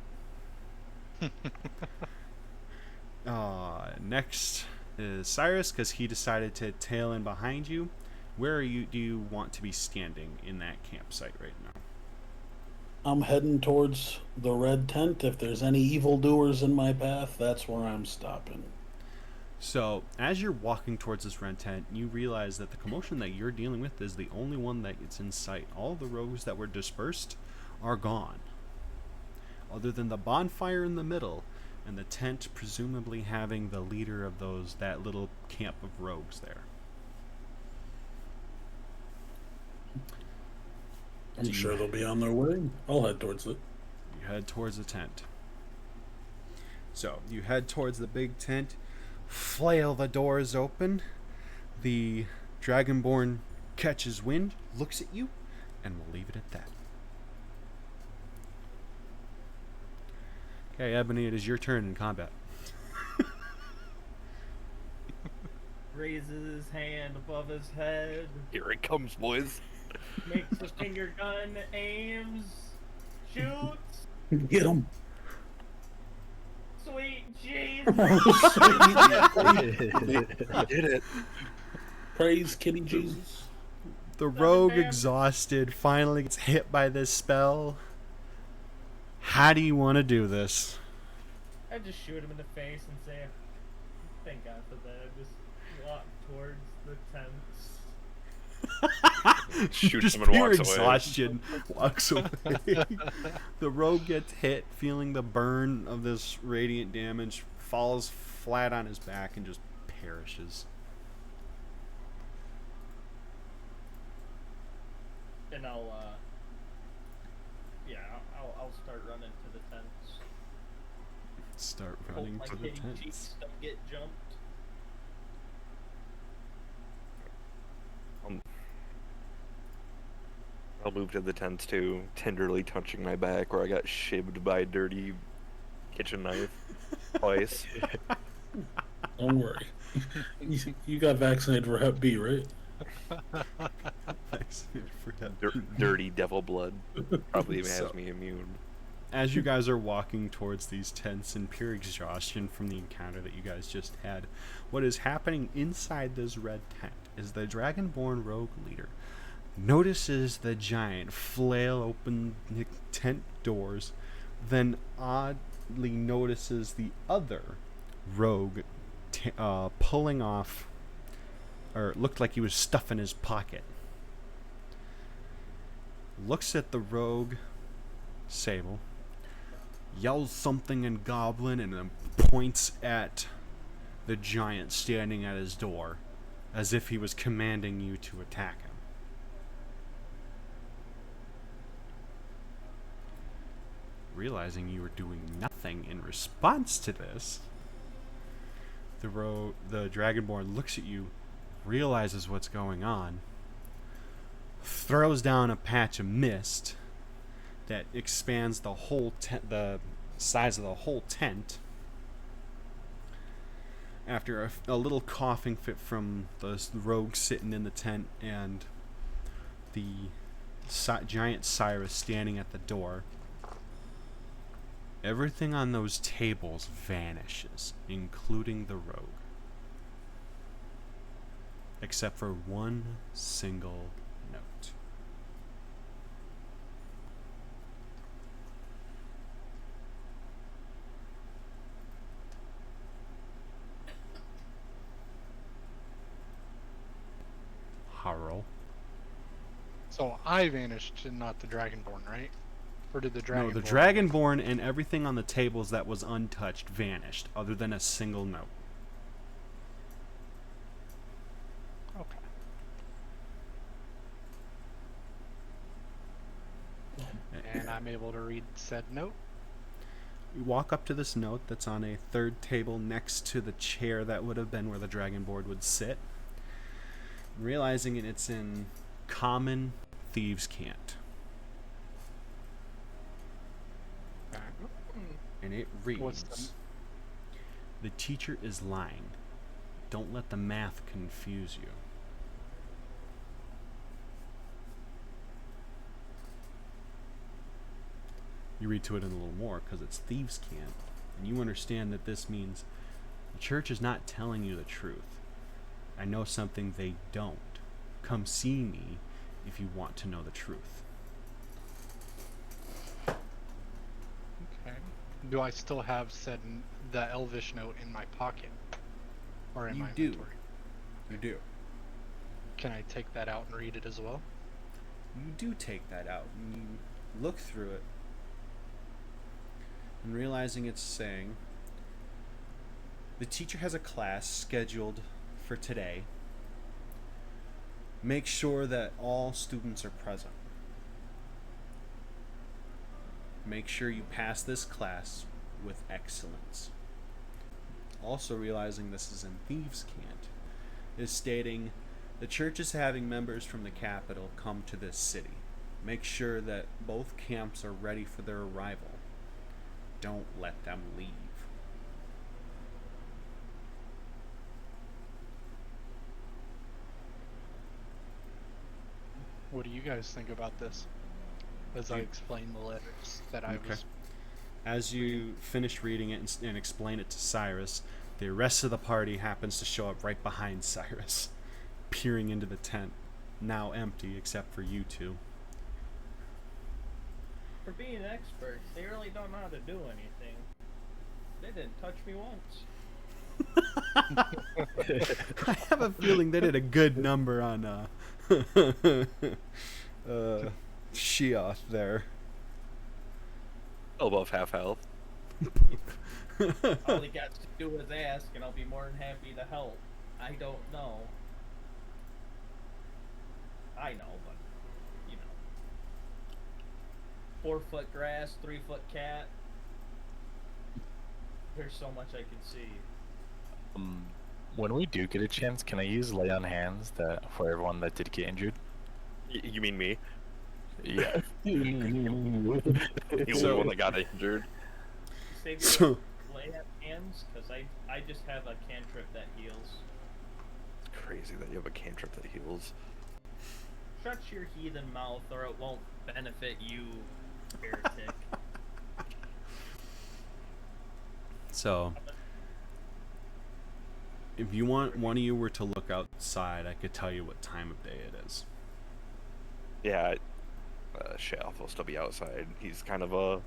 Next is Cyrus, because he decided to tail in behind you. Where do you want to be standing in that campsite right now? I'm heading towards the red tent. If there's any evildoers in my path, that's where I'm stopping. So, as you're walking towards this red tent, you realize that the commotion that you're dealing with is the only one that is in sight. All the rogues that were dispersed are gone, other than the bonfire in the middle and the tent presumably having the leader of that little camp of rogues there. I'm sure they'll be on their way. I'll head towards it. You head towards the tent. So, you head towards the big tent, flail the doors open. The Dragonborn catches wind, looks at you, and we'll leave it at that. Okay, Ebony, it is your turn in combat. Raises his hand above his head, Here it comes, boys. makes a finger gun, aims, shoots. Get them. Sweet Jesus! Did it. Praise Kitty Jesus. The rogue, damage. exhausted, finally gets hit by this spell. How do you want to do this? I just shoot him in the face and say, "Thank God for that." Just walk towards the tents. Shoots Just him and pure walks away. exhaustion walks away. The rogue gets hit, feeling the burn of this radiant damage, falls flat on his back and just perishes. And I'll start running to the tents. Start Hope running my to the kitty tents. cheeks don't get jumped. I'll move to the tents too, tenderly touching my back where I got shibbed by a dirty kitchen knife twice. Don't worry. You got vaccinated for Hep B, right? Vaccinated for Hep B. Dirty devil blood probably even has So- me immune. As you guys are walking towards these tents in pure exhaustion from the encounter that you guys just had, what is happening inside this red tent is the Dragonborn rogue leader notices the giant flail open the tent doors, then oddly notices the other rogue pulling off, or it looked like he was stuffing his pocket. Looks at the rogue Sable, yells something in Goblin, and then points at the giant standing at his door, as if he was commanding you to attack him. Realizing you were doing nothing in response to this, the Dragonborn looks at you, realizes what's going on, throws down a patch of mist that expands the whole the size of the whole tent. After a little coughing fit from the rogue sitting in the tent and the giant Cyrus standing at the door, everything on those tables vanishes, including the rogue. Except for one single note. Harl. So I vanished and not the Dragonborn, right? Or did the Dragonborn? No, the Dragonborn and everything on the tables that was untouched vanished, other than a single note. Okay. And I'm able to read said note. You walk up to this note that's on a third table next to the chair that would have been where the Dragonborn would sit. Realizing it's in Common Thieves' Cant. And it What's reads, "The teacher is lying. Don't let the math confuse you." You read to it in a little more because it's Thieves' Cant, and you understand that this means the church is not telling you the truth. I know something they don't. Come see me if you want to know the truth. Okay. Do I still have said the Elvish note in my pocket? Or in You my do. inventory? You do. Can I take that out and read it as well? You do take that out and you look through it, and realizing it's saying the teacher has a class scheduled for today. Make sure that all students are present. Make sure you pass this class with excellence. Also realizing this is in Thieves' Cant, is stating the church is having members from the capital come to this city. Make sure that both camps are ready for their arrival. Don't let them leave. What do you guys think about this? As I explain the letters that I Okay. was. As you finish reading it and explain it to Cyrus, the rest of the party happens to show up right behind Cyrus, peering into the tent, now empty except for you two. For being experts, they really don't know how to do anything. They didn't touch me once. I have a feeling they did a good number on Sheoth there. Above half health. All he got to do was ask, and I'll be more than happy to help. I don't know. I know, but, you know. 4-foot grass, 3-foot cat. There's so much I can see. When we do get a chance, can I use lay on hands for everyone that did get injured? You mean me? Yeah. The only one that got injured. Save So- your lay on hands, because I just have a cantrip that heals. It's crazy that you have a cantrip that heals. Shut your heathen mouth, or it won't benefit you, heretic. So, if you want one of you were to look outside, I could tell you what time of day it is. Yeah, Shelf will still be outside. He's kind of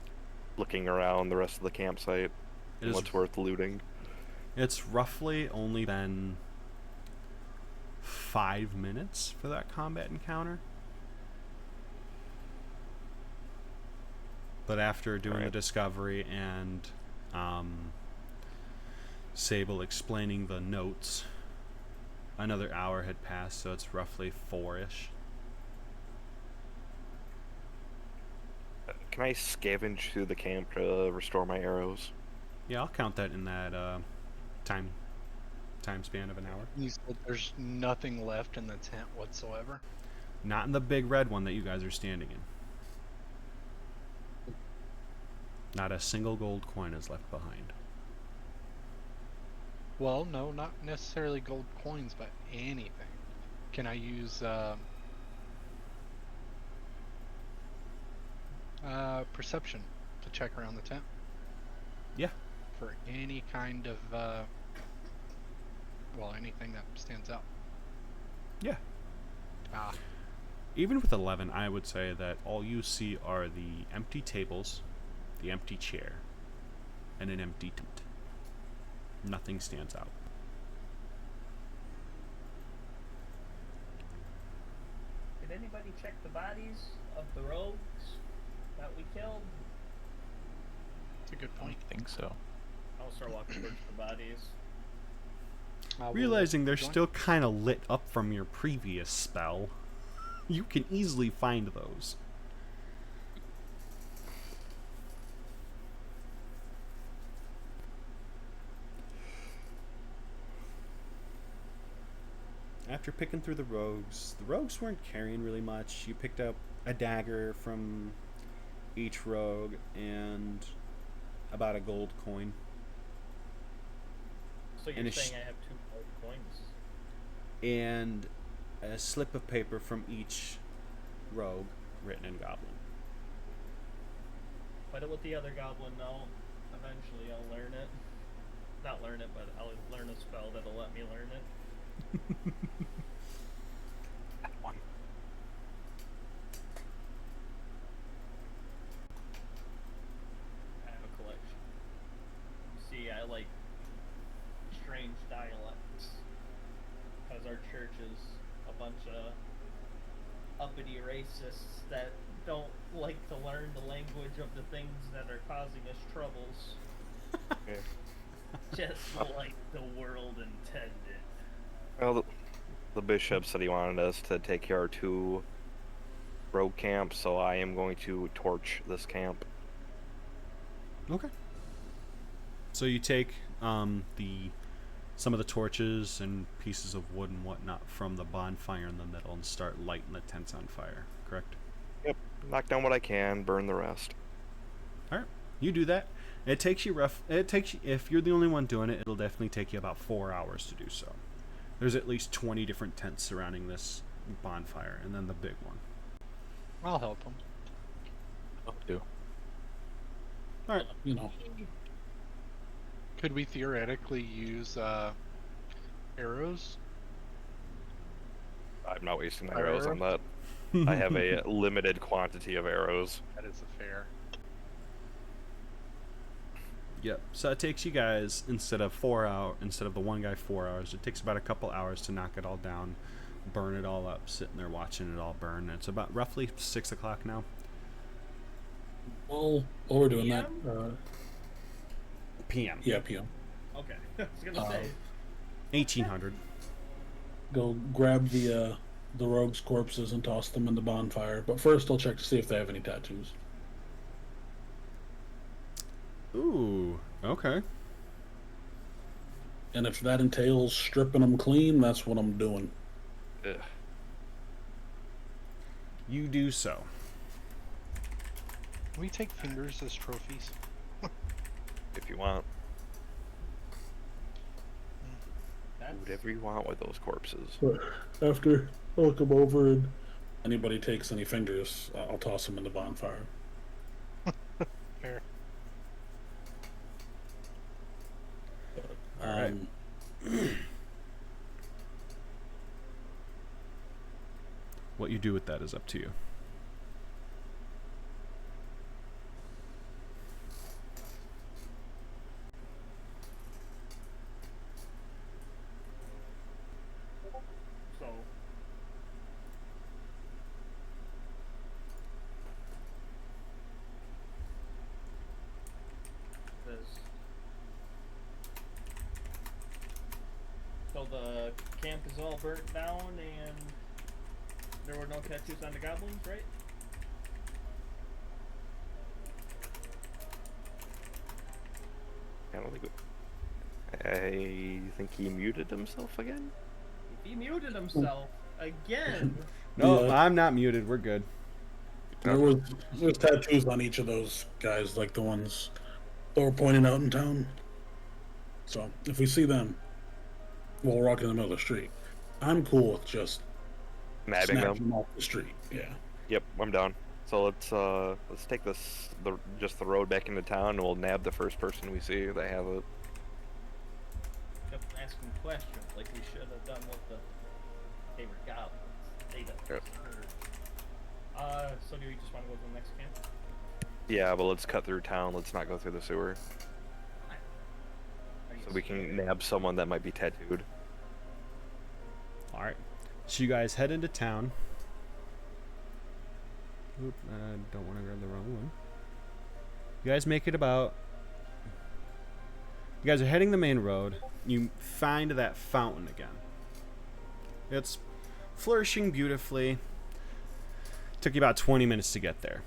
looking around the rest of the campsite. It And is, what's worth looting. it's roughly only been 5 minutes for that combat encounter. But after doing the Alright. discovery and Sable explaining the notes, another hour had passed, so it's roughly 4-ish. Can I scavenge through the camp to restore my arrows? Yeah, I'll count that in that time span of an hour. You said there's nothing left in the tent whatsoever. Not in the big red one that you guys are standing in. Not a single gold coin is left behind. Well, no, not necessarily gold coins, but anything. Can I use perception to check around the tent? Yeah. For any kind of, well, anything that stands out. Yeah. Ah, Even with 11, I would say that all you see are the empty tables, the empty chair, and an empty tent. Nothing stands out. Did anybody check the bodies of the rogues that we killed? that's a good I point. think so. I'll start walking towards the bodies. I will Realizing they're join- still kind of lit up from your previous spell, you can easily find those. After picking through the rogues weren't carrying really much. You picked up a dagger from each rogue and about a gold coin. So you're And a saying I have 2 gold coins? And a slip of paper from each rogue written in goblin. Let the other goblin know. Eventually I'll learn it. Not learn it, but I'll learn a spell that'll let me learn it. That one. I have a collection. See, I like strange dialects. Because our church is a bunch of uppity racists that don't like to learn the language of the things that are causing us troubles. Yeah. Just like the world intended. Well, the bishop said he wanted us to take care of 2 rogue camps, so I am going to torch this camp. Okay. So you take some of the torches and pieces of wood and whatnot from the bonfire in the middle and start lighting the tents on fire, correct? Yep. Knock down what I can, burn the rest. Alright. You do that. It takes you if you're the only one doing it, it'll definitely take you about 4 hours to do so. There's at least 20 different tents surrounding this bonfire, and then the big one. I'll help him. I'll do. Alright. You know, Could we theoretically use arrows? I'm not wasting my Fire arrows on that. I have a limited quantity of arrows. That is a fair. Yep. So it takes you guys, instead of the one guy 4 hours, it takes about a couple hours to knock it all down, burn it all up, sitting there watching it all burn. It's about roughly 6 o'clock now. while we're doing that, PM. yeah, PM. Okay. I was gonna say. 1800. Go grab the rogues' corpses and toss them in the bonfire. But first, I'll check to see if they have any tattoos. Ooh, okay. And if that entails stripping them clean, that's what I'm doing. Ugh. You do so. We take fingers as trophies. If you want. That's, Do whatever you want with those corpses. But after I look them over and anybody takes any fingers, I'll toss them in the bonfire. Fair. All right. What you do with that is up to you. so. So the camp is all burnt down and there were no tattoos on the goblins, right? I don't think. I think he muted himself again. He muted himself again. No, Yeah. I'm not muted. We're good. There's tattoos on each of those guys, like the ones that were pointed out in town. So if we see them while we're walking in the middle of the street, I'm cool with just Nabbing snapping them. them off the street. Yeah. Yep, I'm down. So let's take the road back into town, and we'll nab the first person we see that have it. Kept asking questions like we should have done with the favorite goblins. They don't Yep. so do you just want to go to the next camp? Yeah, but let's cut through town. Let's not go through the sewer, Are you so we can scared? nab someone that might be tattooed. All right. So you guys head into town. Oop, I don't want to grab the wrong one. You guys make it about... You guys are heading the main road. You find that fountain again. It's flourishing beautifully. Took you about 20 minutes to get there.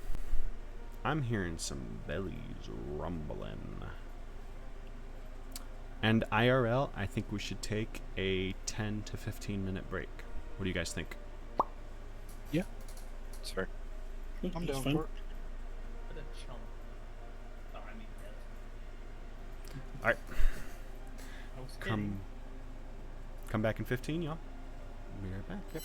I'm hearing some bellies rumbling. And IRL, I think we should take a 10 to 15 minute break. What do you guys think? That's fair. I'm That's down fine. for it. What a chump. Oh, I mean, yeah. All right. I was kidding. Come back in 15, y'all. Be right back. Yep.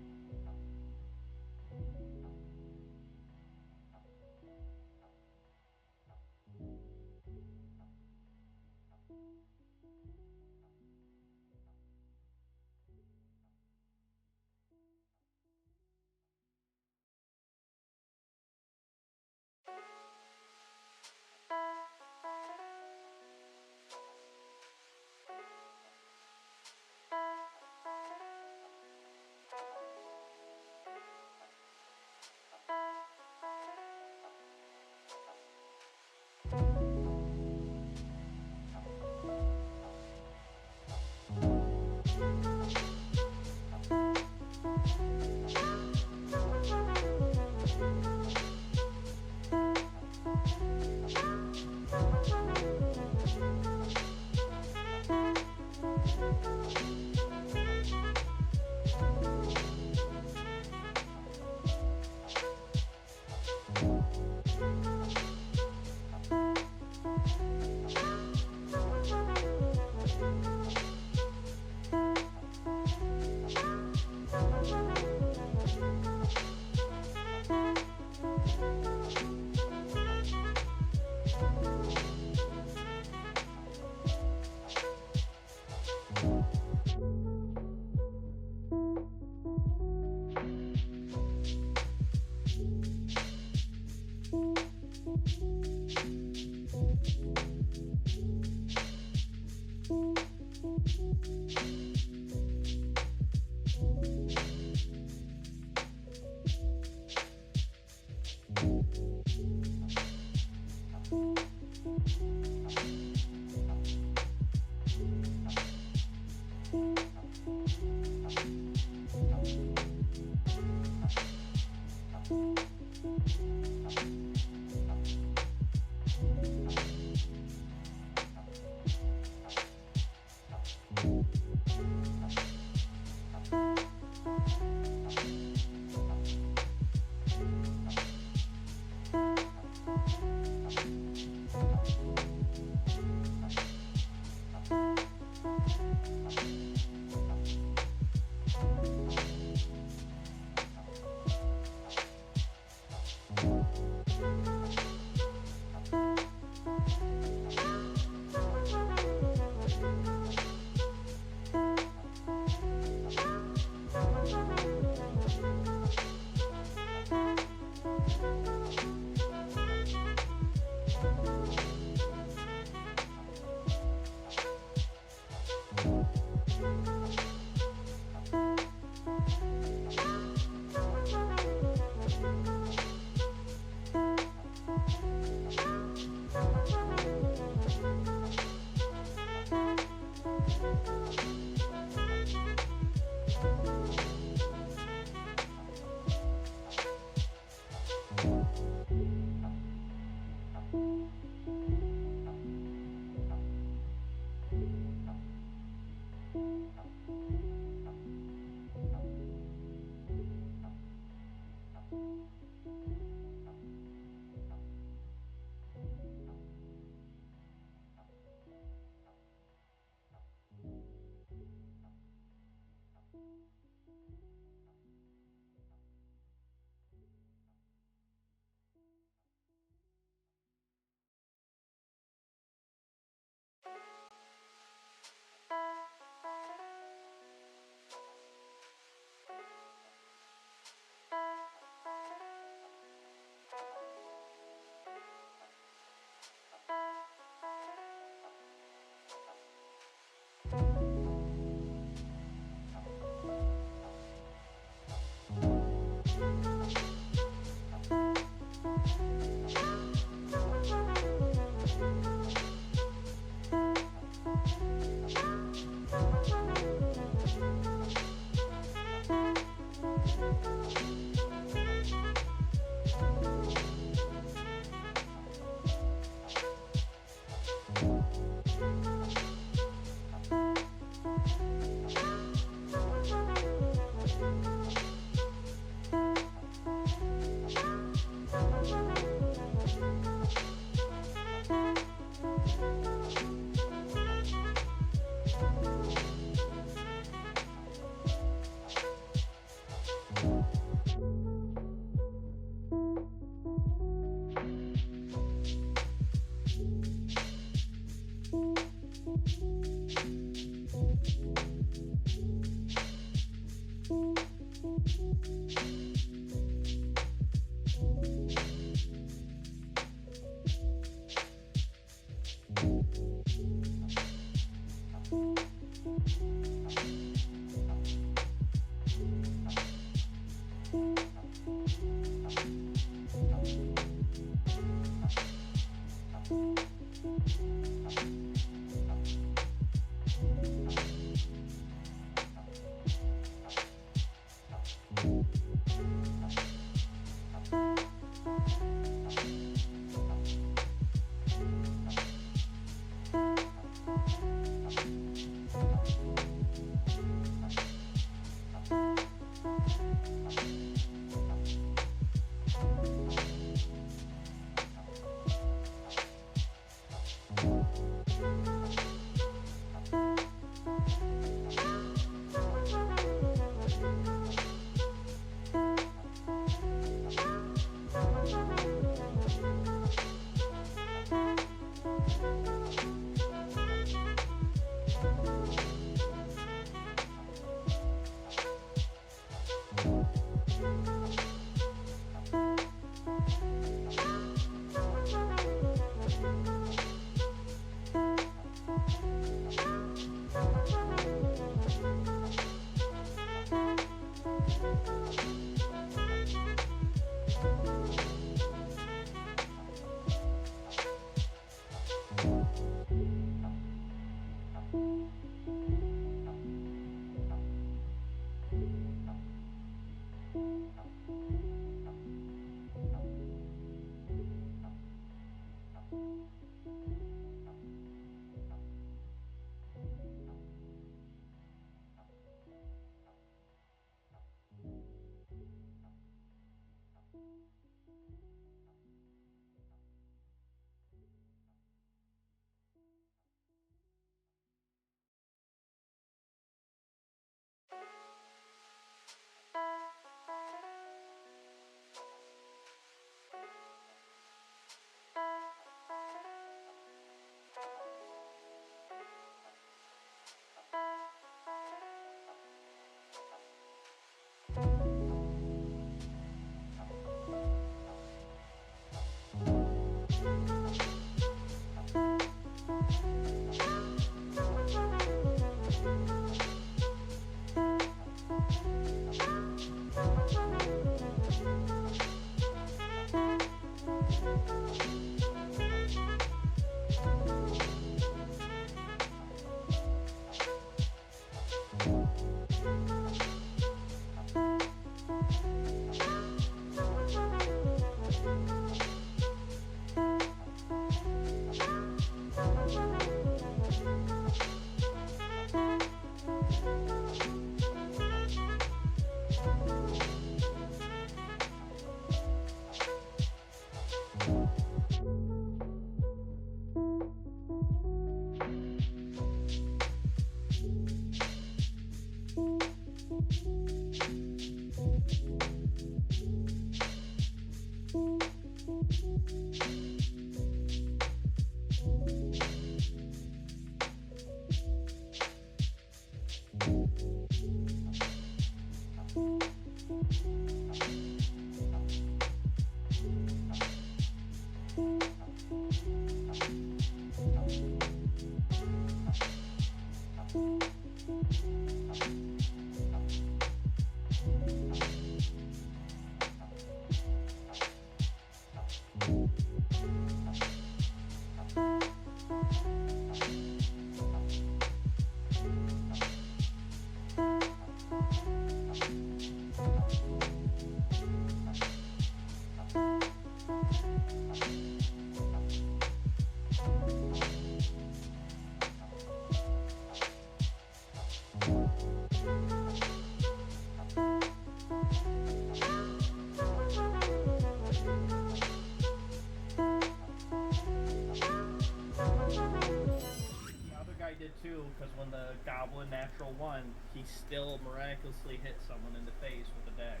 Did too, because when the goblin natural won, he still miraculously hit someone in the face with a dagger.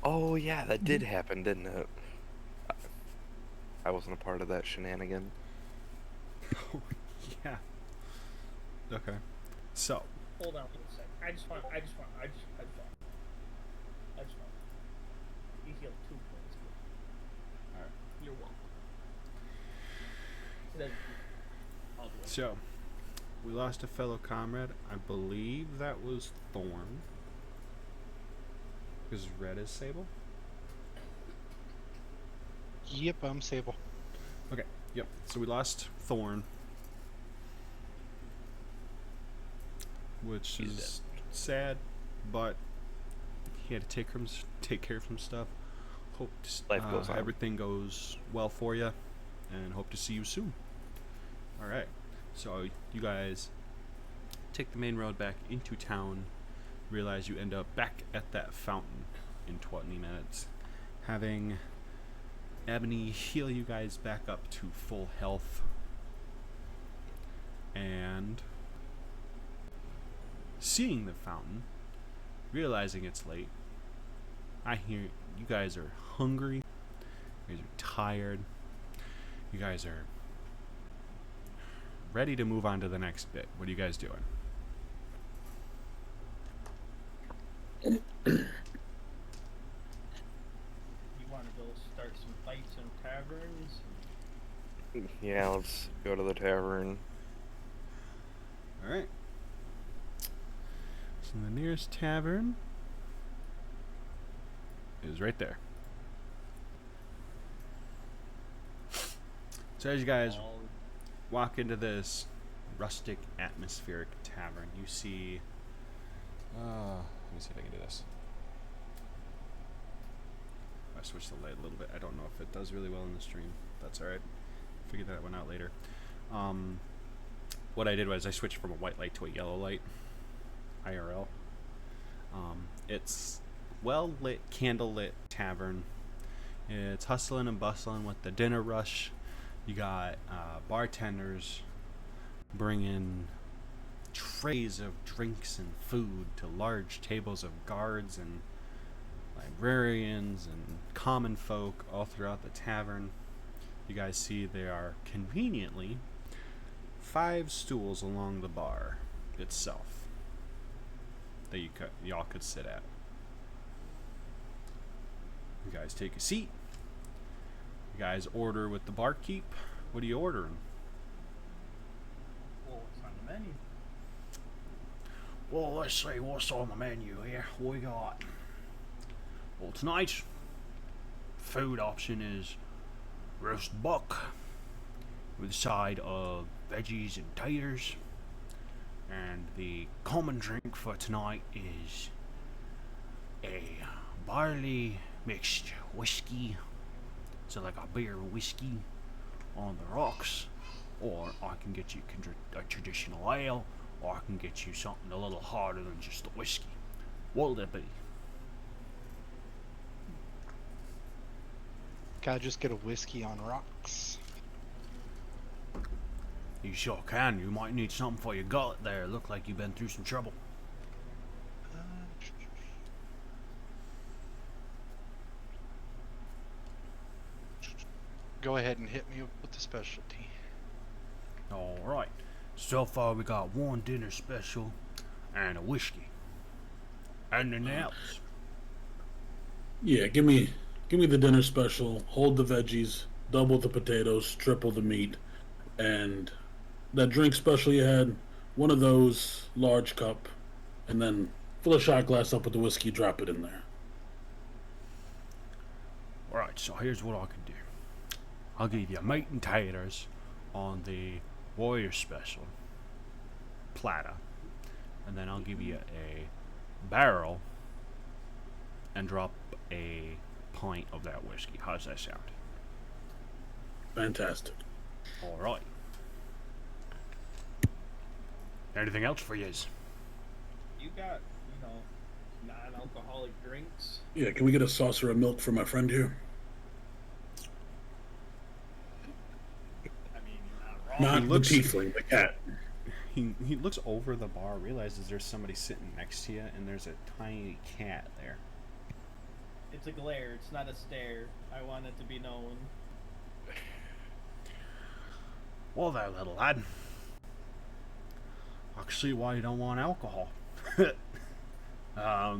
Oh yeah, that did happen, didn't it? I wasn't a part of that shenanigan. Oh, yeah. Okay. So, Hold on for a sec. I just want. You healed 2 points. alright. You're welcome. Then I'll do it. So, we lost a fellow comrade. I believe that was Thorn. Because red is Sable? Yep, I'm Sable. Okay, yep. So we lost Thorn. Which He's is sad, but he had to take care of some stuff. Hope Life goes on. everything goes well for you, and hope to see you soon. Alright, so you guys take the main road back into town, realize you end up back at that fountain in 20 minutes, having Ebony heal you guys back up to full health, and seeing the fountain, realizing it's late. I hear you guys are hungry, you guys are tired, you guys are ready to move on to the next bit. What are you guys doing? You want to go start some fights in taverns? Yeah, let's go to the tavern. Alright. So the nearest tavern is right there. So as you guys All walk into this rustic, atmospheric tavern, you see... let me see if I can do this. I switched the light a little bit. I don't know if it does really well in the stream. That's alright. Figure that one out later. What I did was I switched from a white light to a yellow light. IRL. It's well-lit, candle-lit tavern. It's hustling and bustling with the dinner rush. You got bartenders bringing trays of drinks and food to large tables of guards and librarians and common folk all throughout the tavern. You guys see there are conveniently 5 stools along the bar itself that y'all could sit at. You guys take a seat. You guys order with the barkeep. What are you ordering? Well, what's on the menu? Well, let's see what's on the menu here. We got. Well, tonight's food option is roast buck with a side of veggies and taters. And the common drink for tonight is a barley mixed whiskey. So like a beer whiskey on the rocks. Or I can get you a traditional ale. Or I can get you something a little harder than just the whiskey. What'll it be? Can I just get a whiskey on rocks? You sure can. You might need something for your gullet there. Look like you've been through some trouble. Go ahead and hit me up with the specialty. Alright. So far we got one dinner special and a whiskey. Anything else? Yeah, give me the dinner special. Hold the veggies, double the potatoes, triple the meat, and that drink special you had. One of those, large cup, and then fill a shot glass up with the whiskey. Drop it in there. Alright, so here's what I can do. I'll give you meat and taters on the warrior special platter. And then I'll give you a barrel and drop a pint of that whiskey. How's that sound? Fantastic. Alright. Anything else for yous? You got, non-alcoholic drinks? Yeah, can we get a saucer of milk for my friend here? I mean, you're not wrong. Not He looks- the tiefling, the cat. He looks over the bar, realizes there's somebody sitting next to you, and there's a tiny cat there. It's a glare, it's not a stare. I want it to be known. Well there, little lad. I can see why you don't want alcohol. Because I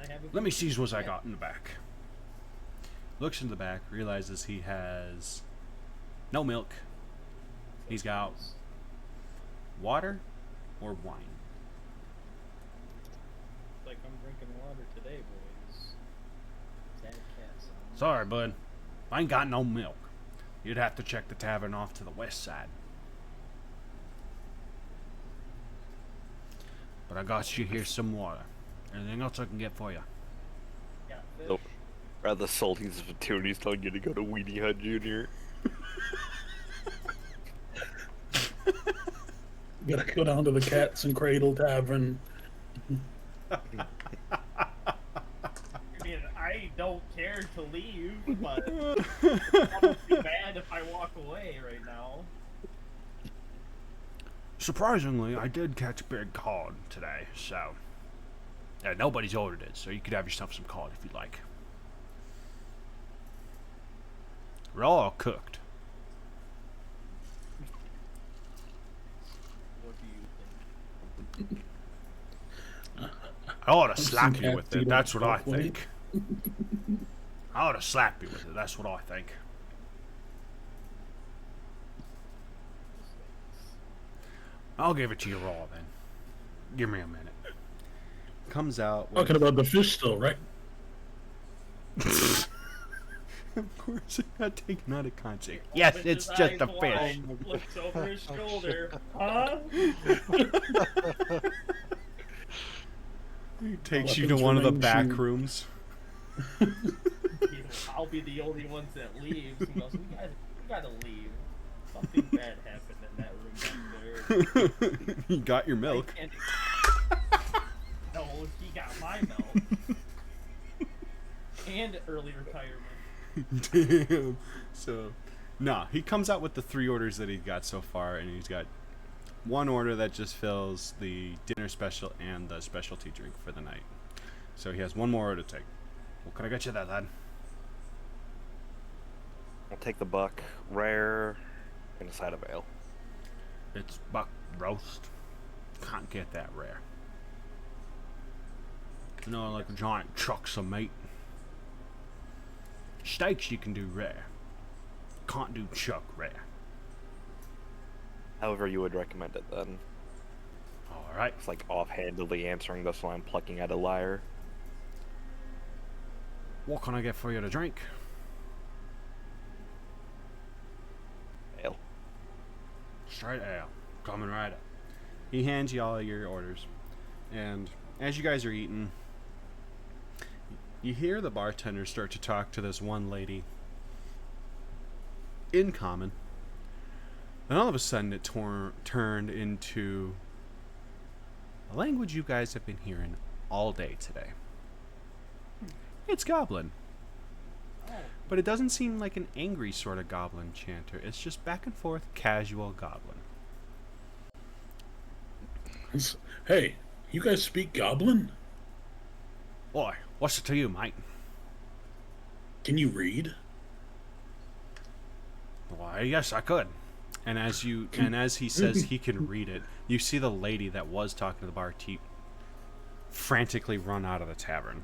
haven't. Let me see what I got in the back. Looks in the back, realizes he has no milk. He's got water or wine. Like I'm drinking water today, boys. Sad cat sound. Sorry, bud. I ain't got no milk. You'd have to check the tavern off to the west side. But I got you here some water. Anything else I can get for you? Yeah, fish. Nope. Rather salty opportunities telling you to go to Weenie Hut Jr. Gotta go down to the Cats and Cradle Tavern. I mean, I don't care to leave, but that would be bad if I walk away right now. Surprisingly, I did catch a big cod today, so... Yeah, nobody's ordered it, so you could have yourself some cod if you'd like. Raw or cooked? What do you think? I ought to Some slap you cats with eat it, that's on what I top weight. think. I ought to slap you with it, that's what I think. I'll give it to you raw then. Give me a minute. Comes out with... Talking about the fish still, right? Of course, it got taken out of context. Yes, Opens it's his just eyes a fish. wide, looks over his shoulder. Huh? He takes you to Weapons one of the remain back shoe. rooms. I'll be the only one that leaves. He goes, we gotta leave. Something bad happened in that room back there. You got your milk. And no, he got my milk. And early retirement. Damn. So, nah, he comes out with the 3 orders that he got so far, and he's got one order that just fills the dinner special and the specialty drink for the night. So he has one more order to take. What can I get you that, lad? I'll take the buck, rare, and a side of ale. It's buck roast. Can't get that rare. You know, like giant chunks of meat. Steaks you can do rare. Can't do chuck rare. However you would recommend it then. Alright. It's like offhandedly answering this while I'm plucking at a lyre. What can I get for you to drink? Ale. Straight ale. Coming right up. He hands you all your orders. And as you guys are eating, you hear the bartender start to talk to this one lady in common. And all of a sudden it turned into a language you guys have been hearing all day today. It's Goblin. But it doesn't seem like an angry sort of Goblin chanter. It's just back and forth, casual Goblin. Hey, you guys speak Goblin? Boy, what's it to you, mate? Can you read? Why, yes, I could. And as he says he can read it, you see the lady that was talking to the barkeep frantically run out of the tavern.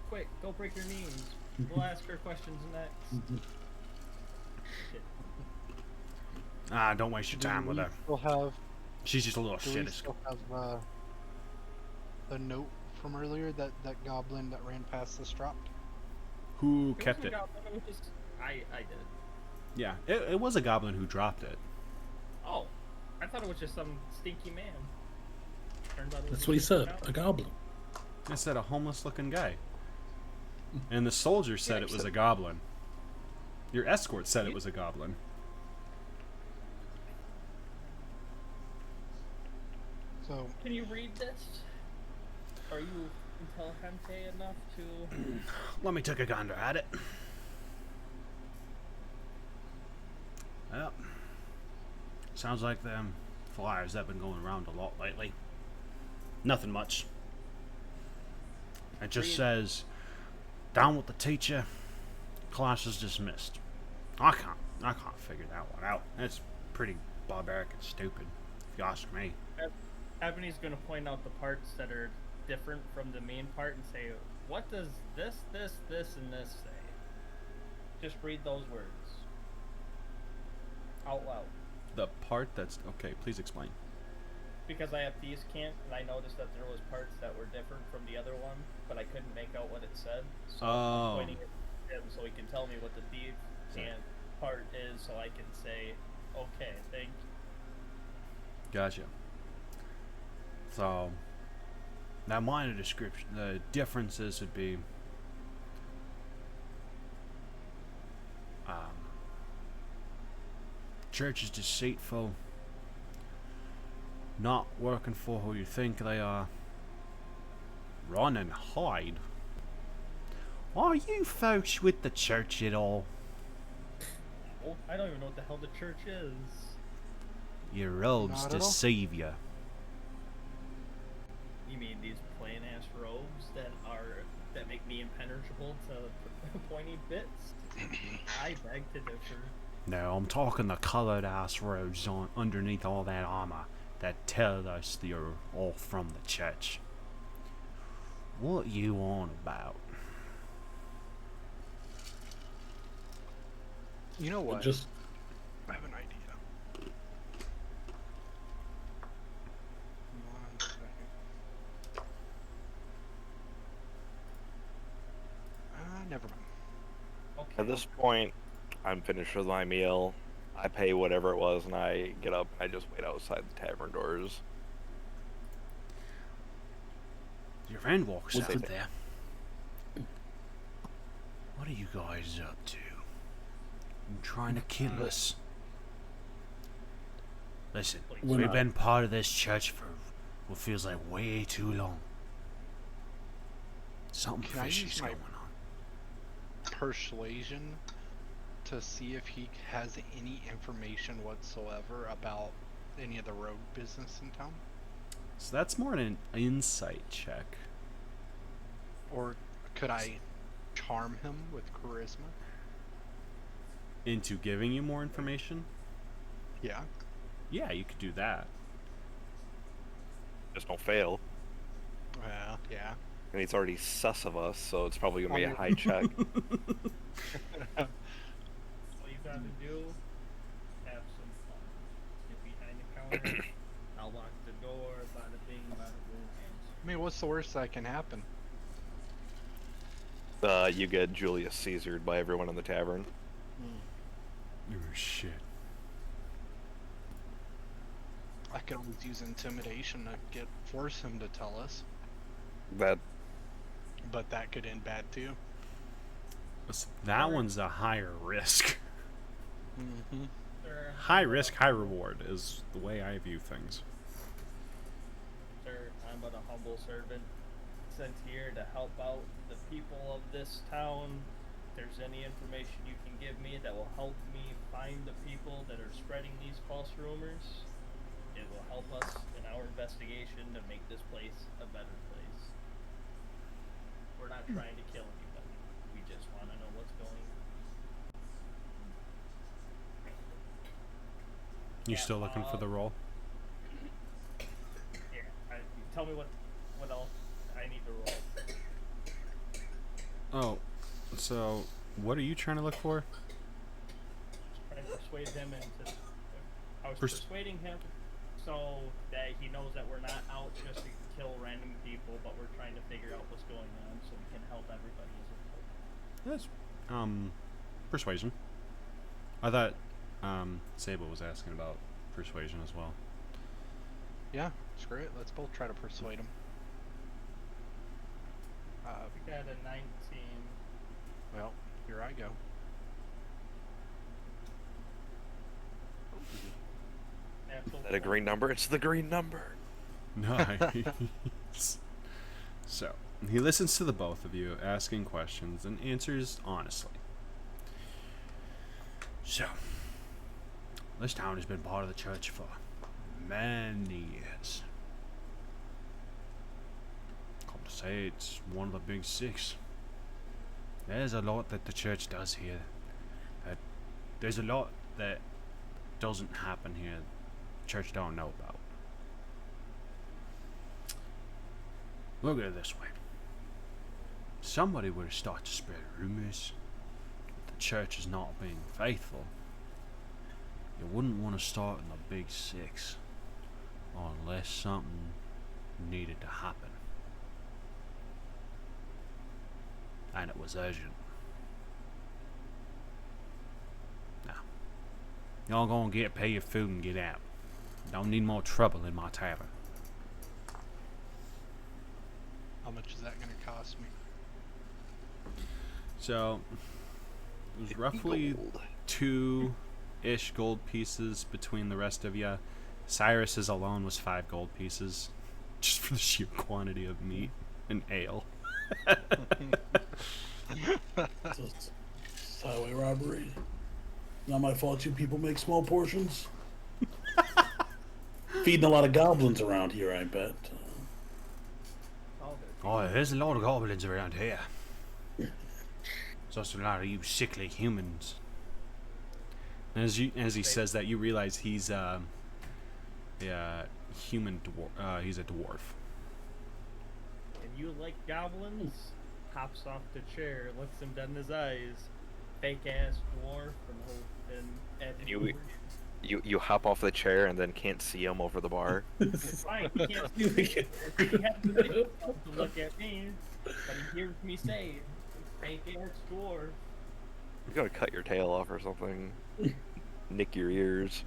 Quick, go break your knees. We'll ask her questions next. Shit. Ah, don't waste your time with her. Still have, She's just a little do we shit. still have the note from earlier that goblin that ran past us dropped? Who It kept wasn't it? a goblin, it was just I did. Yeah, it was a goblin who dropped it. Oh, I thought it was just some stinky man. Turns out it was That's a what he stinky said. goblin. A goblin. I said a homeless-looking guy. And the soldier said it was a goblin. Your escort said it was a goblin. So Can you read this? Are you intelligente enough to? Let me take a gander at it. Well, sounds like them flyers have been going around a lot lately. Nothing much. It just Read. says, down with the teacher, class is dismissed. I can't figure that one out. It's pretty barbaric and stupid, if you ask me. Ebony's gonna point out the parts that are different from the main part and say, what does this, and this say? Just read those words. Out loud. The part that's... Okay, please explain. Because I have thieves camp, and I noticed that there was parts that were different from the other one, but I couldn't make out what it said. So Oh. I'm pointing at him so he can tell me what the thief camp part is, so I can say, okay, thank you. Gotcha. So, that minor description, the differences would be, church is deceitful, not working for who you think they are, run and hide. Are you folks with the church at all? Oh, I don't even know what the hell the church is. Your robes Not at all. deceive you. You mean these plain ass robes that make me impenetrable to pointy bits? I beg to differ. No, I'm talking the colored ass robes on underneath all that armor that tell us you're all from the church. What you on about? you know what? Just I have an idea. One second. Never mind. Okay. At this point, I'm finished with my meal. I pay whatever it was, and I get up. I just wait outside the tavern doors. Your friend walks We'll out say that. there. What are you guys up to? You trying to kill us? Listen, We're we've not. been part of this church for what feels like way too long. Something Can I fishy's use my- going on. Persuasion to see if he has any information whatsoever about any of the road business in town, So that's more an insight check. or could I charm him with charisma? Into giving you more information? Yeah. Yeah, you could do that. Just don't fail. Yeah. And he's already sus of us, so it's probably gonna be a mean- high check. All you gotta do, have some fun. Get behind the counter. I'll lock the door. Bada bing, bada boom. I mean, what's the worst that can happen? You get Julius Caesared by everyone in the tavern. Oh, shit. I could always use intimidation to force him to tell us, That but that could end bad too. That one's a higher risk. Mm-hmm. Sir, High risk, high reward is the way I view things. Sir, I'm but a humble servant sent here to help out the people of this town. If there's any information you can give me that will help me find the people that are spreading these false rumors, it will help us in our investigation to make this place a better place. We're not trying to kill anybody. We just want to know what's going on. You Yeah, still looking for the role? Yeah, tell me what else I need to roll. Oh, so what are you trying to look for? Trying to persuade him into. I was Pers- persuading him so that he knows that we're not out just to kill random people, but we're trying to figure out what's going on so we can help everybody as a whole. That's persuasion. I thought Sable was asking about persuasion as well. Yeah, screw it. Let's both try to persuade him. We got a 19. Well, here I go. Natural Is that a green number? It's the green number. Nice. So, he listens to the both of you, asking questions, and answers honestly. So, this town has been part of the church for many years. Come to say, it's one of the big six. There's a lot that the church does here. There's a lot that doesn't happen here. The church don't know about. Look at it this way. Somebody were to start to spread rumors that the church is not being faithful. You wouldn't want to start in the big six unless something needed to happen. And it was urgent. Now, y'all gonna pay your food and get out. Don't need more trouble in my tavern. How much is that going to cost me? So, it was roughly Gold. 2-ish gold pieces between the rest of you. Cyrus's alone was 5 gold pieces, just for the sheer quantity of meat and ale. It's highway robbery. Not my fault you people make small portions. Feeding a lot of goblins around here, I bet. Oh, there's a lot of goblins around here. There's also a lot of you sickly humans. And as he says that, you realize he's human dwarf. He's a dwarf. And you like goblins? Hops off the chair, looks him dead in his eyes. Fake ass dwarf and You hop off the chair and then can't see him over the bar. It's fine. He can't see me. He has to look at me, but he hears me say, "Fake ass dwarf." You gotta cut your tail off or something. Nick your ears.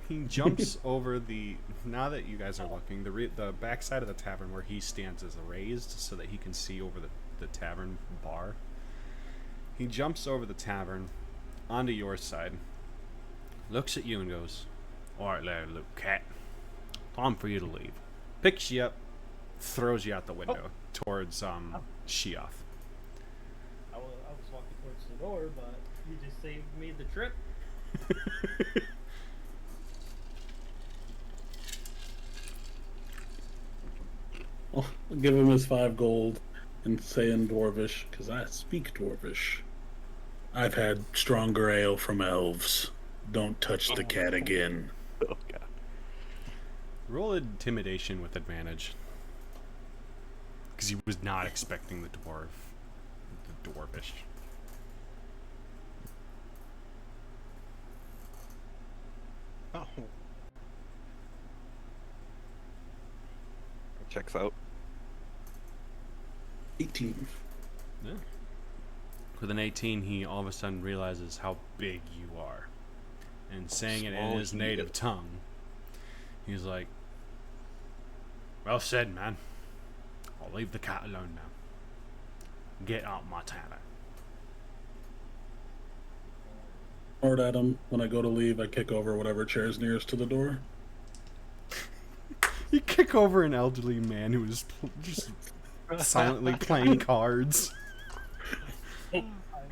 He jumps over the. Now that you guys are looking, the backside of the tavern where he stands is raised so that he can see over the tavern bar. He jumps over the tavern onto your side, looks at you and goes, "Alright, there, little cat. Time for you to leave." Picks you up, throws you out the window towards Sheoff. I was walking towards the door, but you just saved me the trip. I'll give him his 5 gold and say in Dwarvish, because I speak Dwarvish. I've had stronger ale from elves. Don't touch the cat again. Oh god. Roll intimidation with advantage. because he was not expecting the dwarvish. Oh, Checks out. 18. Yeah. With an 18, he all of a sudden realizes how big you are. And saying it in Small his he native is. tongue, he's like, well said, man. I'll leave the cat alone now. Get out my tavern. Hard at him. When I go to leave, I kick over whatever chair's nearest to the door. You kick over an elderly man who is just silently playing cards.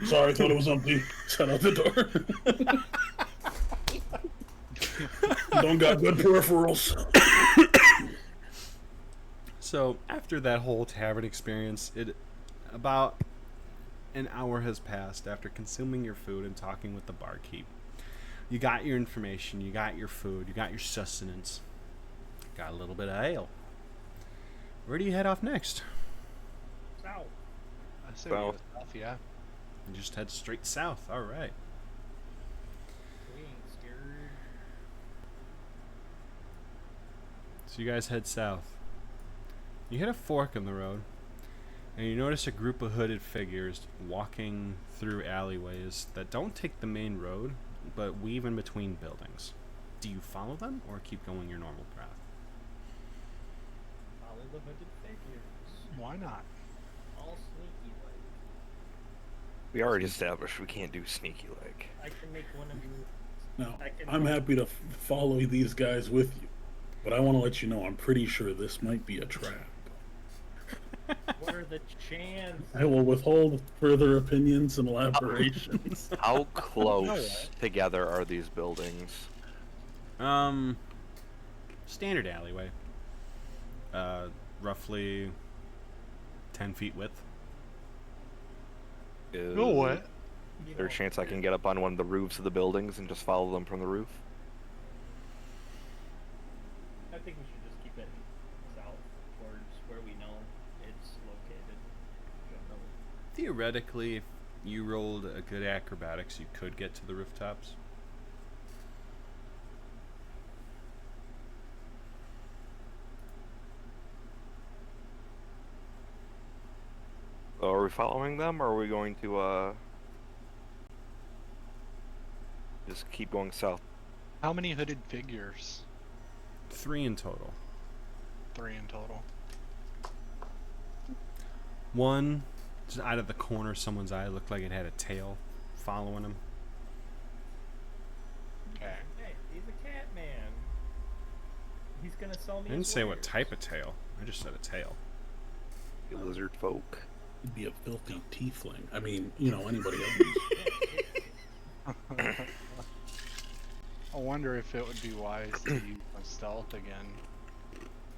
Sorry, I thought it was empty. Set out the door. Don't got good peripherals. So after that whole tavern experience, about an hour has passed after consuming your food and talking with the barkeep. You got your information, you got your food, you got your sustenance, got a little bit of ale. Where do you head off next? South. I say we go south, yeah. You just head straight south. All right. We ain't scared. So you guys head south. You hit a fork in the road, and you notice a group of hooded figures walking through alleyways that don't take the main road, but weave in between buildings. Do you follow them or keep going your normal path? Follow the hooded figures. Why not? All sneaky like. We already established we can't do sneaky like. I can make one of you. Now, I can- I'm happy to follow these guys with you, but I want to let you know I'm pretty sure this might be a trap. What are the chances? I will withhold further opinions and elaborations. How close together are these buildings? Standard alleyway. Roughly 10 feet width. Is No what? there a chance I can get up on one of the roofs of the buildings and just follow them from the roof? I think we should just keep it south towards where we know it's located. Generally. Theoretically, if you rolled a good acrobatics, you could get to the rooftops. So are we following them, or are we going to just keep going south? How many hooded figures? 3 in total. 3 in total. One, just out of the corner of someone's eye, looked like it had a tail following him. Okay. Hey, he's a cat man. He's gonna sell me. I didn't his say what wares. type of tail. I just said a tail. You lizard folk. He'd be a filthy tiefling. I mean, anybody else. I wonder if it would be wise to use my stealth again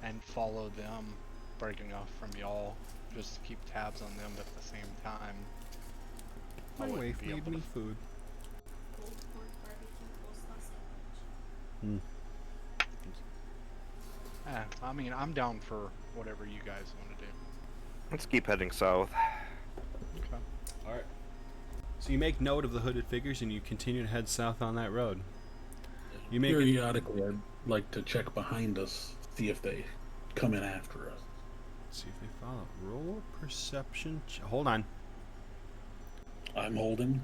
and follow them, breaking off from y'all, just to keep tabs on them, but at the same time, I My wouldn't wife be made able me to- food. Pulled pork barbecue coleslaw sandwich. I mean, I'm down for whatever you guys want to do. Let's keep heading south. Okay. Alright. So you make note of the hooded figures and you continue to head south on that road. You make it, Periodically, I'd like to check behind us, see if they come in after us. see if they follow. Roll a perception. Hold on. I'm holding.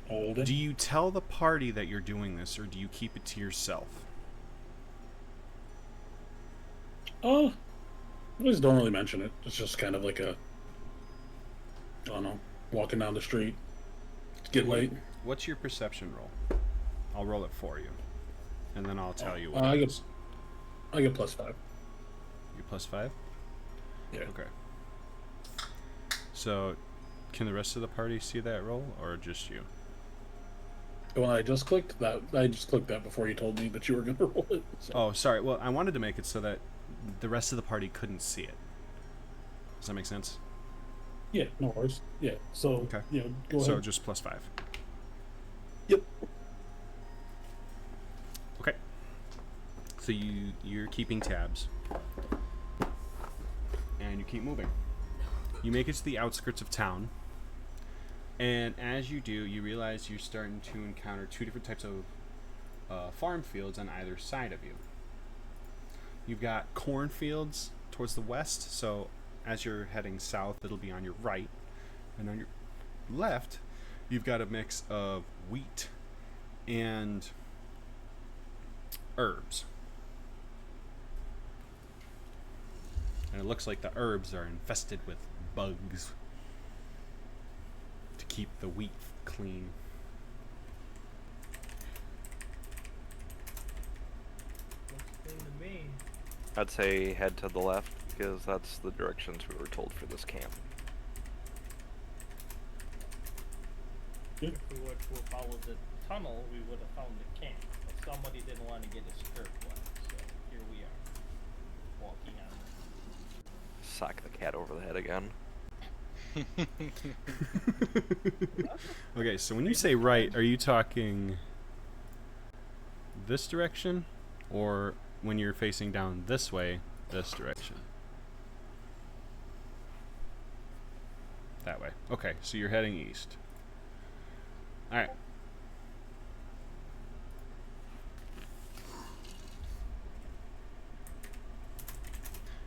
Holding. Do you tell the party that you're doing this, or do you keep it to yourself? I just don't really mention it. It's just kind of like I don't know, walking down the street. It's getting late. What's your perception roll? I'll roll it for you, and then I'll tell you what I it get, is. I get +5. You +5? Yeah. Okay. So, can the rest of the party see that roll, or just you? When I just clicked that before you told me that you were going to roll it. So. Oh, sorry. Well, I wanted to make it so that the rest of the party couldn't see it. Does that make sense? Yeah, no worries. Yeah, so, Okay. go So ahead. just +5. Yep. Okay. So you're keeping tabs, and and you keep moving. You make it to the outskirts of town, and as you do, you realize you're starting to encounter two different types of farm fields on either side of you. You've got cornfields towards the west, so as you're heading south, it'll be on your right, and on your left, you've got a mix of wheat and herbs. And it looks like the herbs are infested with bugs to keep the wheat clean. Looks clean to me. I'd say head to the left because that's the directions we were told for this camp. If we were to have followed the tunnel, we would have found the camp. But somebody didn't want to get his skirt wet, so here we are, walking on it. Sock the cat over the head again. Okay, so when you say right, are you talking this direction, or when you're facing down this way, this direction? That way. Okay, so you're heading east. Alright.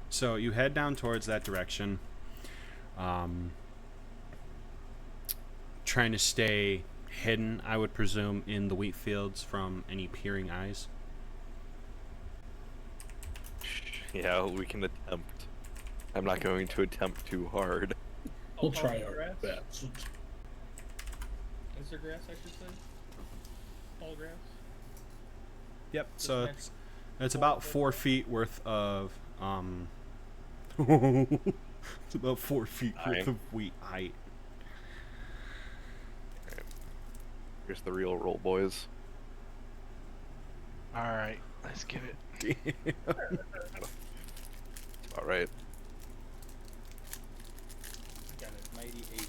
So you head down towards that direction, trying to stay hidden, I would presume, in the wheat fields from any peering eyes. Yeah, we can attempt. I'm not going to attempt too hard. We'll Oh, try our grass? best. Is there grass, I should say? Tall grass? Yep, Just so next- it's about 4 feet worth of it's about 4 feet worth of wheat height. Here's the real roll, boys. Alright, let's give it. All right. Got a mighty 18.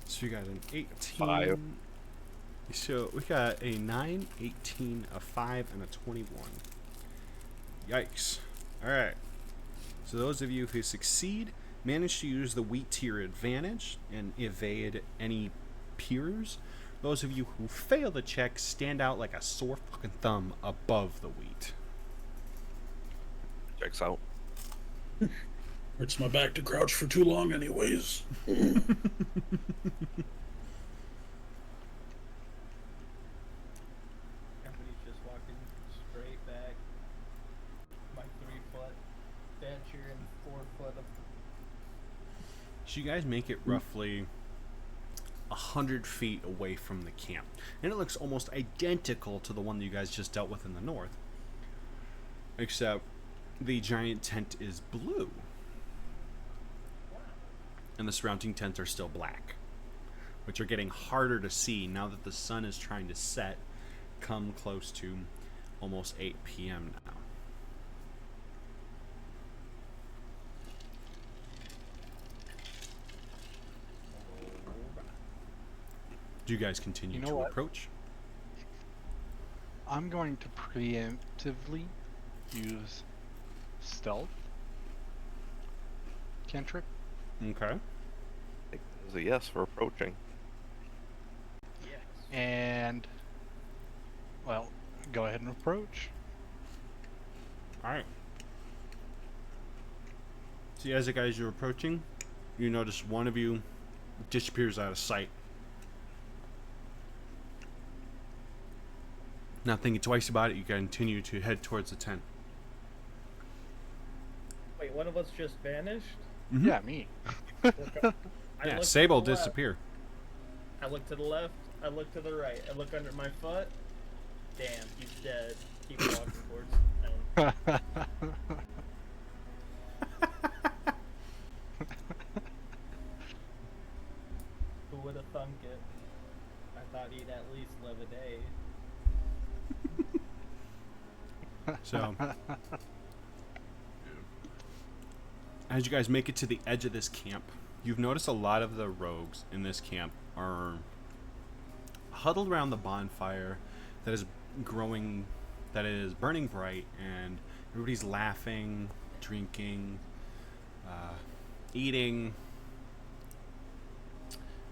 So you got an 18. 5. So we got a 9, 18, a 5, and a 21. Yikes. Alright. So those of you who succeed manage to use the wheat to your advantage and evade any peers. Those of you who fail the check stand out like a sore fucking thumb above the wheat. Checks out. Hurts my back to crouch for too long, anyways. Everybody's just walking straight back. My 3-foot stature and 4 foot of. So you guys make it roughly 100 feet away from the camp. And it looks almost identical to the one that you guys just dealt with in the north. Except the giant tent is blue. And the surrounding tents are still black. Which are getting harder to see now that the sun is trying to set, come close to almost 8 p.m. now. Do you guys continue You know to what? approach? I'm going to preemptively use stealth cantrip. Okay. I think that is a yes for approaching. Yes. And, well, go ahead and approach. Alright. See, as the guys you're approaching, you notice one of you disappears out of sight. Not thinking twice about it, you continue to head towards the tent. Wait, one of us just vanished? Mhm. Yeah, me. I Yeah, look to Sable the left. disappear. I look to the left. I look to the right. I look under my foot. Damn, he's dead. Keep walking towards the tent. Who would have thunk it? I thought he'd at least live a day. So, as you guys make it to the edge of this camp, you've noticed a lot of the rogues in this camp are huddled around the bonfire that is burning bright, and everybody's laughing, drinking, eating.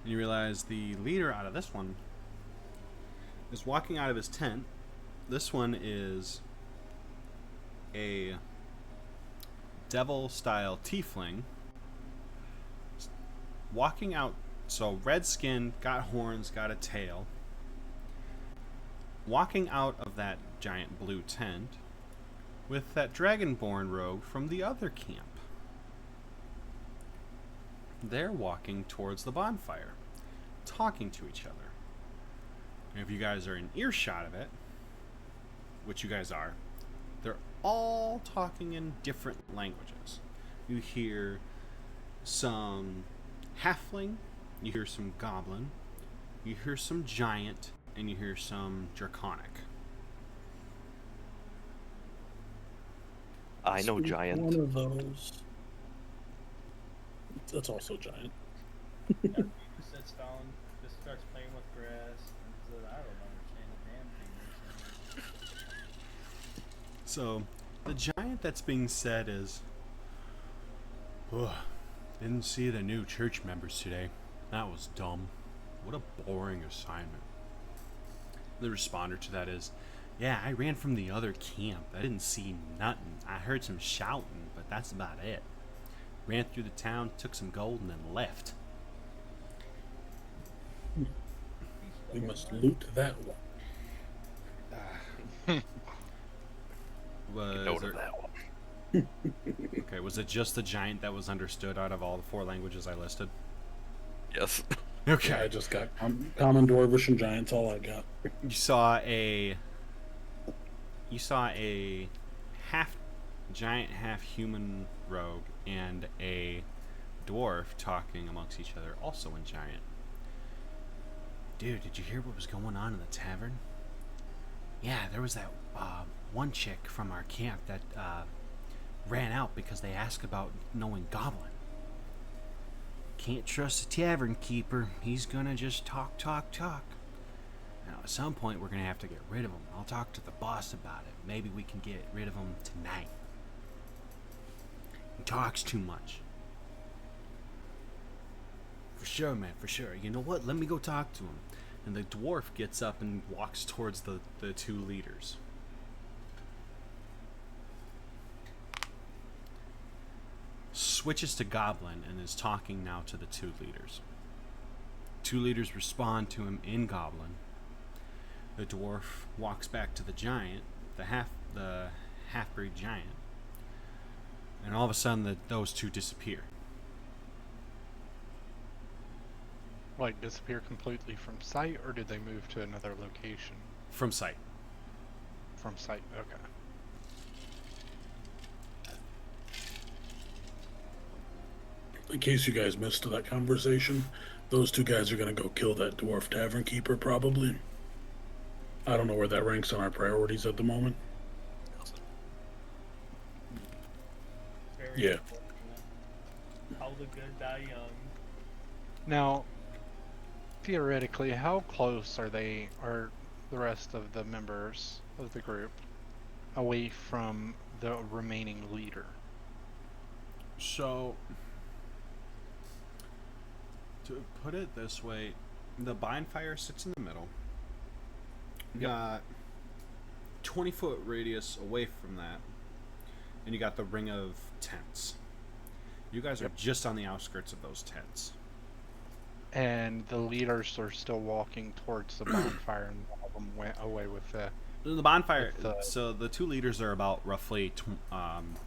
And you realize the leader out of this one is walking out of his tent. This one is a devil-style tiefling walking out. So red skin, got horns, got a tail. Walking out of that giant blue tent with that dragonborn rogue from the other camp. They're walking towards the bonfire, talking to each other. And if you guys are in earshot of it, which you guys are, they're all talking in different languages. You hear some halfling, you hear some goblin, you hear some giant, and you hear some draconic. I know Speak giant. One of those. That's also giant. He sits down, just starts playing with grass, and says, I don't understand a damn thing you're saying. So, the giant that's being said is, didn't see the new church members today. That was dumb. What a boring assignment. The responder to that is, yeah, I ran from the other camp. I didn't see nothing. I heard some shouting, but that's about it. Ran through the town, took some gold, and then left. We must loot that one. Note of that one. Okay, was it just the giant that was understood out of all the 4 languages I listed? Yes. Okay. Yeah, I just got common, dwarvish, and giants. All I got. You saw a half giant, half human rogue and a dwarf talking amongst each other, also in giant. Dude, did you hear what was going on in the tavern? Yeah, there was that one chick from our camp that ran out because they asked about knowing goblin. Can't trust the tavern keeper. He's gonna just talk. Now, at some point, we're gonna have to get rid of him. I'll talk to the boss about it. Maybe we can get rid of him tonight. He talks too much. For sure, man, for sure. You know what? Let me go talk to him. And the dwarf gets up and walks towards the 2 leaders. Switches to goblin and is talking now to the 2 leaders. 2 leaders respond to him in goblin. The dwarf walks back to the giant, the half-breed giant, and all of a sudden those 2 disappear. Like, disappear completely from sight, or did they move to another location? From sight. From sight, okay. In case you guys missed that conversation, those 2 guys are gonna go kill that dwarf tavern keeper, probably. I don't know where that ranks on our priorities at the moment. Very Yeah. unfortunate. How the good die young. Now, theoretically, how close are the rest of the members of the group away from the remaining leader? So, to put it this way, the bonfire sits in the middle. You got 20-foot radius away from that, and you got the ring of tents. You guys are just on the outskirts of those tents. And the leaders are still walking towards the bonfire, and all of them went away with the... The bonfire, With the- so the 2 leaders are about roughly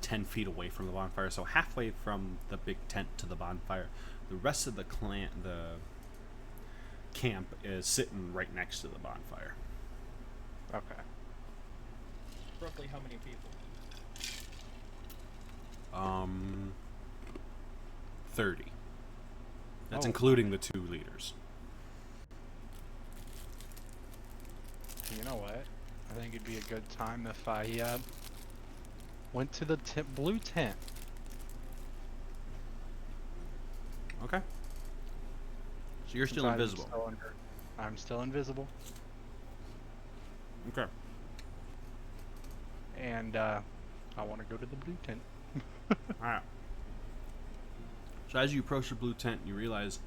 10 feet away from the bonfire, so halfway from the big tent to the bonfire. The rest of the camp is sitting right next to the bonfire. Okay. Roughly how many people? 30. That's Oh. including the 2 leaders. You know what? I think it'd be a good time if I went to the blue tent. Okay. So you're still Since invisible. I'm still invisible. Okay. And I want to go to the blue tent. Alright. So as you approach the blue tent, you realize,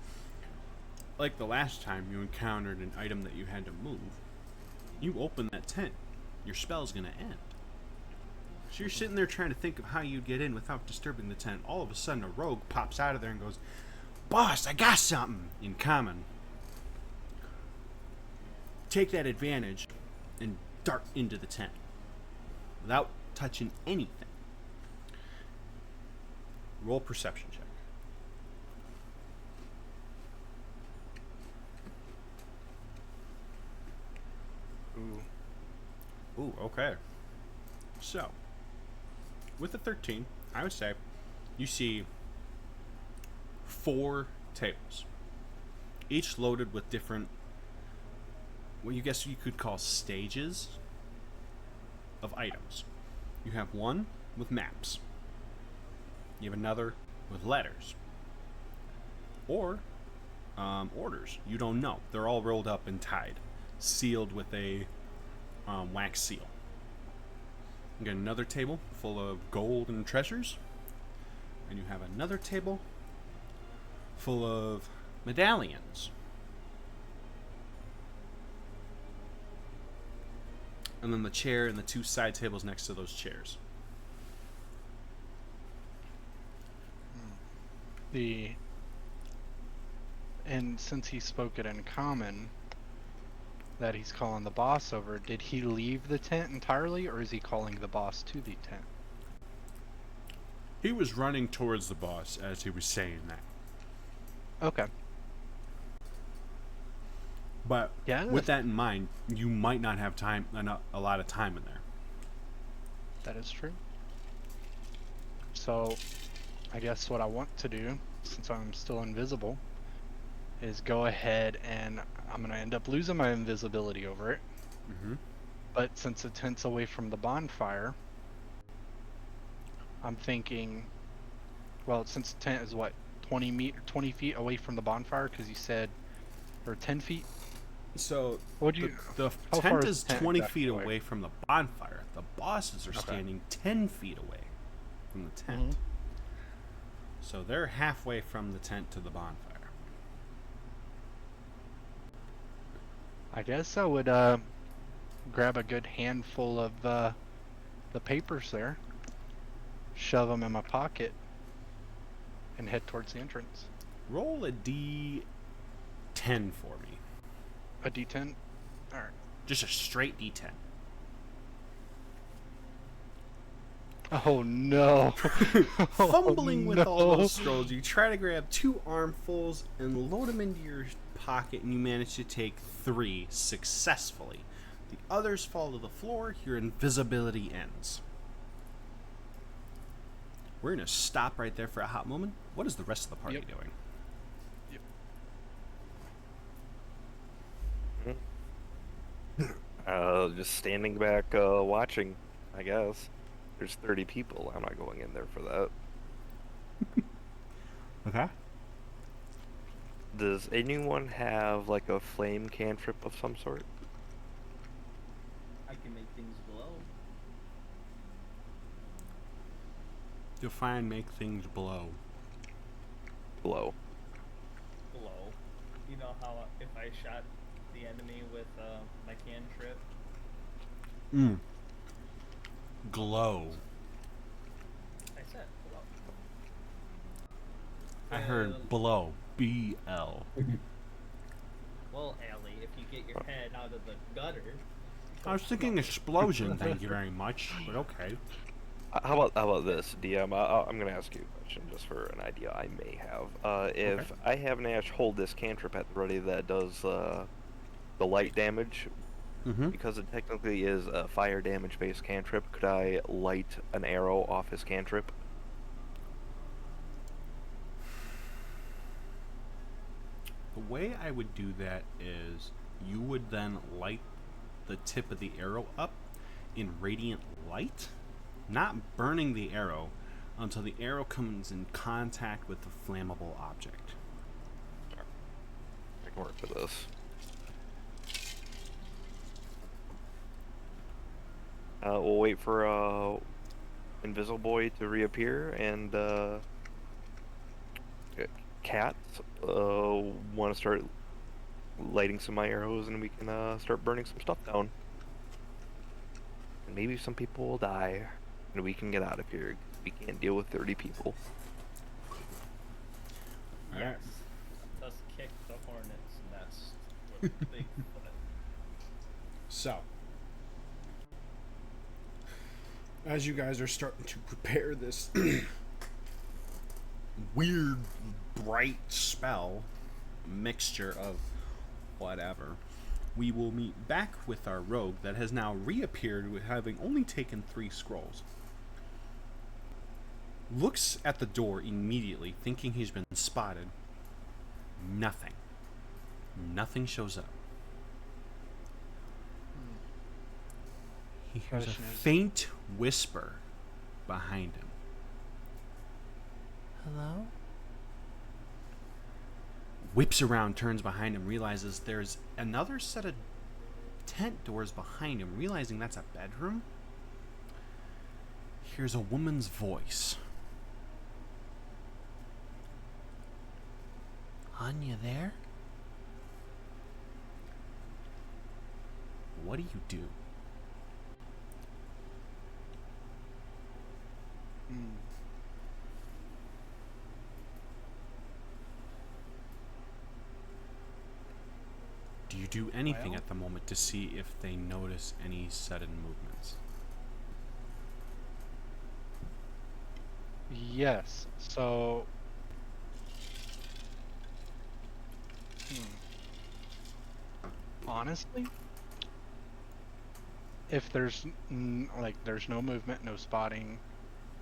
like the last time you encountered an item that you had to move, you open that tent, your spell's gonna end. So you're sitting there trying to think of how you'd get in without disturbing the tent. All of a sudden, a rogue pops out of there and goes, "Boss, I got something!" in common. Take that advantage and dart into the tent without touching anything. Roll perception check. Ooh, okay. So, with a 13, I would say you see 4 tables, each loaded with different, what you guess you could call stages of items. You have one with maps. You have another with letters. Or orders. You don't know. They're all rolled up and tied, sealed with a wax seal. You got another table full of gold and treasures. And you have another table full of medallions. And then the chair and the 2 side tables next to those chairs. And since he spoke it in common, that he's calling the boss over, did he leave the tent entirely, or is he calling the boss to the tent? He was running towards the boss as he was saying that. Okay. But Yeah. with that in mind, you might not have time, a lot of time in there. That is true. So, I guess what I want to do, since I'm still invisible, is go ahead and I'm going to end up losing my invisibility over it. Mm-hmm. But since the tent's away from the bonfire, I'm thinking, well, since the tent is what, 20 feet away from the bonfire, because you said, or 10 feet? So What do you? the how far tent is is the tent 20 exactly feet away? away from the bonfire. The bosses are Okay. standing 10 feet away from the tent. Mhm. So they're halfway from the tent to the bonfire. I guess I would grab a good handful of the papers there, shove them in my pocket, and head towards the entrance. Roll a D10 for me. A D10? Alright. Just a straight D10. Oh no! Fumbling with all no. those scrolls, you try to grab 2 armfuls and load them into your pocket, and you manage to take 3 successfully. The others fall to the floor. Your invisibility ends. We're going to stop right there for a hot moment. What is the rest of the party Yep. doing? Just standing back, watching, I guess. There's 30 people. I'm not going in there for that. Okay. Does anyone have, like, a flame cantrip of some sort? I can make things glow. Define make things blow. Glow. Glow. You know how if I shot the enemy with my cantrip, Glow. I said glow. I heard blow. B-L. Well, Allie, if you get your head out of the gutter. I was thinking explosion, thank you very much. But okay. How about this, DM? I'm gonna ask you a question just for an idea I may have. If I have Nash hold this cantrip at the ready that does the light damage, Mm-hmm. because it technically is a fire damage based cantrip, could I light an arrow off his cantrip? The way I would do that is you would then light the tip of the arrow up in radiant light, not burning the arrow until the arrow comes in contact with the flammable object. I can work with this. We'll wait for Invisible Boy to reappear, and cats want to start lighting some arrows, and we can start burning some stuff down. And maybe some people will die, and we can get out of here. We can't deal with 30 people. Alright. Yes. Let's kick the hornet's nest with Bigfoot. So, as you guys are starting to prepare this weird, bright spell mixture of whatever, we will meet back with our rogue that has now reappeared with having only taken 3 scrolls. Looks at the door immediately, thinking he's been spotted. Nothing. Nothing shows up. He hears a Question is- faint whisper behind him. Hello? Whips around, turns behind him, realizes there's another set of tent doors behind him, realizing that's a bedroom. Hears a woman's voice. Hon, you there? What do you do? Hmm. Do you do anything Well- at the moment to see if they notice any sudden movements? Yes. So. Honestly, if there's there's no movement, no spotting,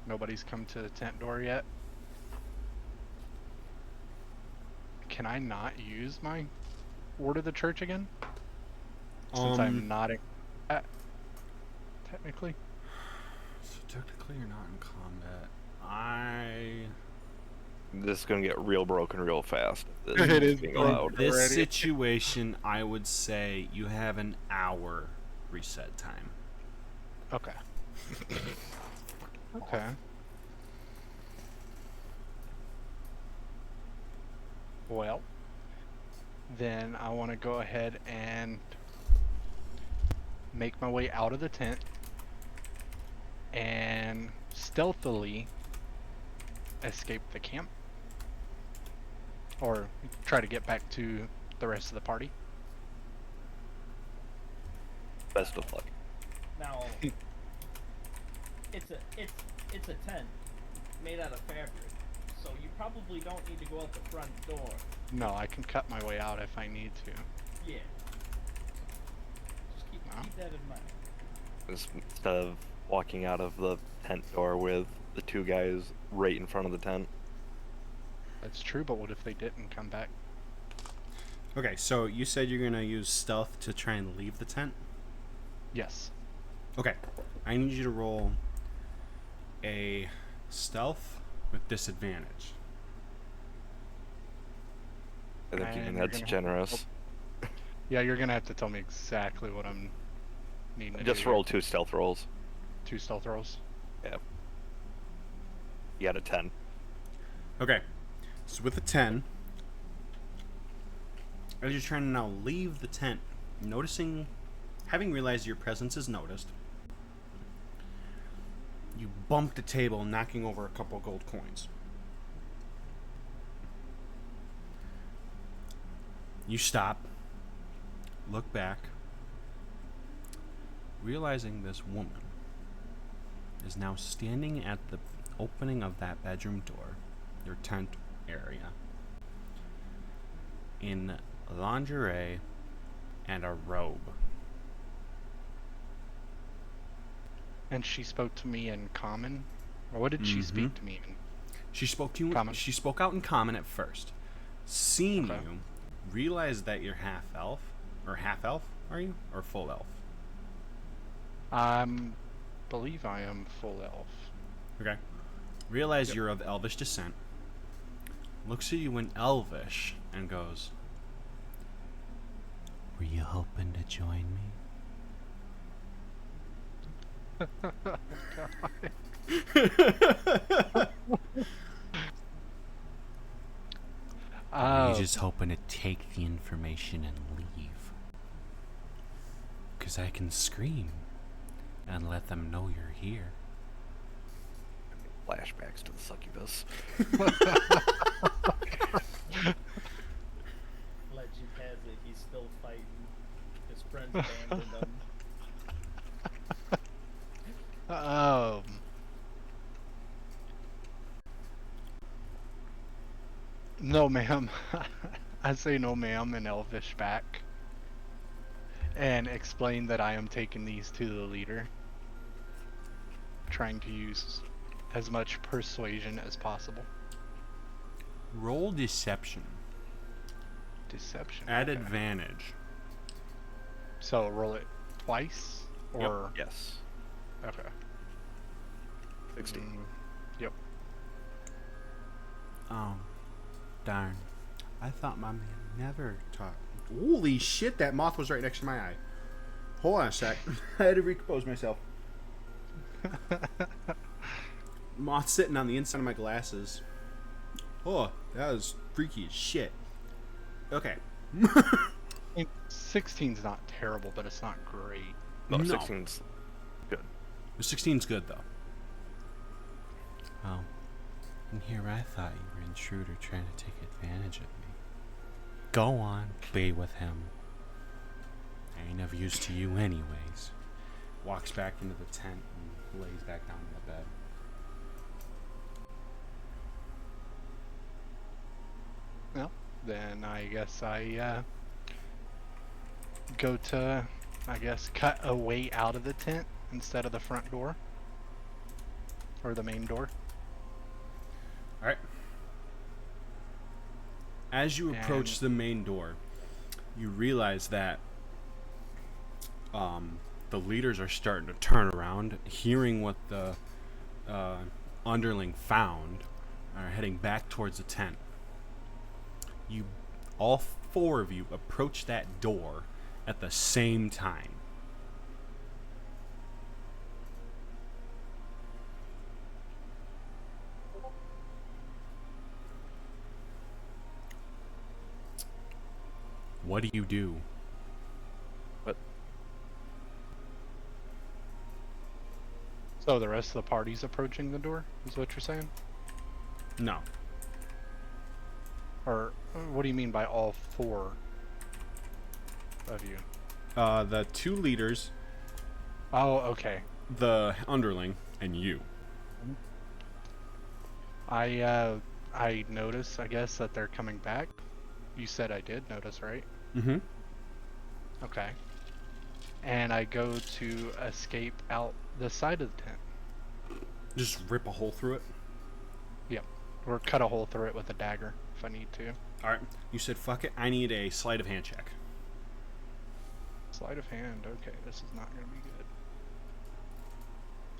nobody's come to the tent door yet. Can I not use my ward of the church again? Since I'm not in combat, technically. So technically you're not in combat. This is gonna get real broken real fast. This It is being broken. allowed. This Already. situation, I would say you have an hour reset time. Okay. Okay. Well, then I want to go ahead and make my way out of the tent and stealthily escape the camp. Or try to get back to the rest of the party. Best of luck. Now, it's a tent made out of fabric, so you probably don't need to go out the front door. No, I can cut my way out if I need to. Yeah. Just keep that in mind. Instead of walking out of the tent door with the 2 guys right in front of the tent. That's true, but what if they didn't come back? Okay, so you said you're gonna use stealth to try and leave the tent? Yes. Okay, I need you to roll a stealth with disadvantage. I think And even you're that's gonna- generous. Yeah, you're gonna have to tell me exactly what I'm needing to Just do. roll 2 stealth rolls. 2 stealth rolls. You got a 10. Okay, so with a 10, as you're trying to now leave the tent, having realized your presence is noticed, you bump the table, knocking over a couple gold coins. You stop, look back, realizing this woman is now standing at the opening of that bedroom door, your tent area, in lingerie and a robe. And she spoke to me in common? Or what did she speak to me in? She spoke to you. Common. She spoke out in common at first. Seeing Okay. you, realized that you're half elf, or half elf, are you, or full elf? Believe I am full elf. Okay. Realize you're of elvish descent. Looks at you in elvish and goes, "Were you hoping to join me?" Or are you Oh, just hoping to take the information and leave? Because I can scream and let them know you're here. Flashbacks to the succubus. Legend has it he's still fighting. His friends abandoned him. No, ma'am. I say no, ma'am, in Elvish back, and explain that I am taking these to the leader, trying to use as much persuasion as possible. Roll deception. Deception. At okay. advantage. So roll it twice, or Yes. okay. 16. Yep. Oh, darn. I thought my man never talked. Holy shit, that moth was right next to my eye. Hold on a sec. I had to recompose myself. Moth sitting on the inside of my glasses. Oh, that was freaky as shit. Okay. 16's not terrible, but it's not great. No, No. 16's good. The 16's good, though. Oh. And here I thought you were an intruder trying to take advantage of me. Go on, be with him. I ain't of use to you anyways. Walks back into the tent and lays back down in the bed. Well, then I guess I go to, cut a way out of the tent instead of the front door. Or the main door. Alright. As you approach And- the main door, you realize that the leaders are starting to turn around, hearing what the underling found, are heading back towards the tent. You, all four of you, approach that door at the same time. What do you do? So the rest of the party's approaching the door, is what you're saying? No. Or what do you mean by all four of you? The two leaders, Oh, okay. the underling, and you. I notice, I guess, that they're coming back. You said I did notice, right? Mm-hmm. Okay. And I go to escape out the side of the tent. Just rip a hole through it. Or cut a hole through it with a dagger if I need to. Alright, you said fuck it, I need a sleight of hand check. Sleight of hand. Okay, this is not going to be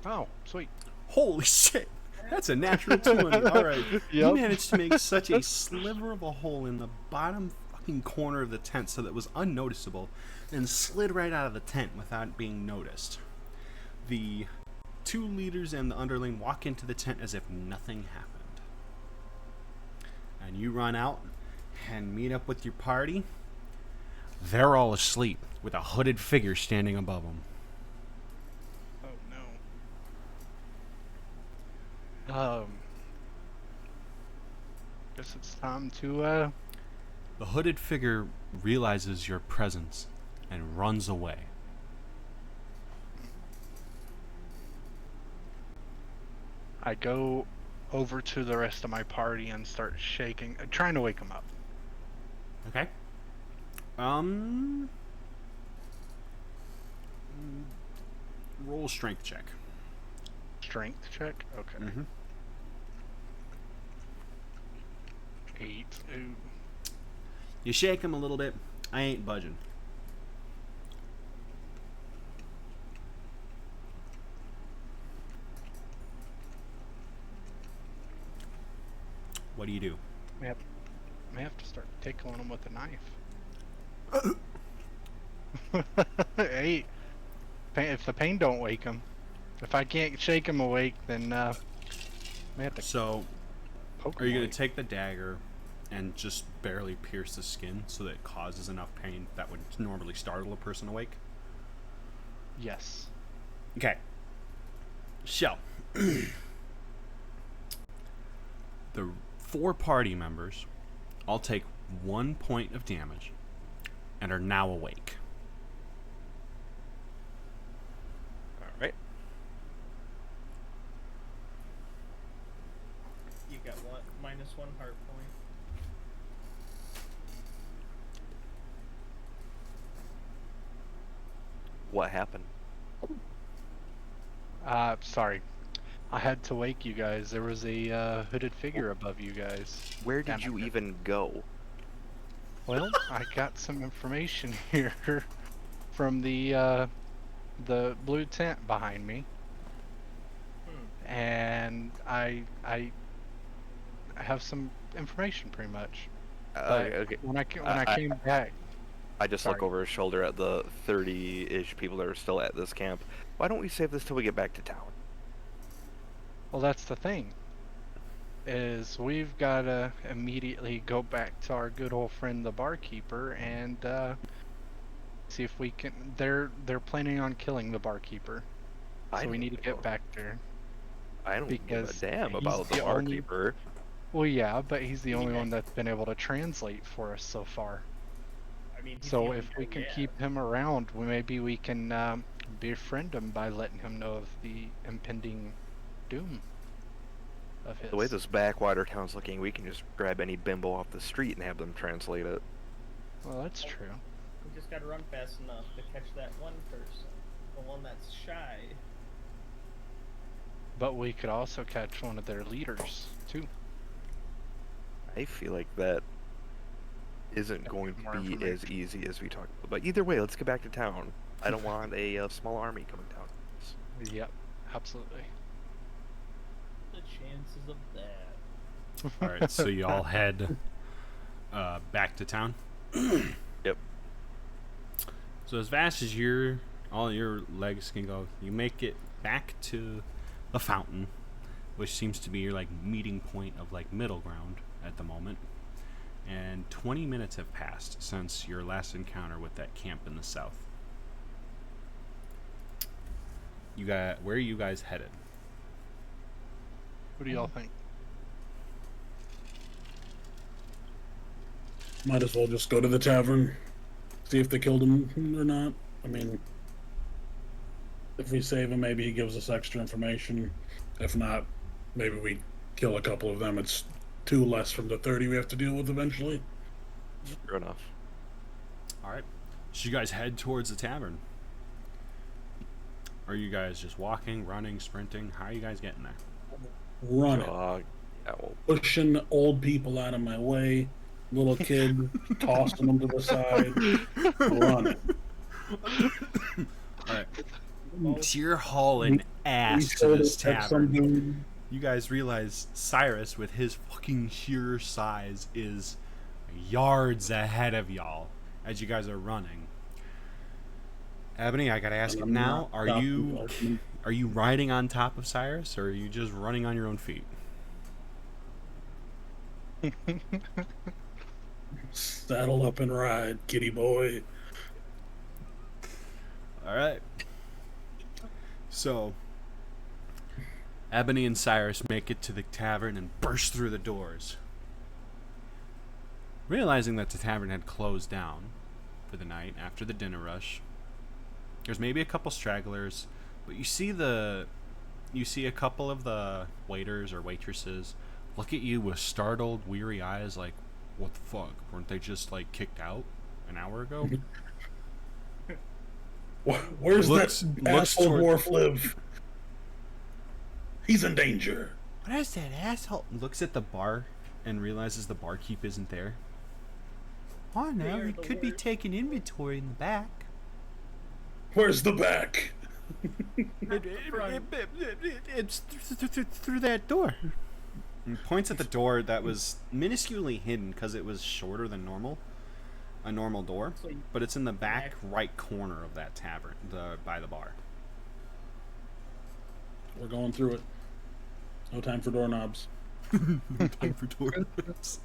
good. Oh, sweet. Holy shit! That's a natural 20. Alright. You Yep. managed to make such a sliver of a hole in the bottom fucking corner of the tent so that it was unnoticeable and slid right out of the tent without being noticed. The two leaders and the underling walk into the tent as if nothing happened. And you run out and meet up with your party. They're all asleep with a hooded figure standing above them. Oh no. Guess it's time to The hooded figure realizes your presence and runs away. I go over to the rest of my party and start shaking, trying to wake them up. Okay. Roll a strength check. Strength check? Okay. Mm-hmm. 8. Ooh. You shake him a little bit. I ain't budging. What do you do? May have to start tickling them with a knife. Hey, if the pain don't wake them, if I can't shake them awake, then may have to So, poke are you 'em going awake. to take the dagger and just barely pierce the skin so that it causes enough pain that would normally startle a person awake? Yes. Okay. So, the 4 party members all take 1 point of damage and are now awake. All right. You got what? -1 heart point. What happened? Sorry. I had to wake you guys. There was a hooded figure above you guys. Where Damn did you it. even go? Well, I got some information here from the blue tent behind me, and I have some information pretty much. But Okay. when I came back, I just look Sorry. over his shoulder at the 30-ish people that are still at this camp. Why don't we save this till we get back to town? well, that's the thing. Is we've gotta immediately go back to our good old friend the barkeeper and see if we can. They're planning on killing the barkeeper, I so we don't need to know. get back there. I don't give a because damn he's about the the only- barkeeper. Well, yeah, but he's the only Yeah. one that's been able to translate for us so far. I mean, he's So the only if we guy can have. keep him around, maybe we can befriend him by letting him know of the impending doom of his. The way this backwater town's looking, we can just grab any bimbo off the street and have them translate it. Well, that's true. We just gotta run fast enough to catch that one person, the one that's shy. But we could also catch one of their leaders too. I feel like that isn't going More to be as information. easy as we talked about. But either way, let's get back to town. I don't want a small army coming down. Yep, absolutely. The chances of that. All right, so you all head back to town. Yep. So as fast as all your legs can go, you make it back to the fountain, which seems to be your like meeting point of like middle ground at the moment. And 20 minutes have passed since your last encounter with that camp in the south. Where are you guys headed? What do y'all think? Might as well just go to the tavern, see if they killed him or not. I mean, if we save him, maybe he gives us extra information. If not, maybe we kill a couple of them. It's 2 less from the 30 we have to deal with eventually. Fair enough. All right. So you guys head towards the tavern. Are you guys just walking, running, sprinting? How are you guys getting there? Run it. Yeah, well, Pushing old people out of my way. Little kid, tossing them to the side. Run it. All right. So you're hauling ass to showed this it at some tavern. dude. You guys realize Cyrus, with his fucking sheer size, is yards ahead of y'all as you guys are running. Ebony, I gotta ask you I'm now: not stopping. are you riding on top of Cyrus, or are you just running on your own feet? Saddle up and ride, kitty boy. All right. So, Ebony and Cyrus make it to the tavern and burst through the doors. Realizing that the tavern had closed down for the night after the dinner rush, there's maybe a couple stragglers, but you see a couple of the waiters or waitresses look at you with startled, weary eyes like, what the fuck? Weren't they just like kicked out an hour ago? Where's Looks that asshole toward- dwarf live? He's in danger. What is that asshole? Looks at the bar and realizes the barkeep isn't there. Oh no, They're he the could be worst. taking inventory in the back. Where's the back? It's through that door. And points at the door that was minusculely hidden because it was shorter than normal. A normal door. So But it's in the back right corner of that tavern, by the bar. We're going through it. No time for doorknobs. Time for doors.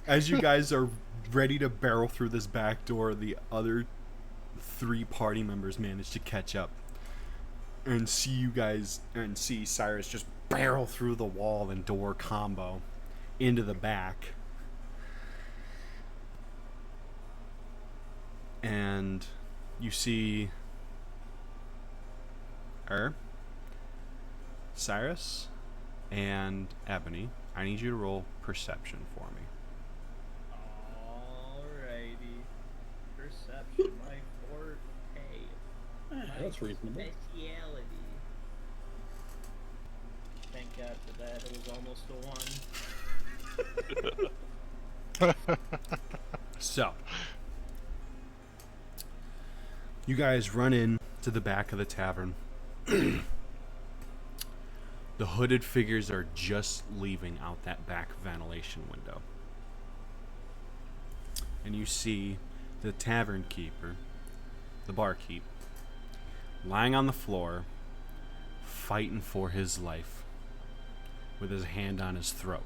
As you guys are ready to barrel through this back door, the other 3 party members manage to catch up and see you guys and see Cyrus just barrel through the wall and door combo into the back. And you see Cyrus and Ebony. I need you to roll perception for me. Alrighty. Perception, my forte. My That's reasonable. speciality. Thank God for that. It was almost a 1. So, you guys run in to the back of the tavern. The hooded figures are just leaving out that back ventilation window. And you see the tavern keeper, the barkeep, lying on the floor, fighting for his life, with his hand on his throat.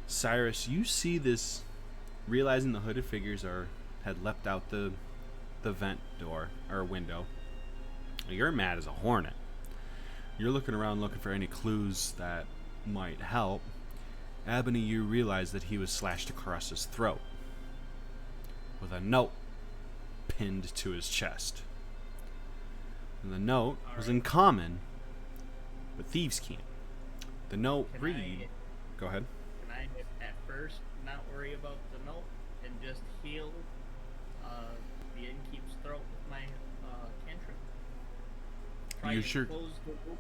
Cyrus, you see this, realizing the hooded figures had leapt out the vent door, or window. You're mad as a hornet. You're looking around looking for any clues that might help. Ebony, you realize that he was slashed across his throat with a note pinned to his chest. And the note was in common with Thieves' Camp. The note read... Go ahead. Can I, at first, not worry about the note and just heal the innkeep's throat with my cantrip? Try You and sure? close the loop.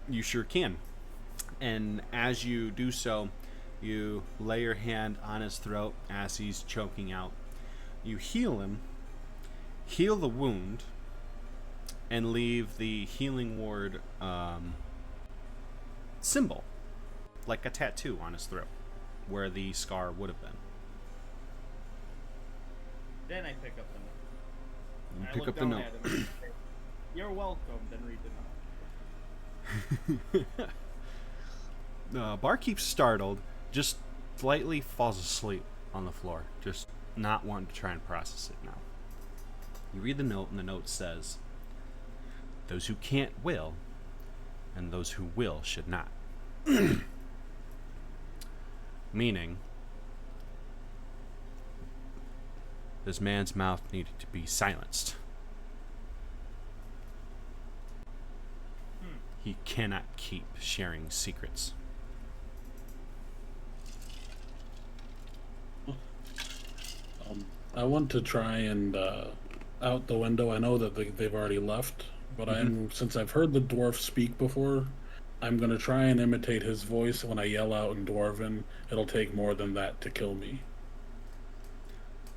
You sure can. And as you do so, you lay your hand on his throat as he's choking out. You heal him, heal the wound, and leave the healing ward symbol, like a tattoo on his throat, where the scar would have been. Then I pick up the note. You I pick look up the down note. at him and say, "You're welcome," then read the note. Barkeep, startled, just slightly falls asleep on the floor, just not wanting to try and process it now. You read the note, and the note says, "Those who can't will, and those who will should not." Meaning, this man's mouth needed to be silenced. He cannot keep sharing secrets. I want to try and out the window. I know that they've already left, but since I've heard the dwarf speak before, I'm going to try and imitate his voice. When I yell out in Dwarven, it'll take more than that to kill me.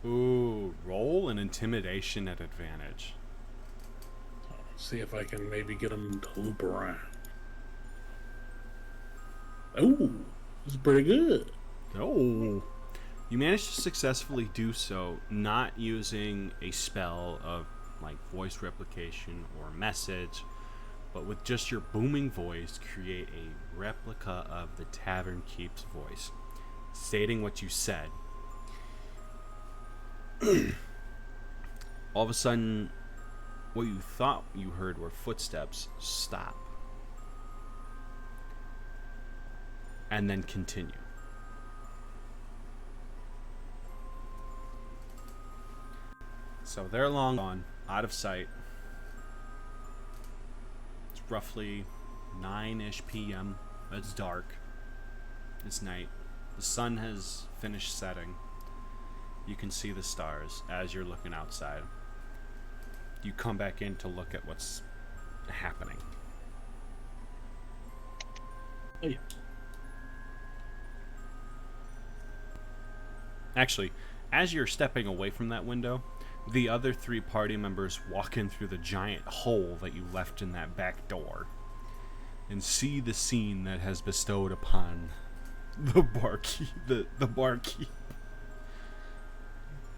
Ooh, roll an intimidation at advantage. See if I can maybe get him to loop around. Ooh, this is pretty good. Oh. You managed to successfully do so, not using a spell of like voice replication or message, but with just your booming voice, create a replica of the Tavern Keep's voice, stating what you said. All of a sudden, what you thought you heard were footsteps stop, and then continue. So they're long gone, out of sight. It's roughly 9-ish p.m. It's dark. It's night. The sun has finished setting. You can see the stars as you're looking outside. You come back in to look at what's happening. Oh, yeah. Actually, as you're stepping away from that window, the other 3 party members walk in through the giant hole that you left in that back door and see the scene that has bestowed upon the barkeep. The barkeep.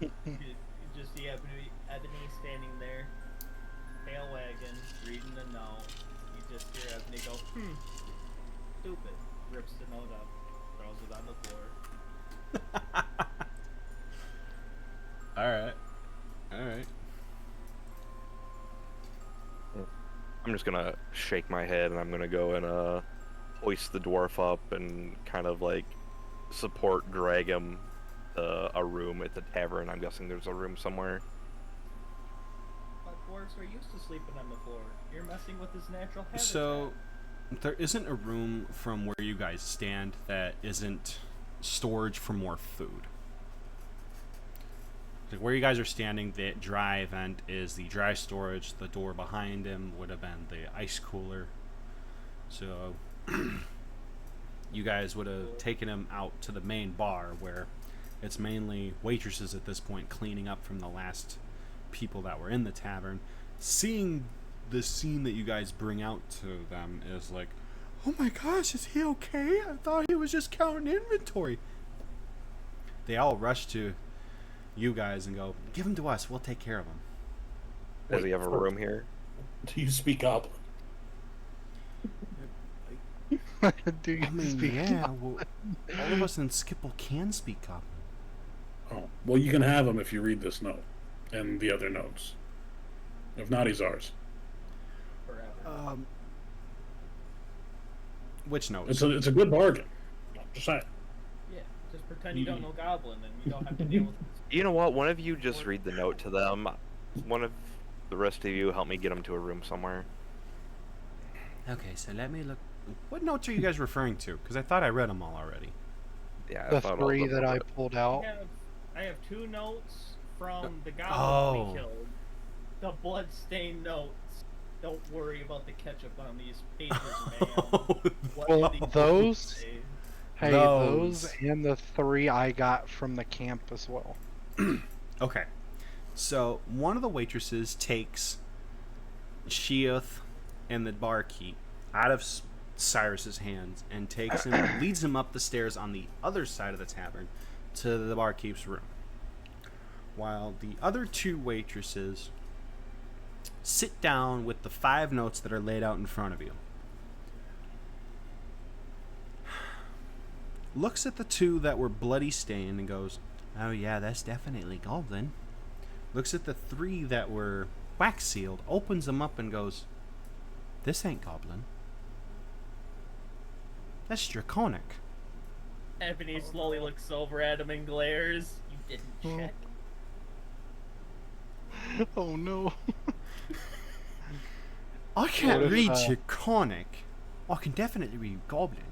You just see Ebony standing there, tail wagging, reading the note. You just hear Ebony go, stupid. Rips the note up, throws it on the floor. Alright. Alright. I'm just gonna shake my head and I'm gonna go and hoist the dwarf up and kind of like support drag him to a room at the tavern. I'm guessing there's a room somewhere. But dwarves are used to sleeping on the floor. You're messing with his natural habitat. So, there isn't a room from where you guys stand that isn't storage for more food. Like where you guys are standing, the dry vent is the dry storage. The door behind him would have been the ice cooler. So, you guys would have taken him out to the main bar where it's mainly waitresses at this point cleaning up from the last people that were in the tavern. Seeing the scene that you guys bring out to them is like, oh my gosh, is he okay? I thought he was just counting inventory. They all rush to you guys and go, give him to us, we'll take care of him. Does he have a room here? Do you speak up? Do you I mean, speak? yeah, well, all of us in Skipple can speak up. Oh, well, you can have him if you read this note and the other notes. If not, he's ours. Forever. Which notes? It's a good bargain. Just saying. Yeah, just pretend you don't know Goblin and you don't have to deal with it. You know what? One of you just read the note to them. One of the rest of you help me get them to a room somewhere. Okay, so let me look. What notes are you guys referring to? Because I thought I read them all already. Yeah, The thought all of three them that I were- pulled out. I have 2 notes from the Goblin we Oh. killed. The blood-stained notes. Don't worry about the ketchup on these pages, man. What Well, did he those- say? Hey, Those. those and the 3 I got from the camp as well. Okay. So, one of the waitresses takes Sheoth and the barkeep out of Cyrus's hands and takes him, leads him up the stairs on the other side of the tavern to the barkeep's room. While the other 2 waitresses sit down with the 5 notes that are laid out in front of you. Looks at the 2 that were bloody stained and goes, oh yeah, that's definitely Goblin. Looks at the 3 that were wax sealed, opens them up and goes, this ain't Goblin. That's Draconic. Ebony slowly looks over at him and glares. You didn't check. Oh no. I can't What if, read Draconic. I can definitely read Goblin.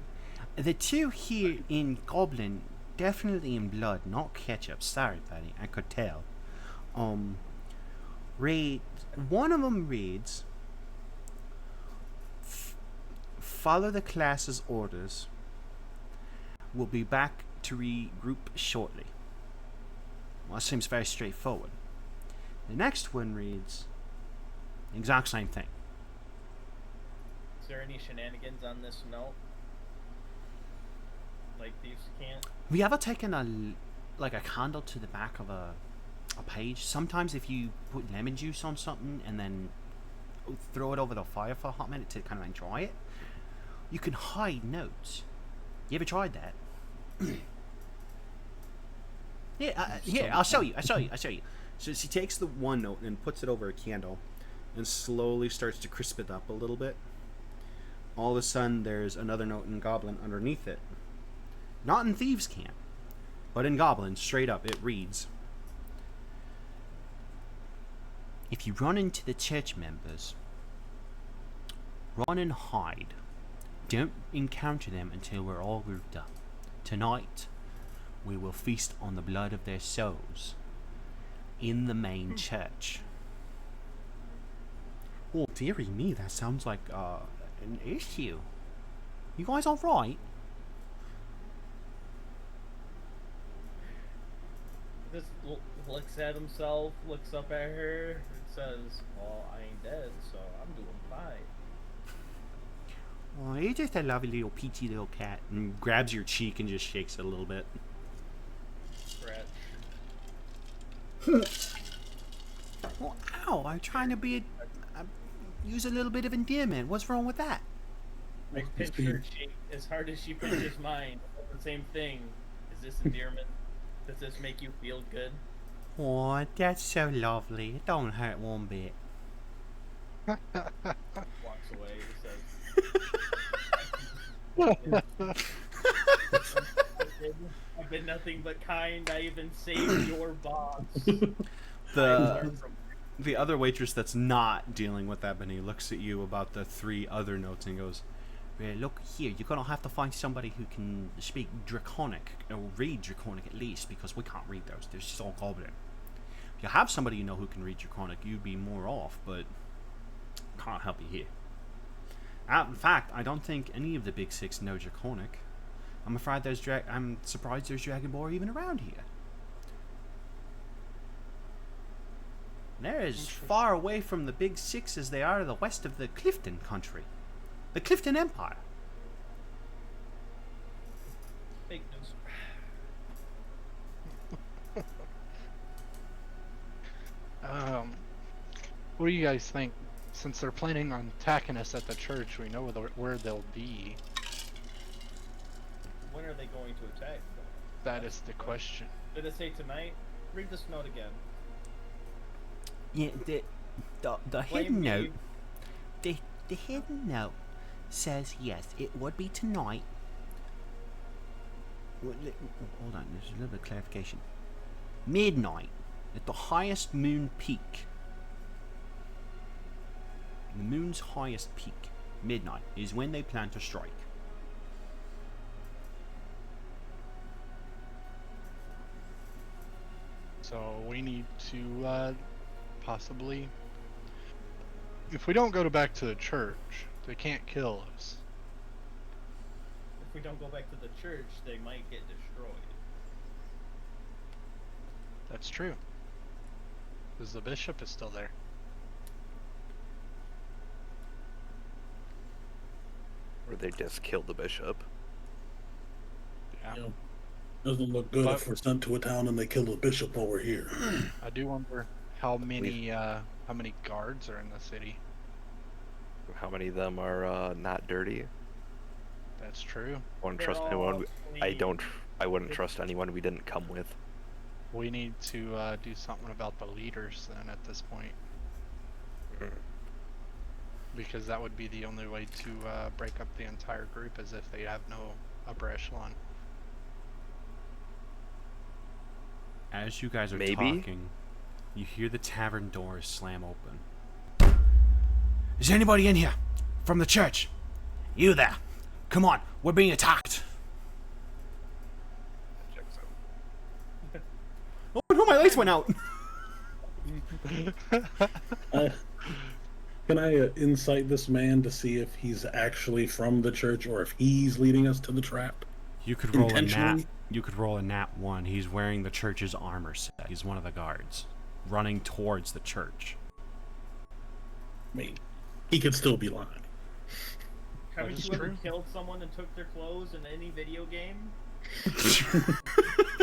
The 2 here in Goblin, definitely in blood, not ketchup. Sorry, buddy, I could tell. Read. One of them reads, follow the class's orders. We'll be back to regroup shortly. Well, that seems very straightforward. The next one reads, the exact same thing. Is there any shenanigans on this note? Like thieves can't? Have you ever taken a candle to the back of a page? Sometimes if you put lemon juice on something and then throw it over the fire for a hot minute to kind of dry it, you can hide notes. You ever tried that? Yeah, here, I'll show you. So she takes the one note and puts it over a candle and slowly starts to crisp it up a little bit. All of a sudden, there's another note in Goblin underneath it. Not in Thieves' Camp, but in Goblin, straight up, it reads, if you run into the church members, run and hide. Don't encounter them until we're all grouped up. Tonight, we will feast on the blood of their souls in the main church. Oh, dearie me, that sounds like an issue. You guys alright? Just looks at himself, looks up at her, and says, well, I ain't dead, so I'm doing fine. Oh, you're just a lovely little peachy little cat. And grabs your cheek and just shakes it a little bit. Scratch. Well, ow, I'm trying to be use a little bit of endearment. What's wrong with that? I pictured she, as hard as she pictures mine, the same thing. Is this endearment? Does this make you feel good? Oh, that's so lovely. It don't hurt one bit. Walks away. Says, "I've been nothing but kind. I even saved your boss." The other waitress that's not dealing with ebony looks at you about the 3 other notes and goes, well, look here, you're gonna have to find somebody who can speak Draconic, or read Draconic at least, because we can't read those. They're just all goblin. If you have somebody you know who can read Draconic, you'd be more off, but can't help you here. In fact, I don't think any of the big 6 know Draconic. I'm surprised there's Dragonborn even around here. They're as far away from the big 6 as they are to the west of the Clifton country. The Clifton Empire. Fake news. What do you guys think? Since they're planning on attacking us at the church, we know where they'll be. When are they going to attack? That is the question. Did it say tonight? Read this note again. Yeah, the hidden note. The hidden note says yes, it would be tonight. Hold on, there's a little bit of clarification. Midnight at the highest moon peak. The moon's highest peak, midnight, is when they plan to strike. So we need to possibly, if we don't go back to the church, they can't kill us. If we don't go back to the church, they might get destroyed. That's true. Because the bishop is still there. Or they just killed the bishop. Yeah. You know, doesn't look good But- if we're sent to a town and they kill the bishop while we're here. I do wonder how many guards are in the city. How many of them are not dirty? That's true. I wouldn't They're trust all anyone. clean. I wouldn't trust anyone we didn't come with. We need to do something about the leaders then at this point. Because that would be the only way to break up the entire group, as if they have no upper echelon. As you guys are Maybe? talking, you hear the tavern doors slam open. Is anybody in here? From the church? You there? Come on, we're being attacked. Checks out. Oh no, my lights went out. Can I incite this man to see if he's actually from the church or if he's leading us to the trap? You could roll a nat. Intentionally? You could roll a nat 1. He's wearing the church's armor set. He's one of the guards, running towards the church. I mean, he could still be lying. Haven't is you ever true. killed someone and took their clothes in any video game?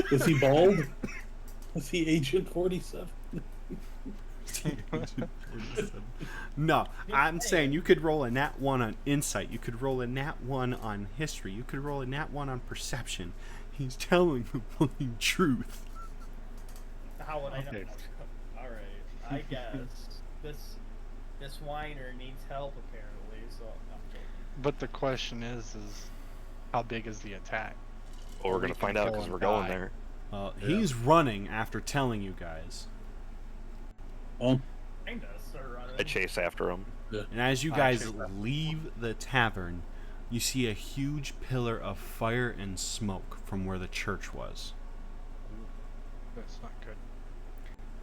Is he bald? Is he Agent 47? No, I'm saying you could roll a nat 1 on insight. You could roll a nat 1 on history. You could roll a nat 1 on perception. He's telling the fucking truth. How would I know? Okay. Alright, I guess. This whiner needs help apparently, so I'm joking. But the question is how big is the attack? Well, we're We gonna can find out kill because and we're going die. there. He's running after telling you guys. Oh, Kinda, start running. I chase after him. And as you I guys chase after. leave the tavern, you see a huge pillar of fire and smoke from where the church was. That's not good.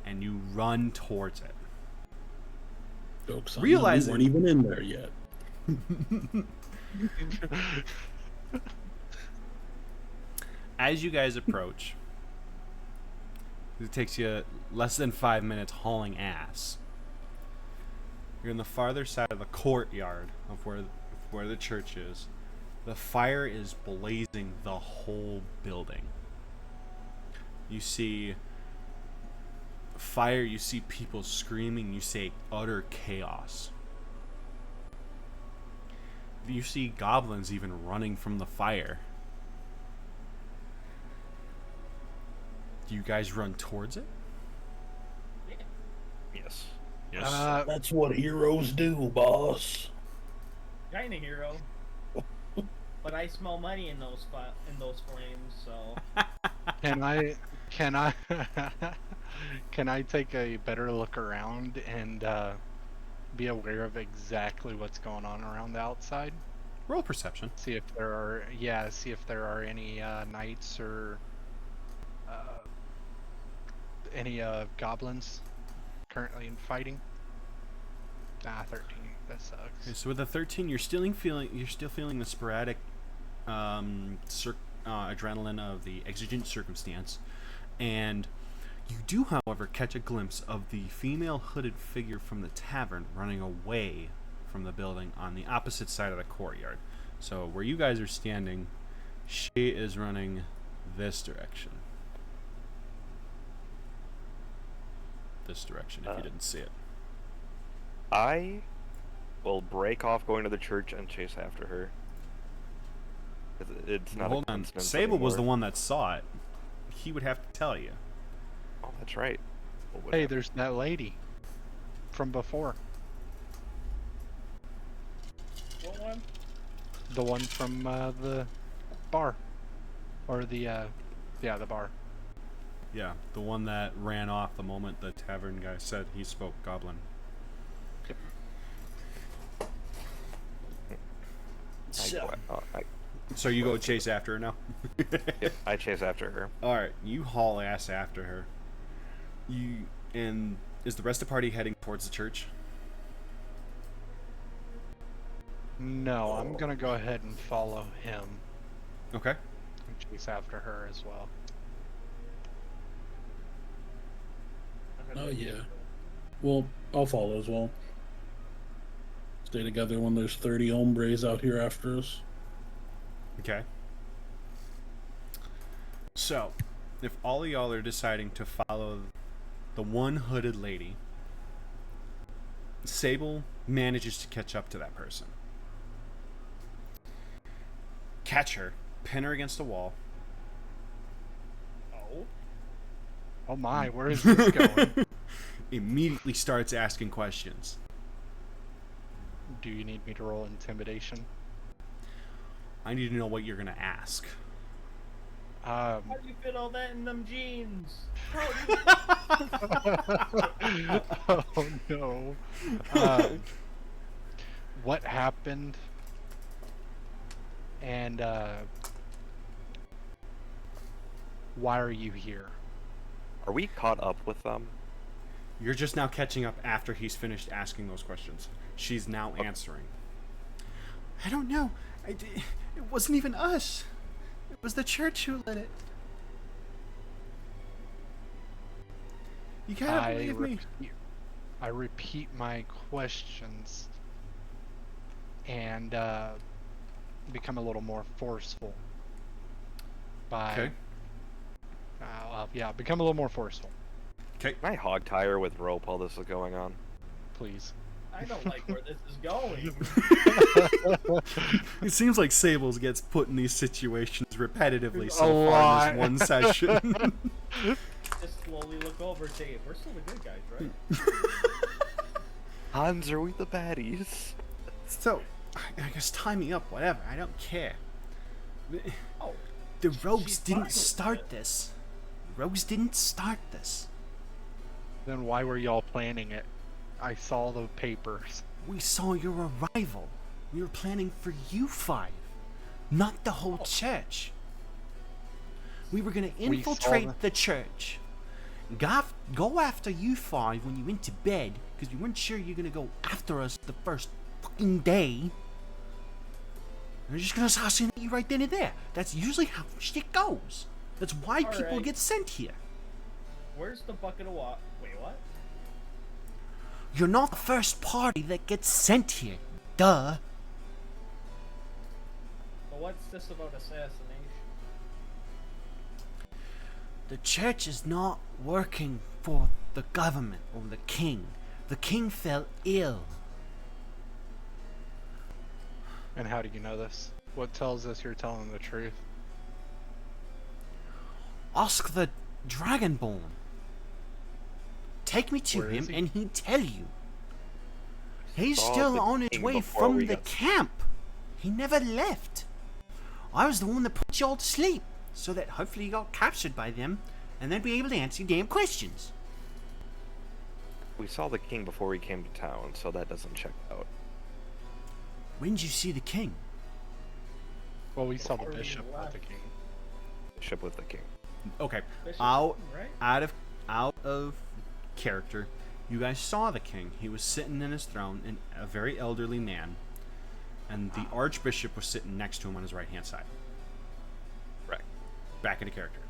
And you run towards it. jokes on Realizing- you weren't even in there yet. As you guys approach, it takes you less than 5 minutes hauling ass. You're in the farther side of the courtyard of where the church is. The fire is blazing the whole building. You see fire, you see people screaming, you see utter chaos. You see goblins even running from the fire. Do you guys run towards it? Yes. Yes. That's what heroes do, boss. I ain't a hero. But I smell money in those flames, so Can I can I take a better look around and be aware of exactly what's going on around the outside? Roll perception. See if there are any knights or any goblins currently in fighting. 13. That sucks. Okay, so with a 13, you're still feeling the sporadic adrenaline of the exigent circumstance, and you do, however, catch a glimpse of the female hooded figure from the tavern running away from the building on the opposite side of the courtyard. So where you guys are standing, she is running this direction. This direction, if you didn't see it. I will break off going to the church and chase after her. It's not. Hold a on. coincidence Sable was the anymore. one that saw it. He would have to tell you. Oh, that's right. What would Hey, happen? there's that lady from before. what one? The one from the bar. Or the bar. Yeah, the one that ran off the moment the tavern guy said he spoke goblin. So you go chase after her now? Yep, I chase after her. Alright, you haul ass after her. And is the rest of the party heading towards the church? No, I'm gonna go ahead and follow him Okay. and chase after her as well. Oh, yeah. Well, I'll follow as well. Stay together when there's 30 hombres out here after us. Okay. So, if all of y'all are deciding to follow the one hooded lady, Sable manages to catch up to that person. Catch her, pin her against the wall. Oh. Oh my, where is this going? Immediately starts asking questions. Do you need me to roll intimidation? I need to know what you're gonna ask. How do you fit all that in them jeans? Oh no. What happened? And why are you here? Are we caught up with them? You're just now catching up after he's finished asking those questions. She's now answering. I don't know. It wasn't even us. It was the church who lit it. You gotta believe me. I repeat my questions and become a little more forceful. Okay. Become a little more forceful, Okay. Can I hog tie her with rope while this is going on? please. I don't like where this is going. It seems like Sables gets put in these situations repetitively A so far in lot. this one session. Just slowly look over and say, we're still the good guys, right? Hans, are we the baddies? So, I guess tie me up, whatever. I don't care. Oh, The rogues she's didn't fine with start it. this. The rogues didn't start this. Then why were y'all planning it? I saw the papers. We saw your arrival. We were planning for you five, not the whole church. We were gonna We saw infiltrate the church. Go after you five when you went to bed, because we weren't sure you're gonna go after us the first fucking day. We're just gonna assassinate you right then and there. That's usually how shit goes. That's why people Alright. get sent here. where's the bucket of water? Wait, what? You're not the first party that gets sent here. Duh. But what's this about assassination? The church is not working for the government or the king. The king fell ill. And how do you know this? What tells us you're telling the truth? Ask the Dragonborn. Take me to Where is him he? and he'd tell you. He's Saw still the on his king way before from we the got- camp. He never left. I was the one that put you all to sleep, so that hopefully you got captured by them, and they'd be able to answer your damn questions. We saw the king before he came to town, so that doesn't check out. When'd you see the king? Well, we saw the Before we bishop, not the left. king. Bishop with the king. Okay, Bishop, out right? out of character. You guys saw the king. He was sitting in his throne, and a very elderly man, and the archbishop was sitting next to him on his right hand side. Right. Back into character.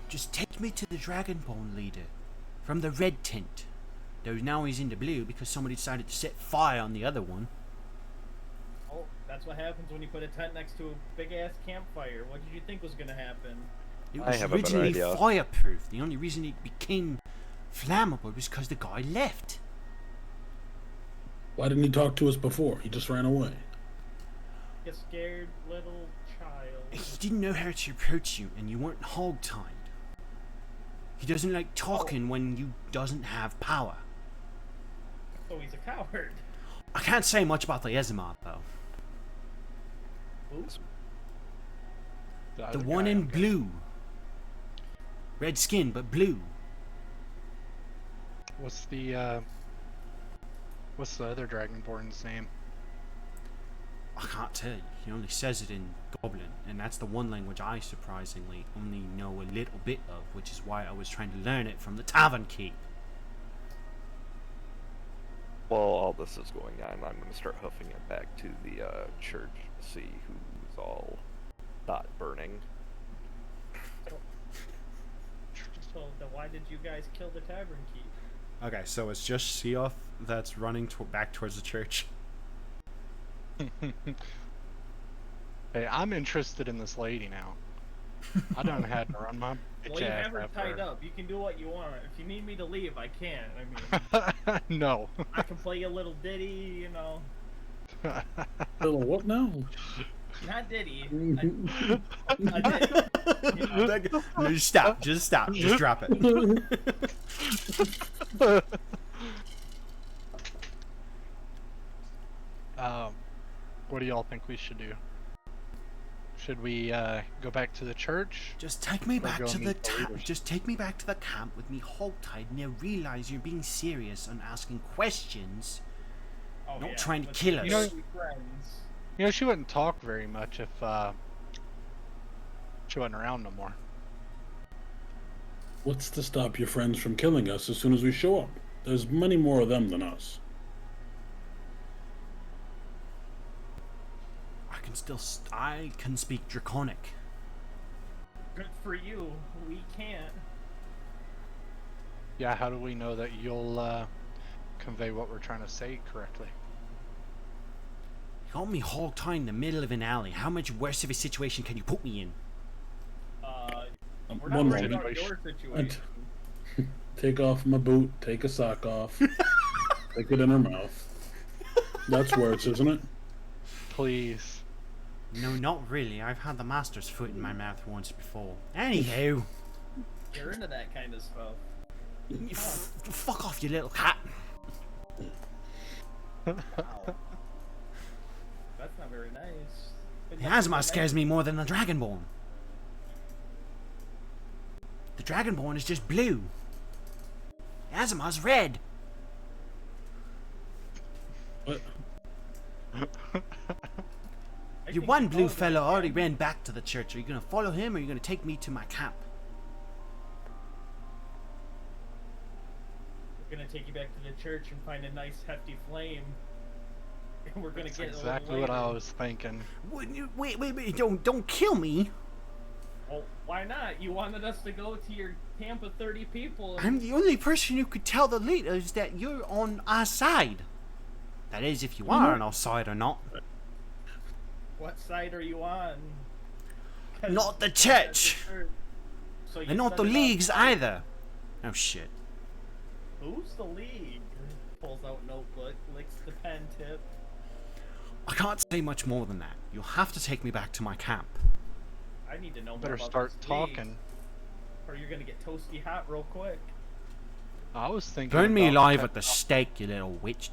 Just take me to the Dragonborn leader from the red tent. Though now he's in the blue because somebody decided to set fire on the other one. Oh, that's what happens when you put a tent next to a big ass campfire. What did you think was gonna happen? It I was have a better originally idea. fireproof. The only reason it became flammable was because the guy left. Why didn't he talk to us before? He just ran away. You scared little child. He didn't know how to approach you, and you weren't hog-tied. He doesn't like talking when you doesn't have power. So he's a coward. I can't say much about the Ezimar, though. Oops. The other one guy, in okay. blue. Red skin, but blue. What's the other Dragonborn's name? I can't tell you. He only says it in Goblin, and that's the one language I surprisingly only know a little bit of, which is why I was trying to learn it from the Tavern Keep. While all this is going on, I'm going to start hoofing it back to the church to see who's all not burning. So then why did you guys kill the tavern keep? Okay, so it's just Seoth that's running back towards the church. Hey, I'm interested in this lady now. I done had to run my Well, bitch you ass have her after tied her. up. You can do what you want. If you need me to leave, I can. I mean, No. I can play you a little ditty, you know. Little what now? Not ditty. A ditty. No, just stop. Just stop. Just drop it. What do y'all think we should do? Should we go back to the church? Just take me back go to the meet the leaders. Just take me back to the camp with me hog-tied, and they'll realize you're being serious and asking questions. Oh, Not yeah, trying to let's kill be us. friends. You know, she wouldn't talk very much if she wasn't around no more. What's to stop your friends from killing us as soon as we show up? There's many more of them than us. I can speak Draconic. Good for you. We can't. Yeah, how do we know that you'll convey what we're trying to say correctly? You got me hog-tied in the middle of an alley. How much worse of a situation can you put me in? We're One not worried moment. about your situation. Take off my boot, take a sock off, stick it in her mouth. That's worse, isn't it? Please. No, not really. I've had the master's foot in my mouth once before. Anywho, You're into that kind of stuff. fuck off, you little cat. Wow. That's not very nice. The Azimar scares me more than the Dragonborn. The Dragonborn is just blue. The Azimar's red. What? Your one blue fella already ran back to the church. Are you gonna follow him, or are you gonna take me to my camp? We're gonna take you back to the church and find a nice hefty flame. And we're gonna That's get it a exactly little what I later. was thinking. Wait! Don't kill me! Well, why not? You wanted us to go to your camp of 30 people. And... I'm the only person who could tell the leaders that you're on our side. That is, if you are on our side or not. What side are you on? 'Cause Not the that's church. church. So you And not the send it on leagues site. either. Oh shit. Who's the league? Pulls out notebook, licks the pen tip. I can't say much more than that. You'll have to take me back to my camp. I need to know more Better about start this league, talking. or you're gonna get toasty hot real quick. I was thinking. Burn me about alive cut- at the stake, you little witch.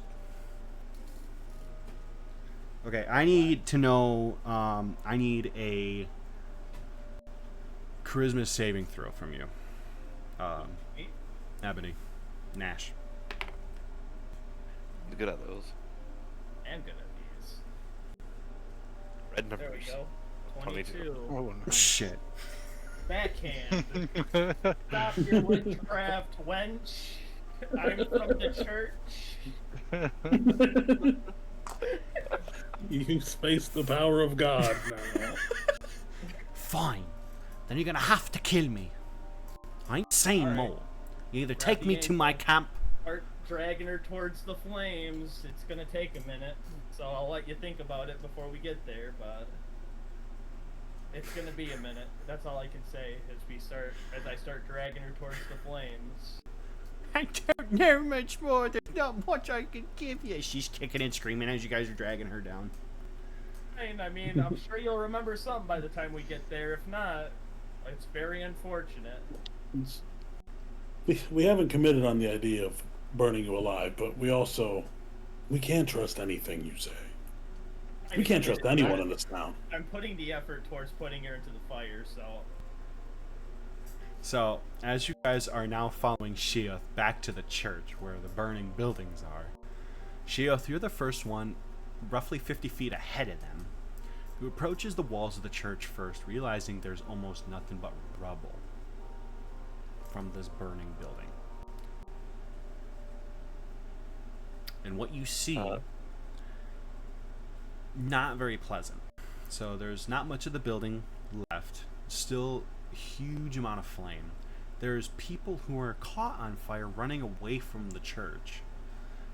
Okay, I need to know, I need a charisma saving throw from you. Me? Ebony. Nash. He's good at those. And good at these. Red There we numbers. go. 22. 22. Oh, nice. Shit. Backhand. Stop your witchcraft, wench. I'm from the church. You face the power of God now. Fine. Then you're gonna have to kill me. I ain't saying Alright. more. You either Grab take the me to my ankle. camp. Start dragging her towards the flames. It's gonna take a minute, so I'll let you think about it before we get there, but it's gonna be a minute. That's all I can say as I start dragging her towards the flames. I don't know much more. There's not much I can give you. She's kicking and screaming as you guys are dragging her down. I mean, I'm sure you'll remember something by the time we get there. If not, it's very unfortunate. We haven't committed on the idea of burning you alive, but we can't trust anything you say. We can't trust anyone in this town. I'm putting the effort towards putting her into the fire, so So, as you guys are now following Sheoth back to the church where the burning buildings are, Sheoth, you're the first one, roughly 50 feet ahead of them, who approaches the walls of the church first, realizing there's almost nothing but rubble from this burning building. And what you see, not very pleasant. So there's not much of the building left. Still a huge amount of flame. There's people who are caught on fire running away from the church.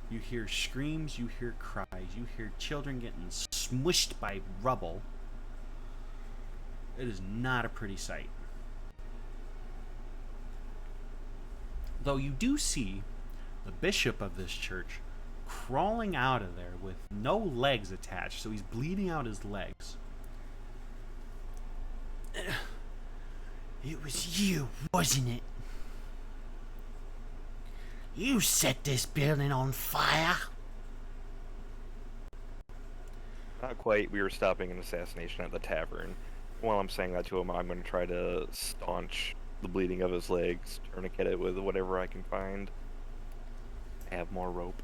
You hear screams, you hear cries, you hear children getting smushed by rubble. It is not a pretty sight. Though you do see the bishop of this church crawling out of there with no legs attached, so he's bleeding out his legs. It was you, wasn't it? You set this building on fire. Not quite. We were stopping an assassination at the tavern. While I'm saying that to him, I'm going to try to staunch the bleeding of his legs, tourniquet it with whatever I can find. I have more rope.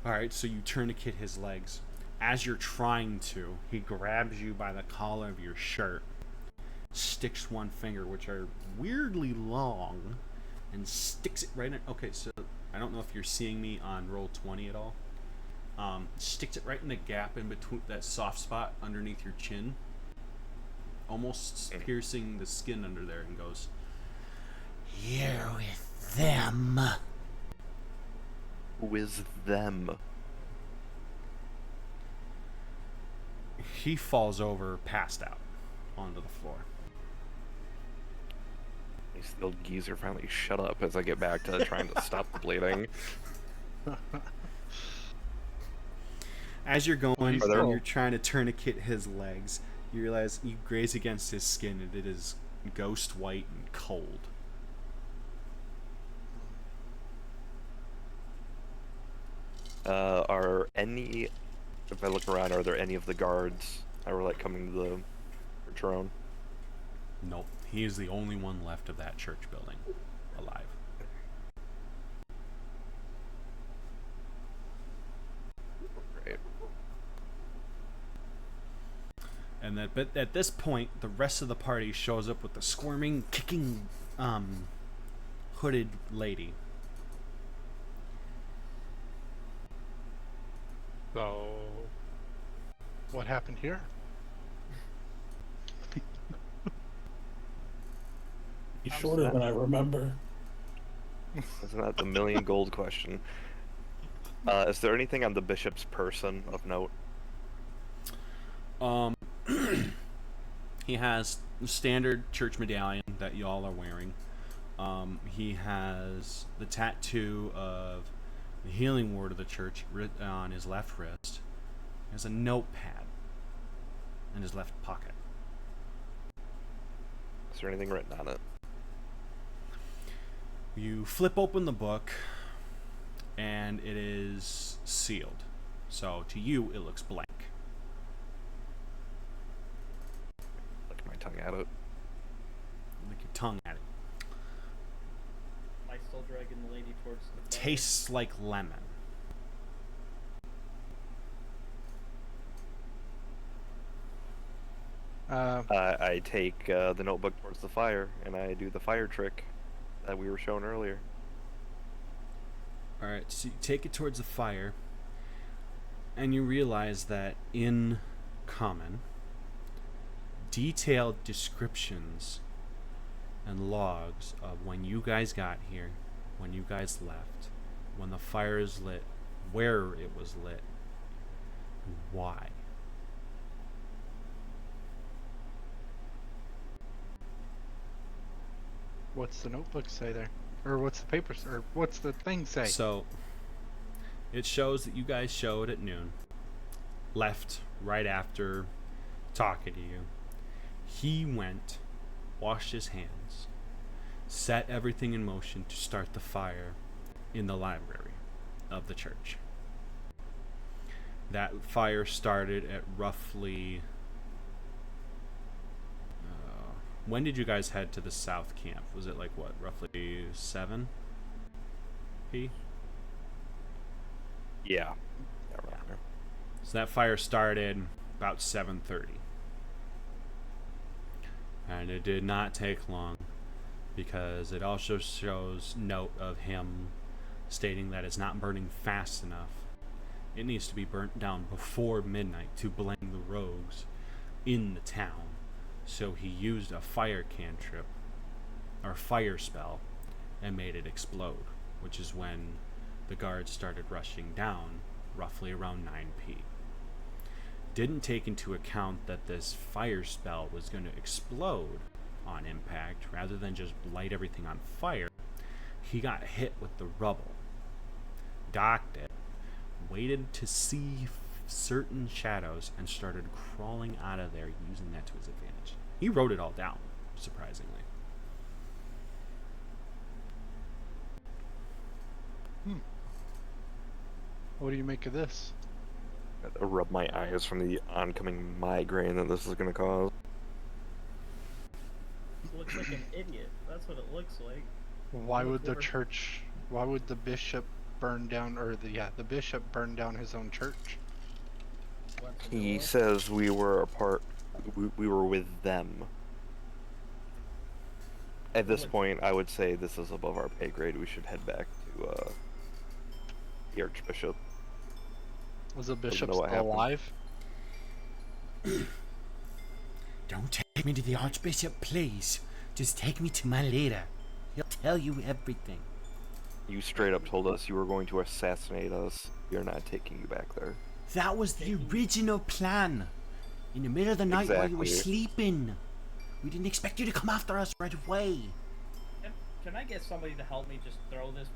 Alright, so you tourniquet his legs. As you're trying to, he grabs you by the collar of your shirt, sticks one finger, which are weirdly long, and sticks it right in. Okay, so I don't know if you're seeing me on roll 20 at all. Sticks it right in the gap in between that soft spot underneath your chin, almost piercing the skin under there, and goes, "You're with them." Who is them? He falls over, passed out, onto the floor. These still geezer finally shut up as I get back to trying to stop the bleeding. As you're going, he's and still- you're trying to tourniquet his legs, you realize you graze against his skin, and it is ghost white and cold. Are any, if I look around, are there any of the guards that were like coming to the drone? Nope, he is the only one left of that church building alive. Great. And that, but at this point, the rest of the party shows up with the squirming, kicking, hooded lady. So, what happened here? He's shorter than I remember. Isn't that the million gold question? Is there anything on the bishop's person of note? He has the standard church medallion that y'all are wearing. He has the tattoo of the healing ward of the church on his left wrist. There's a notepad in his left pocket. Is there anything written on it? You flip open the book, and it is sealed. So to you, it looks blank. Lick my tongue at it. Lick your tongue at it. Am I still dragging the lady towards the fire? Tastes like lemon. I take the notebook towards the fire, and I do the fire trick that we were shown earlier. Alright, so you take it towards the fire, and you realize that in common, detailed descriptions and logs of when you guys got here, when you guys left, when the fire is lit, where it was lit, and why. What's the notebook say there? Or what's the paper or what's the thing say? So, it shows that you guys showed at noon, left right after talking to you. He went, washed his hands, set everything in motion to start the fire in the library of the church. That fire started at roughly... when did you guys head to the south camp? Was it like what, roughly 7? P? Yeah. Around there. So that fire started about 7:30. And it did not take long, because it also shows note of him stating that it's not burning fast enough. It needs to be burnt down before midnight to blame the rogues in the town. So he used a fire cantrip, or fire spell, and made it explode, which is when the guards started rushing down, roughly around 9 p. Didn't take into account that this fire spell was going to explode on impact, rather than just light everything on fire. He got hit with the rubble, docked it, waited to see certain shadows, and started crawling out of there, using that to his advantage. He wrote it all down, surprisingly. What do you make of this? I rub my eyes from the oncoming migraine that this is going to cause. He looks like an idiot. That's what it looks like. Why would the church? Why would the bishop burn down, or the bishop burn down his own church? He says we were a part. We were with them. At this point, I would say this is above our pay grade. We should head back to the Archbishop. Was the bishop know still what happened. alive? Don't take me to the Archbishop, please. Just take me to my leader. He'll tell you everything. You straight up told us you were going to assassinate us. We're not taking you back there. That was the original plan. In the middle of the night while you were Exactly. sleeping. We didn't expect you to come after us right away. Can I get somebody to help me just throw this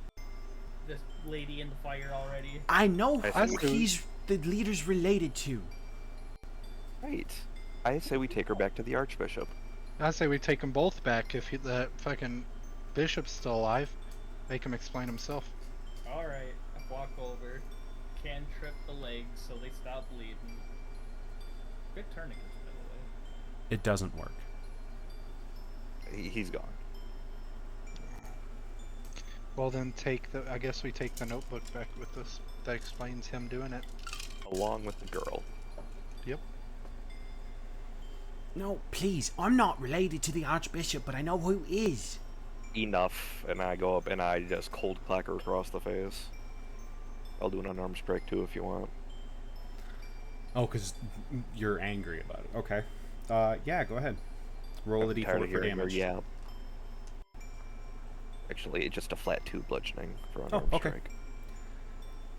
lady in the fire already? I know I who see. he's the leader's related to. Right. I say we take her back to the Archbishop. I say we take them both back if the fucking bishop's still alive. Make him explain himself. Alright, I walk over, cantrip the legs so they stop bleeding. Good tourniquets, by the way. It doesn't work. He's gone. Well then I guess we take the notebook back with us. That explains him doing it. Along with the girl. Yep. No, please. I'm not related to the Archbishop, but I know who is. Enough. And I go up and I just cold clack her across the face. I'll do an unarmed strike too if you want. Oh, because you're angry about it. Okay. Yeah, go ahead. Roll a I'm tired d4 of for hearing her damage. yap. Actually, just a flat 2 bludgeoning for Oh, unarmed okay.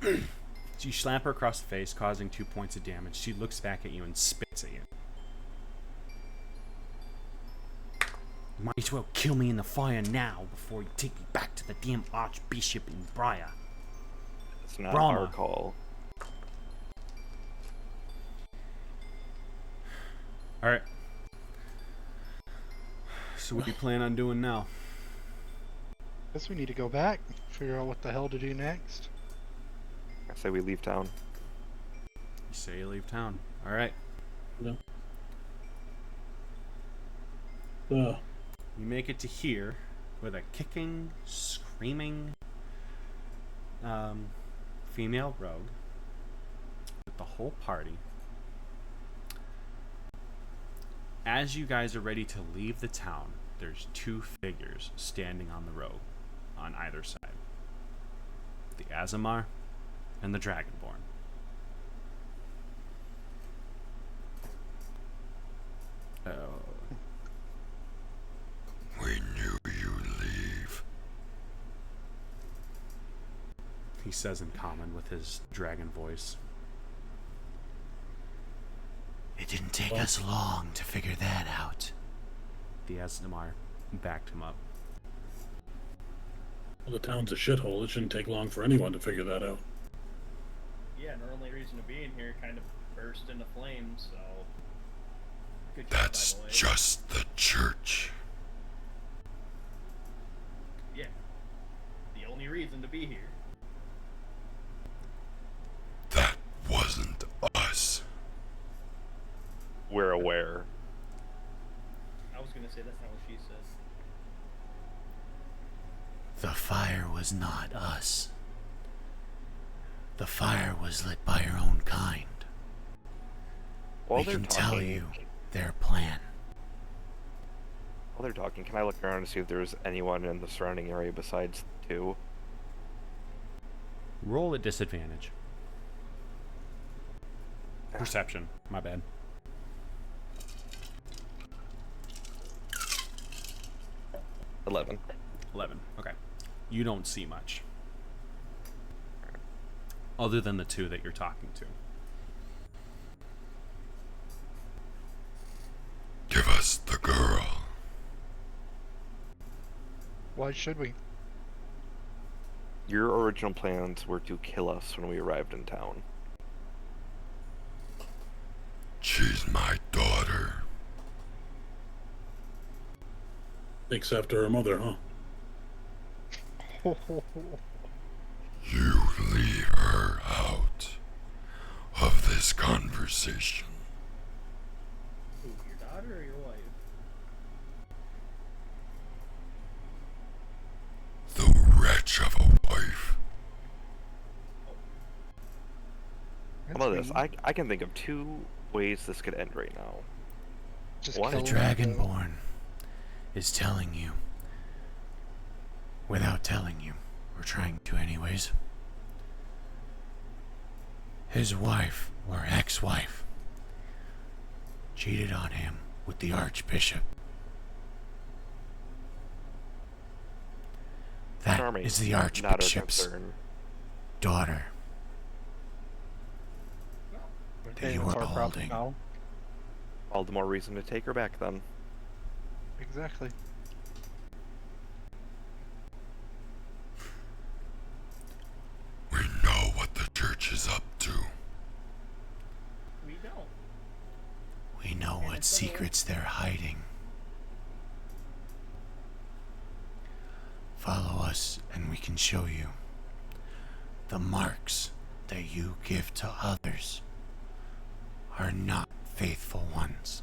strike. So you slap her across the face, causing 2 points of damage. She looks back at you and spits at you. You might as well kill me in the fire now before you take me back to the damn Archbishop in Briar. It's not Brahma. our call. All right. So what do you plan on doing now? Guess we need to go back, figure out what the hell to do next. I say we leave town. You say you leave town. All right. No. You make it to here with a kicking, screaming female rogue with the whole party. As you guys are ready to leave the town, there's two figures standing on the road on either side. The Azamar and the Dragonborn. We knew you'd leave. He says in common with his dragon voice. It didn't take us long to figure that out. The Azamar backed him up. Well, the town's a shithole. It shouldn't take long for anyone to figure that out. Yeah, and our only reason to be in here kind of burst into flames, so... Good job, That's by the way. just the church. Yeah. The only reason to be here. That wasn't us. We're aware. I was gonna say that's not what she said. The fire was not us. The fire was lit by your own kind. While We they're can talking, tell you their plan. While they're talking, can I look around to see if there's anyone in the surrounding area besides the two? Roll at disadvantage. Perception. My bad. 11. 11. Okay. You don't see much. Other than the two that you're talking to. Give us the girl. Why should we? Your original plans were to kill us when we arrived in town. She's my daughter. Takes after her mother, huh? You leave her out of this conversation. Who, your daughter or your wife? The wretch of a wife. How about this? I can think of two ways this could end right now. Just One- The kill her. Dragonborn is telling you, without telling you, or trying to anyways. His wife, or ex-wife, cheated on him with the Archbishop. That Charming. is the Not our Archbishop's concern. daughter Okay, that you that's are our problem holding. now. All the more reason to take her back then. Exactly. We know what the church is up to. We don't. We know what secrets they're hiding. Follow us and we can show you. The marks that you give to others are not faithful ones.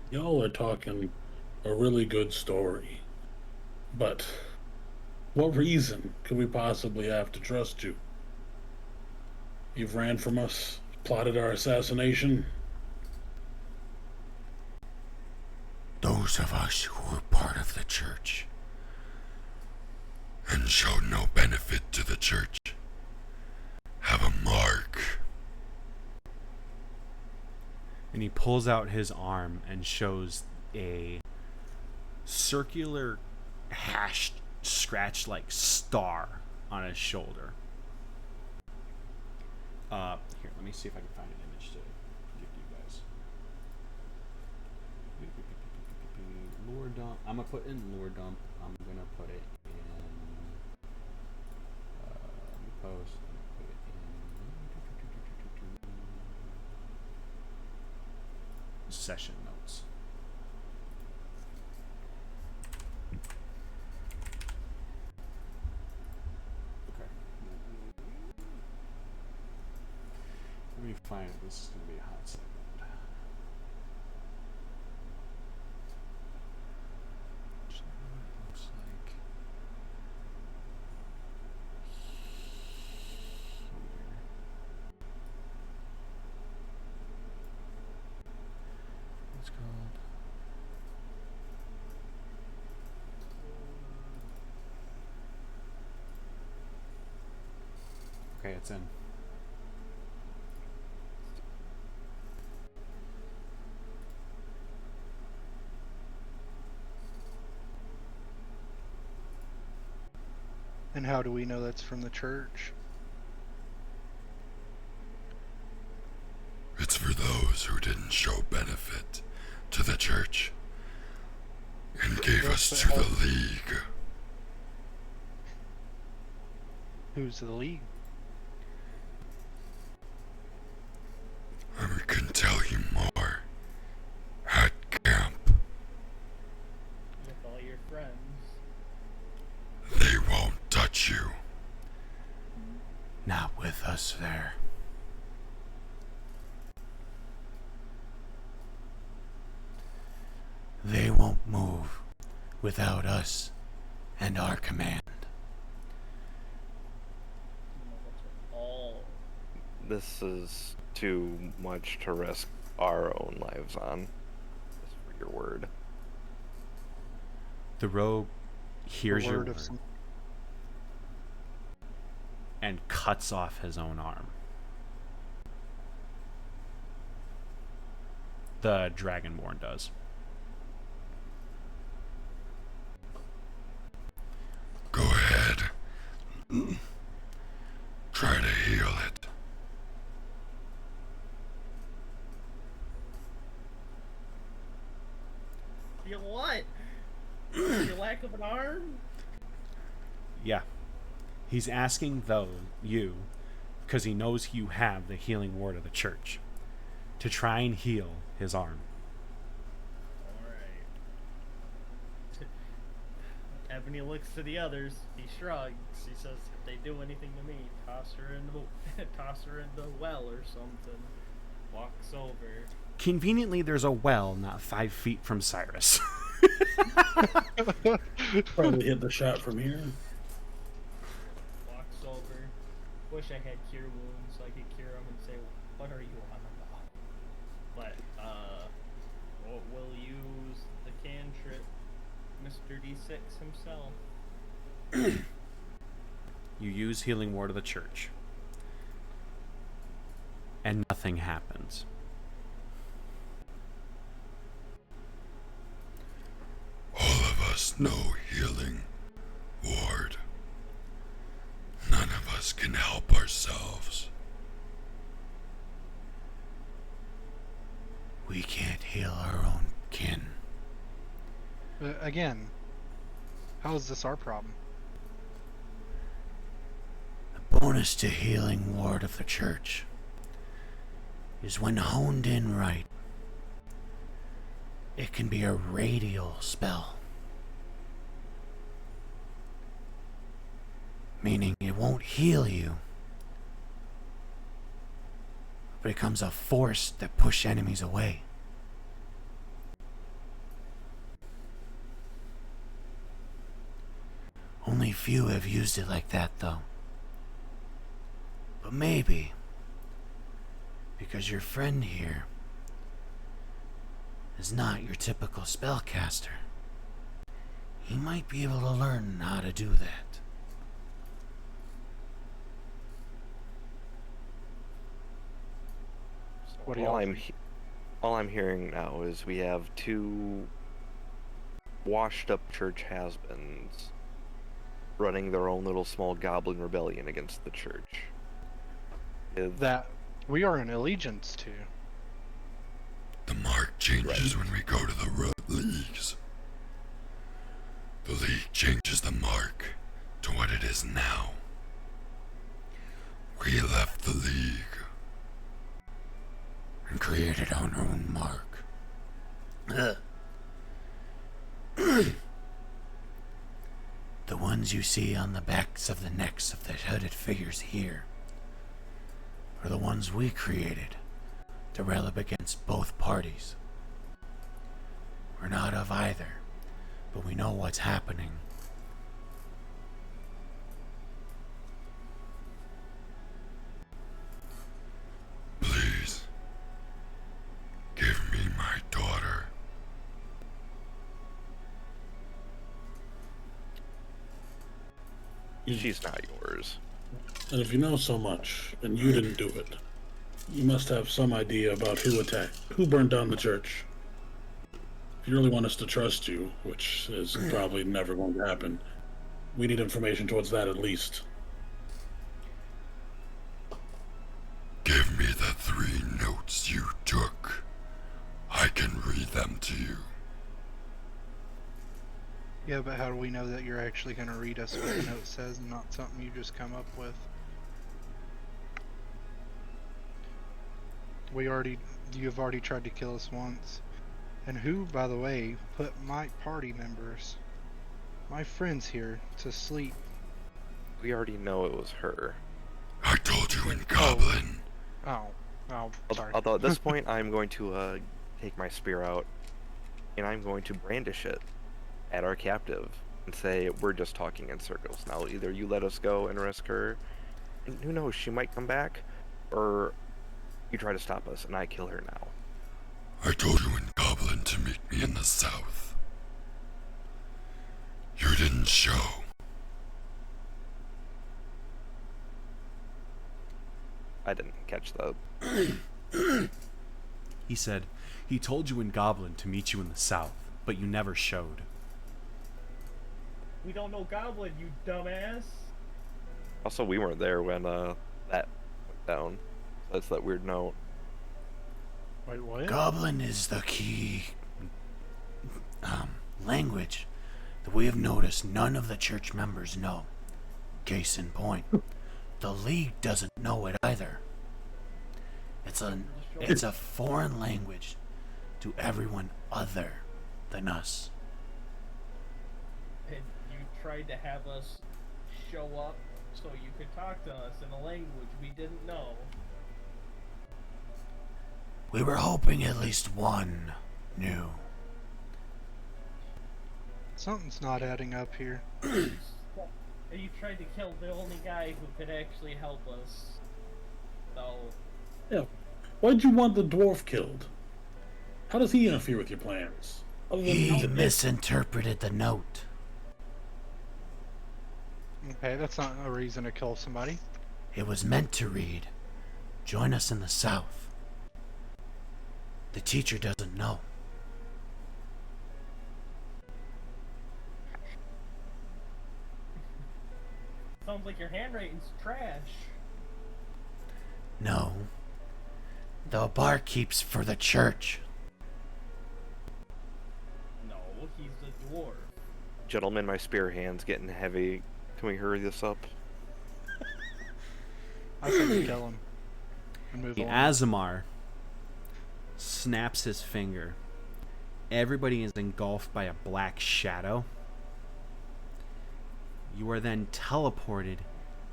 Y'all are talking a really good story. But what reason could we possibly have to trust you? You've ran from us, plotted our assassination. Those of us who were part of the church and showed no benefit to the church have a mark. And he pulls out his arm and shows a circular hashed scratch like star on his shoulder. Here, let me see if I can find an image to give you guys. Lore dump. I'm gonna put in lore dump. I'm gonna put it in post. Put it in session notes. Okay. Let me find it. This is going to be a hot segment. So it looks like here. It's called. Okay, it's in. And how do we know that's from the church? It's for those who didn't show benefit to the church and gave us to the League. Who's the League? And we can tell you more at camp. With all your friends. They won't touch you. Not with us there. They won't move without us and our command. That's what all. This is too much to risk our own lives on. Just for your word. The rogue hears your Word of word some- and cuts off his own arm. The Dragonborn does. Go ahead. Try to heal it. Feel what? Your lack of an arm? Yeah. He's asking you, because he knows you have the healing ward of the church, to try and heal his arm. Alright. Ebony looks to the others. He shrugs. He says, if they do anything to me, toss her in the well or something. Walks over. Conveniently, there's a well not 5 feet from Cyrus. Probably hit the shot from here. Walks over. Wish I had cure wounds so I could cure him and say, what are you on about? But, we'll use the cantrip, Mr. D6 himself. You use healing ward of the church. And nothing happens. All of us know healing ward. None of us can help ourselves. We can't heal our own kin. Again, how is this our problem? The bonus to healing ward of the church is when honed in right. It can be a radial spell. Meaning it won't heal you, but it becomes a force that pushes enemies away. Only few have used it like that, though. But maybe, because your friend here is not your typical spellcaster, he might be able to learn how to do that. What do all y'all all I'm hearing now is we have two washed up church has-beens running their own little small goblin rebellion against the church. that we are in allegiance to? The mark changes when we go to the leagues. The league changes the mark to what it is now. We left the League and created our own mark. The ones you see on the backs of the necks of the hooded figures here are the ones we created to rail up against both parties. We're not of either, but we know what's happening. Please, give me my daughter. She's not yours. And if you know so much, and you didn't do it, you must have some idea about who burned down the church. If you really want us to trust you, which is probably never going to happen, we need information towards that at least. Give me the 3 notes you took. I can read them to you. Yeah, but how do we know that you're actually going to read us what the note says and not something you just come up with? You've already tried to kill us once. And who, by the way, put my party members, my friends here, to sleep? We already know it was her. I told you in Goblin. Oh, sorry. Although at this point, I'm going to take my spear out, and I'm going to brandish it at our captive and say, we're just talking in circles. Now, either you let us go and risk her, and who knows, she might come back, or you try to stop us, and I kill her now. I told you in Goblin to meet me in the south. You didn't show. I didn't catch that. He said, he told you in Goblin to meet you in the south, but you never showed. We don't know Goblin, you dumbass. Also, we weren't there when that went down. That's that weird note. Wait, what? Goblin is the key language that we have noticed none of the church members know. Case in point, the League doesn't know it either. It's a foreign language to everyone other than us. And you tried to have us show up so you could talk to us in a language we didn't know. We were hoping at least one knew. Something's not adding up here. And you tried to kill the only guy who could actually help us. So, Yeah. Why'd you want the dwarf killed? How does he interfere with your plans? Other than He misinterpreted the note. Okay, that's not a reason to kill somebody. It was meant to read, join us in the south. The teacher doesn't know. sounds like your handwriting's trash. No. The barkeep's for the church. No, he's a dwarf. Gentlemen, my spear hand's getting heavy. Can we hurry this up? I think we kill him and move The on. Azamar snaps his finger. Everybody is engulfed by a black shadow. You are then teleported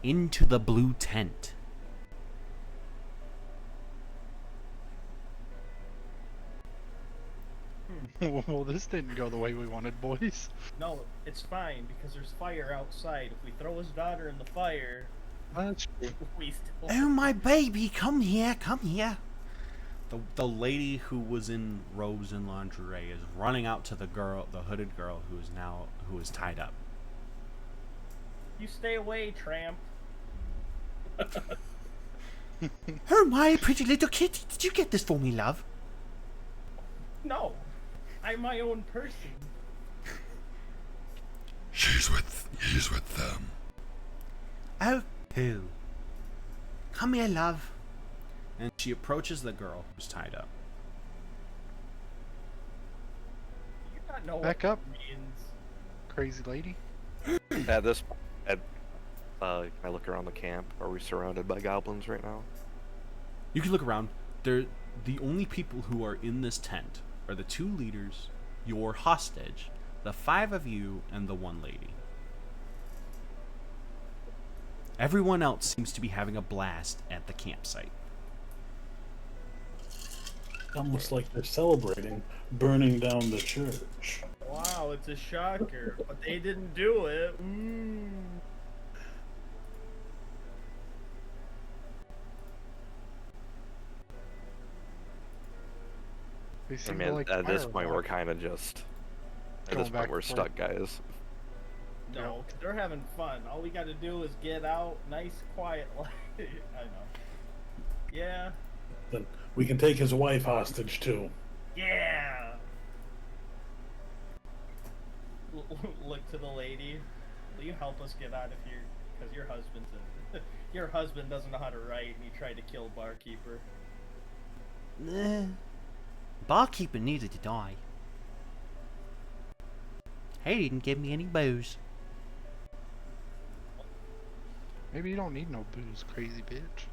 into the blue tent. Well, this didn't go the way we wanted, boys. No, it's fine because there's fire outside. If we throw his daughter in the fire, That's true. we still. Oh, my baby, come here, come here. The lady who was in robes and lingerie is running out to the hooded girl who is tied up. You stay away, tramp. Oh, my pretty little kitty, did you get this for me, love? No, I'm my own person. He's with them. Oh, who? Come here, love. And she approaches the girl who's tied up. You not know Back what up. it means. Crazy lady. At this, Can I look around the camp? Are we surrounded by goblins right now? You can look around. The only people who are in this tent are the 2 leaders, your hostage, the 5 of you, and the 1 lady. Everyone else seems to be having a blast at the campsite. Almost like they're celebrating burning down the church. Wow, it's a shocker, but they didn't do it. They I seem mean, to like at this point, fireworks. we're kind of just. At Going this back point, we're and forth. stuck, guys. No, they're having fun. All we got to do is get out, nice, quiet life. I know. Yeah. Then we can take his wife hostage too. Yeah. Look to the lady. Will you help us get out of here? Because your husband's your husband doesn't know how to write, and he tried to kill barkeeper. Barkeeper needed to die. He didn't give me any booze. Maybe you don't need no booze, crazy bitch.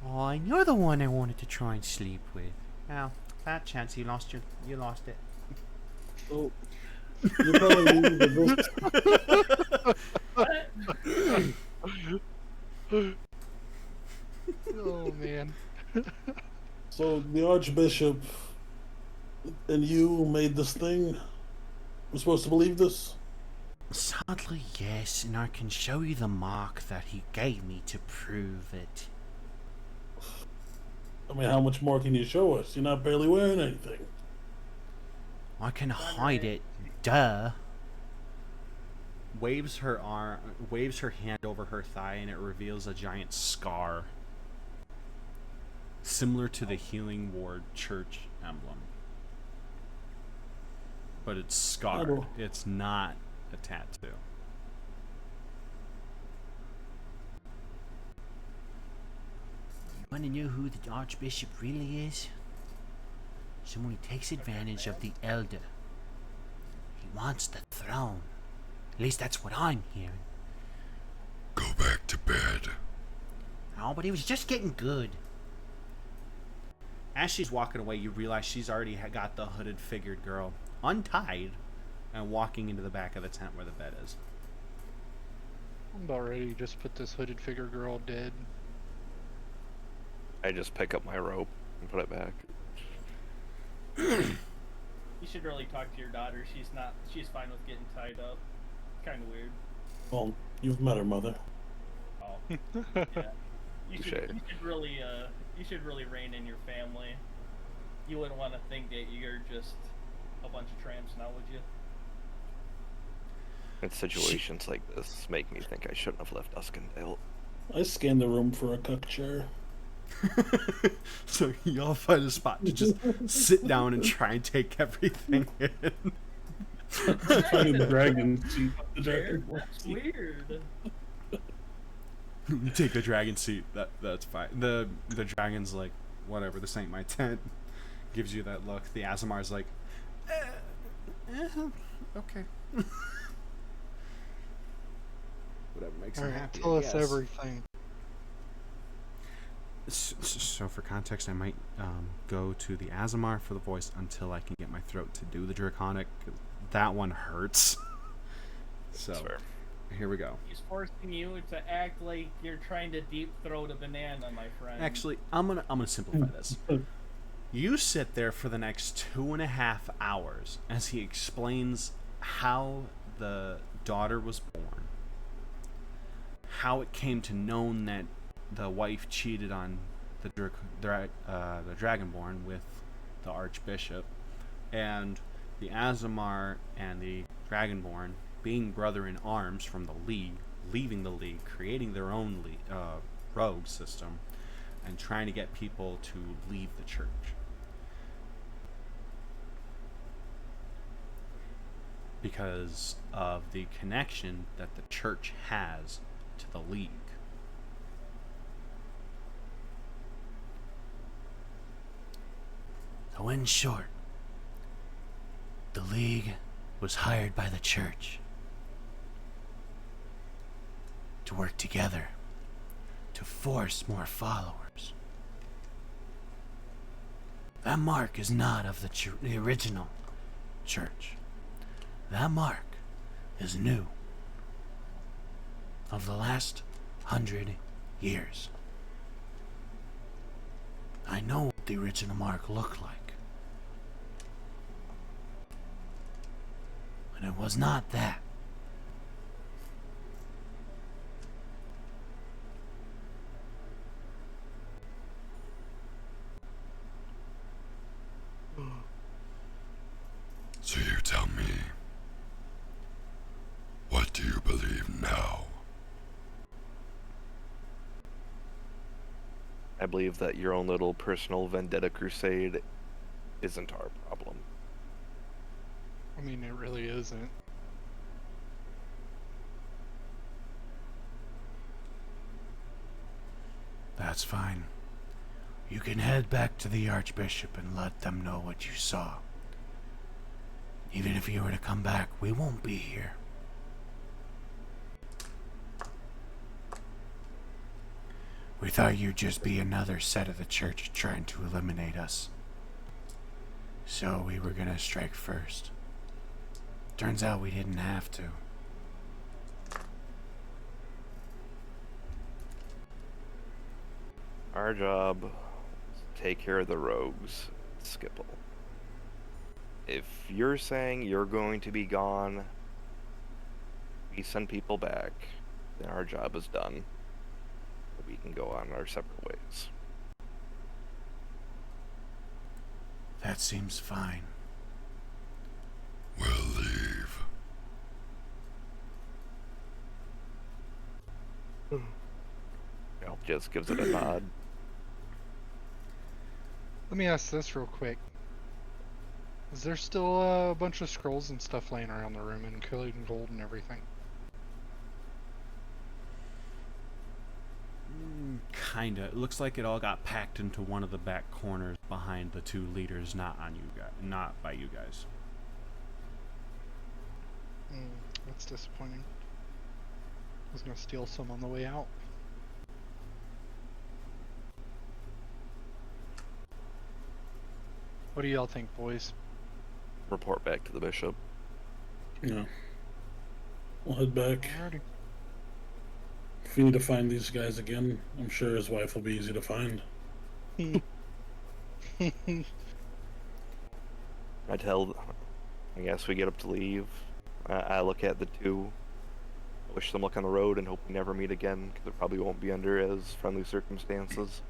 Fine, you're the one I wanted to try and sleep with. Well, bad chance you lost it. So you're telling me that this, Oh man. so the Archbishop and you made this thing? We're supposed to believe this? Sadly, yes, and I can show you the mark that he gave me to prove it. I mean, how much more can you show us? You're not barely wearing anything. I can hide it, duh. Waves her hand over her thigh, and it reveals a giant scar, similar to the Healing Ward church emblem. But it's scarred. Oh. It's not a tattoo. Want to know who the Archbishop really is? Someone who takes advantage of the Elder. He wants the throne. At least that's what I'm hearing. Go back to bed. Oh, but he was just getting good. As she's walking away, you realize she's already got the hooded figured girl untied and walking into the back of the tent where the bed is. I'm about ready to just put this hooded figure girl dead. I just pick up my rope and put it back. You should really talk to your daughter. She's fine with getting tied up. Kind of weird. Well, you've met her mother. Oh. Yeah. You Touche. should really rein in your family. You wouldn't want to think that you're just a bunch of tramps now, would you? In situations like this, make me think I shouldn't have left Duskendale. I scanned the room for a cuck chair. So y'all find a spot to just sit down and try and take everything in. Finding the dragon seat. The dragon That's weird. You take the dragon seat. That's fine. The dragon's like, whatever. This ain't my tent. Gives you that look. The Azamar's like, okay. Whatever makes him Alright, happy. tell I us guess. everything. So for context, I might go to the Azamar for the voice until I can get my throat to do the Draconic. That one hurts. So That's fair. here we go. He's forcing you to act like you're trying to deep throat a banana, my friend. Actually, I'm gonna simplify this. You sit there for the next 2.5 hours as he explains how the daughter was born, how it came to known that the wife cheated on the Dragonborn with the Archbishop, and the Azamar and the Dragonborn being brother in arms from the League, leaving the League, creating their own rogue system, and trying to get people to leave the church. Because of the connection that the church has to the League. So in short, the League was hired by the church. to work together to force more followers. That mark is not of the original church. That mark is new. Of the last 100 years. I know what the original mark looked like. And it was not that. So you tell me, what do you believe now? I believe that your own little personal vendetta crusade isn't our problem. I mean, it really isn't. That's fine. You can head back to the Archbishop and let them know what you saw. Even if you were to come back, we won't be here. We thought you'd just be another set of the church trying to eliminate us. So we were gonna strike first. Turns out we didn't have to. Our job is to take care of the rogues, Skipple. If you're saying you're going to be gone, we send people back, then our job is done. We can go on our separate ways. That seems fine. We'll leave. Elf just gives it a nod. Let me ask this real quick. Is there still a bunch of scrolls and stuff laying around the room, including gold and everything? Kinda. It looks like it all got packed into one of the back corners behind the two leaders, not by you guys. That's disappointing. I was gonna steal some on the way out. What do y'all think, boys? Report back to the bishop. Yeah. We'll head back. Alrighty. If we need to find these guys again, I'm sure his wife will be easy to find. I guess we get up to leave. I look at the two. I wish them luck on the road and hope we never meet again, because it probably won't be under as friendly circumstances.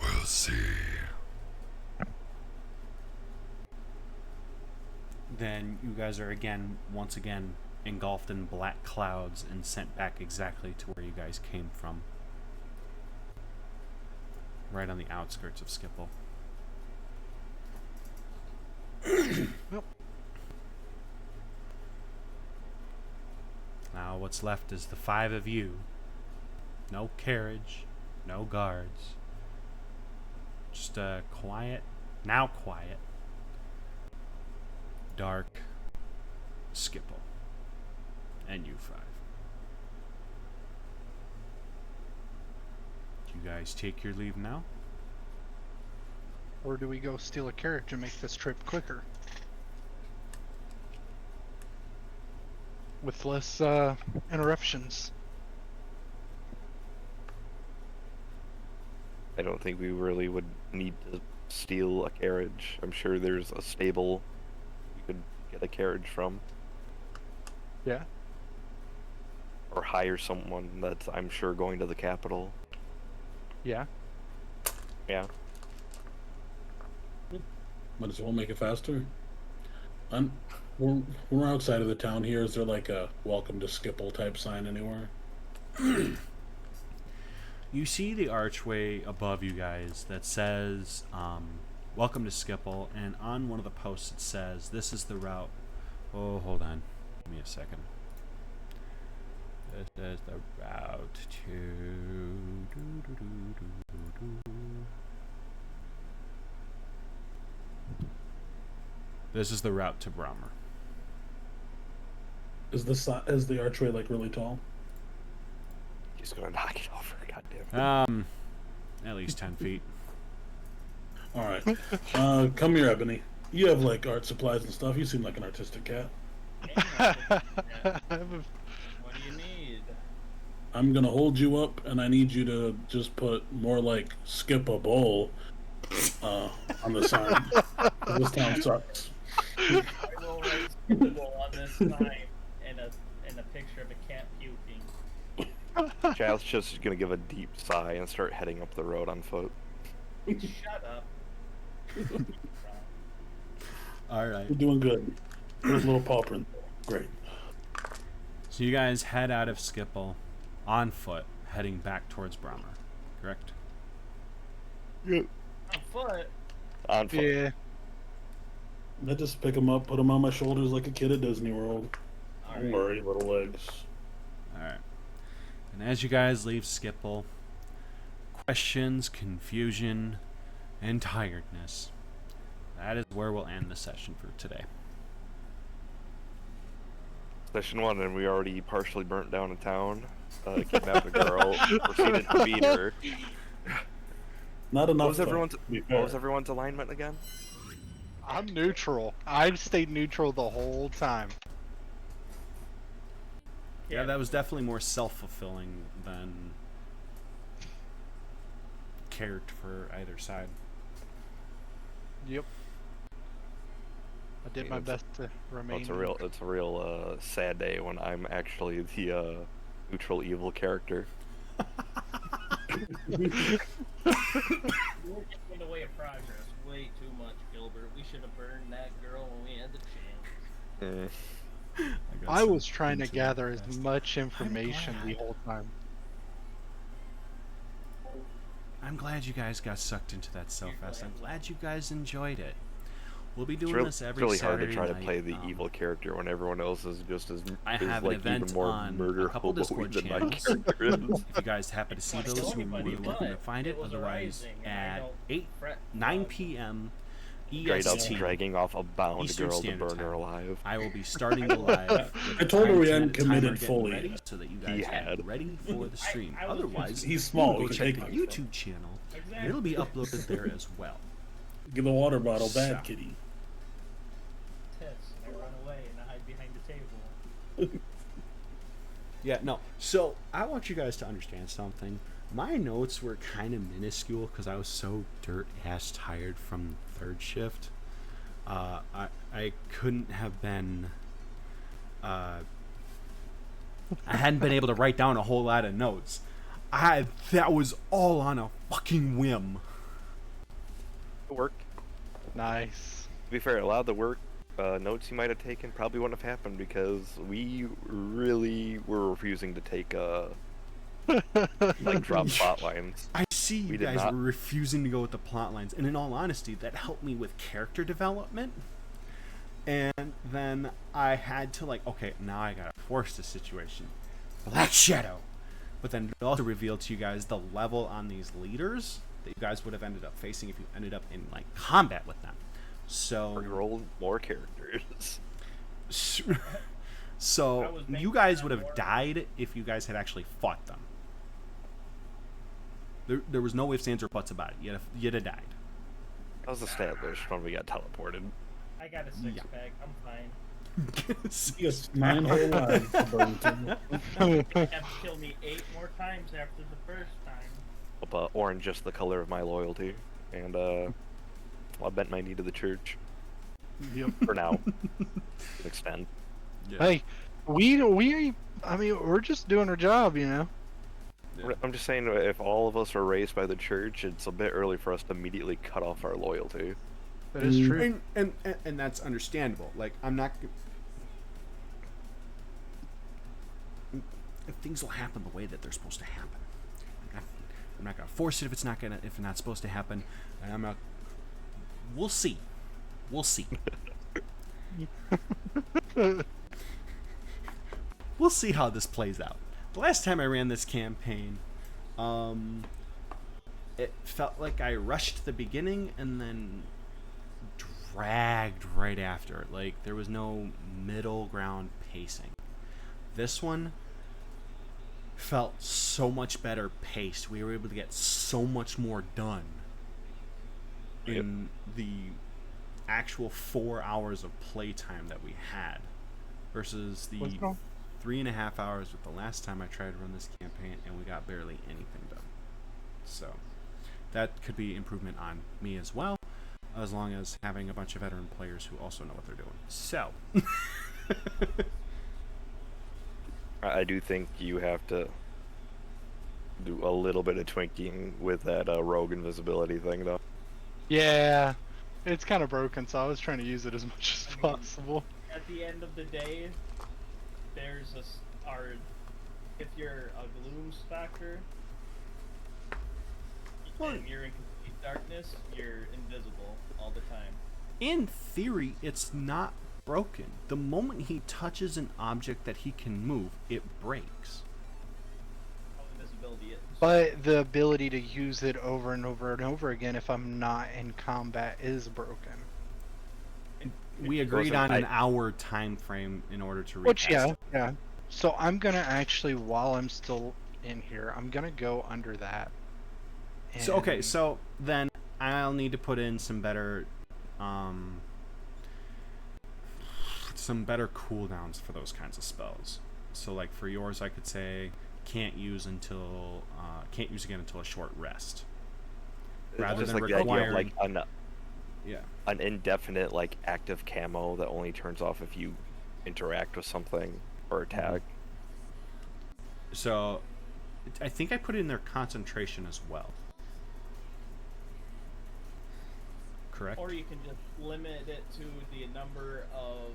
We'll see. Then you guys are once again, engulfed in black clouds and sent back exactly to where you guys came from. Right on the outskirts of Skipple. Yep. Now what's left is the five of you. No carriage, no guards. Just a quiet, dark Skipple. And you five. Do you guys take your leave now? Or do we go steal a carriage and make this trip quicker? With less interruptions. I don't think we really would need to steal a carriage. I'm sure there's a stable we could get a carriage from. Yeah. Or hire someone that's, I'm sure, going to the capital. Yeah. Yeah. Might as well make it faster. We're outside of the town here. Is there like a welcome to Skipple type sign anywhere? You see the archway above you guys that says, welcome to Skipple, and on one of the posts it says, this is the route. Oh, hold on. Give me a second. This is the route to... This is the route to Brommer. Is the archway like really tall? He's gonna knock it over. God damn it. At least 10 feet. All right. Come here, Ebony. You have like art supplies and stuff. You seem like an artistic cat. I have a- What do you need? I'm gonna hold you up, and I need you to just put more like "skip a bowl" on the sign. This town sucks. I will write skippable on this sign and a picture of a cat puking. Giles just gonna give a deep sigh and start heading up the road on foot. Shut up. All right. You're doing good. There's a little paw print. Great. So you guys head out of Skipple on foot, heading back towards Brahmer, correct? Yeah. On foot. On foot. yeah. I just pick him up, put him on my shoulders like a kid at Disney World. All Don't right. worry, little legs. All right. And as you guys leave Skipple, questions, confusion, and tiredness. That is where we'll end the session for today. Session 1, and we already partially burnt down a town, kidnapped a girl, proceeded to beat her. Not enough. What was though, everyone's to be What fair. was everyone's alignment again? I'm neutral. I've stayed neutral the whole time. Yeah, that was definitely more self-fulfilling than cared for either side. Yep. I did my best to remain. It's a real sad day when I'm actually the neutral evil character. You're getting in the way of progress way too much, Gilbert. We should have burned that girl when we had the chance. I was trying to gather as much information the whole time. I'm glad you guys got sucked into that Selfest. I'm glad you guys enjoyed it. We'll be It's doing this every really Saturday hard to try to night. play the evil character when everyone else is just as I is have an like event even more on murder a couple hobo Discord than my channels. character is. If you guys happen to see Like those, you're anybody, welcome to but find it. was Otherwise, arising, and I at don't fret 9 about it. p.m. Straight up EST, dragging off a bound Eastern girl to Standard burn her Time. alive. I will be starting the live. with I told her time we to- hadn't timer committed getting fully ready yet. so that you He guys get had. ready for the stream. I was Otherwise, He's small. go He can check take the things, YouTube channel. Exactly. And it'll be uploaded there as well. Give the water bottle, bad So. kitty. Tess, and I run away and I hide behind the table. Yeah, no. So I want you guys to understand something. My notes were kind of minuscule because I was so dirt ass tired from third shift. I couldn't have been. I hadn't been able to write down a whole lot of notes. That was all on a fucking whim. It worked. Nice. To be fair, a lot of the work notes you might have taken probably wouldn't have happened because we really were refusing to take like drop plot lines. I see you We did guys not. were refusing to go with the plot lines, and in all honesty, that helped me with character development. And then I had to okay, now I gotta force the situation. Black Shadow. But then it also revealed to you guys the level on these leaders that you guys would have ended up facing if you ended up in combat with them. So Roll more characters. so I was you making guys that would have more- died if you guys had actually fought them. There was no ifs, ands, or buts about it. You'd have died. That was established when we got teleported. I got a six-pack. I'm fine. Yes, 9 whole lives to burn through. You have to kill me 8 more times after the first time. Orange just the color of my loyalty, and I bent my knee to the church Yep. for now. To an extent. Hey, we're just doing our job, you know. I'm just saying, if all of us are raised by the church, it's a bit early for us to immediately cut off our loyalty. That is true. And that's understandable. I'm not. Things will happen the way that they're supposed to happen. I'm not gonna force it if it's not supposed to happen. And I'm not. We'll see. We'll see. We'll see how this plays out. The last time I ran this campaign, it felt like I rushed the beginning and then dragged right after. There was no middle ground pacing. This one felt so much better paced. We were able to get so much more done in the actual 4 hours of playtime that we had versus the 3.5 hours with the last time I tried to run this campaign, and we got barely anything done. So that could be improvement on me as well, as long as having a bunch of veteran players who also know what they're doing. So I do think you have to do a little bit of twinking with that rogue invisibility thing, though. Yeah, it's kind of broken, so I was trying to use it as much as possible. At the end of the day, there's if you're a gloom factor and you're in complete darkness, you're invisible all the time. in theory, it's not broken. The moment he touches an object that he can move, it breaks. Invisibility is. But the ability to use it over and over and over again if I'm not in combat is broken. We agreed on an hour time frame in order to Which, recast it. yeah. So I'm gonna actually, while I'm still in here, I'm gonna go under that. So okay, so then I'll need to put in some better cooldowns for those kinds of spells. So like for yours, I could say can't use again until a short rest. Rather just than like the idea of requiring an indefinite like active camo that only turns off if you interact with something or attack. So I think I put in their concentration as well. Correct? Or you can just limit it to the number of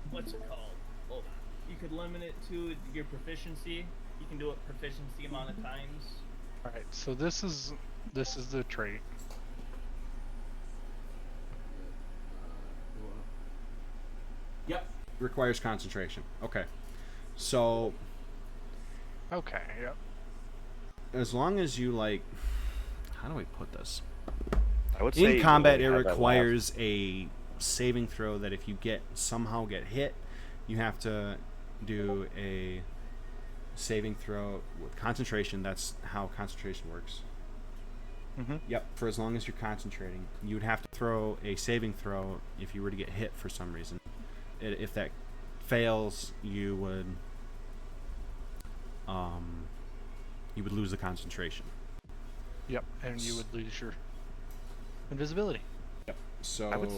what's it called? Hold on. You could limit it to your proficiency. You can do it proficiency amount of times. Alright, so this is the trait. Yep. Requires concentration. Okay. So Okay, yep. as long as you like, how do we put this? I would say In combat, it you only have that requires a saving throw that if you somehow get hit, you have to do a saving throw with concentration. That's how concentration works. Yep. For as long as you're concentrating, you would have to throw a saving throw if you were to get hit for some reason. If that fails, you would lose the concentration. Yep, and you would lose your invisibility. Yep. So I would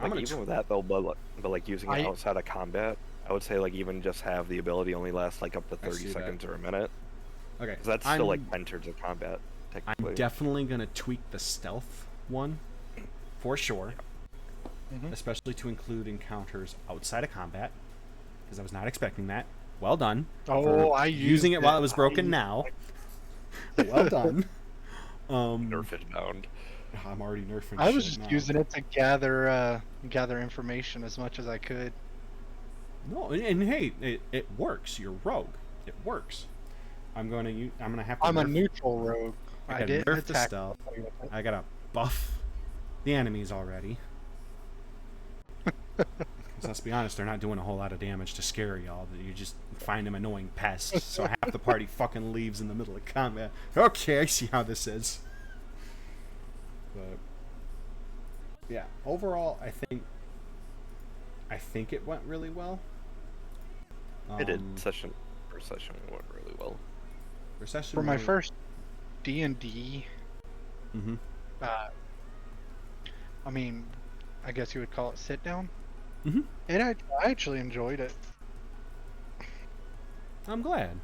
I'm like, gonna even with that though, but like using it outside of combat, I would say like even just have the ability only last like up to 30 seconds or a minute. Okay. 'Cause that's still like 10 turns of combat. Technically. I'm definitely gonna tweak the stealth one for sure, especially to include encounters outside of combat, because I was not expecting that. Well done. Oh, I using it while it was broken now. Well done. Nerf it down. I'm already nerfing. I was shit just now. using it to gather information as much as I could. No, and hey, it works. You're rogue. It works. I'm gonna have to. I'm a neutral rogue. I didn't nerf the attack. stealth. I gotta buff the enemies already. 'Cause let's be honest, they're not doing a whole lot of damage to scare y'all. You just find them annoying pests, so half the party fucking leaves in the middle of combat. Okay, I see how this is. But yeah, overall, I think it went really well. It did. Session went really well. For my first D&D, I mean, I guess you would call it sit down. And I actually enjoyed it. I'm glad.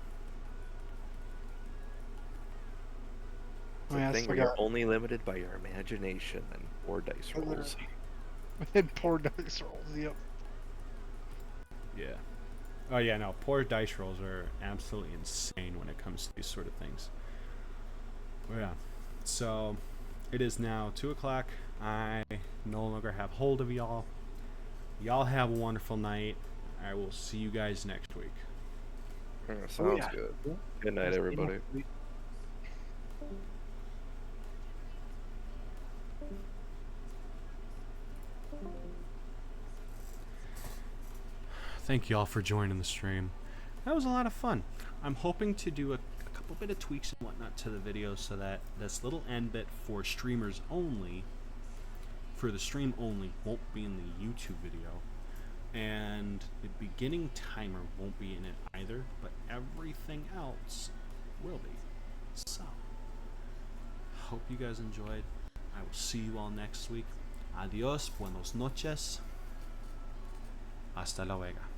It's a thing where you're only limited by your imagination and 4 dice rolls. And poor dice rolls, yep. Yeah. Oh yeah, no. Poor dice rolls are absolutely insane when it comes to these sort of things. But yeah. So it is now 2:00. I no longer have hold of y'all. Y'all have a wonderful night. I will see you guys next week. Sounds good. Good night, everybody. Thank y'all for joining the stream. that was a lot of fun. I'm hoping to do a couple bit of tweaks and whatnot to the video so that this little end bit for streamers only, for the stream only, won't be in the YouTube video. And the beginning timer won't be in it either, but everything else will be. So, hope you guys enjoyed. I will see you all next week. Adios, buenos noches. Hasta luego.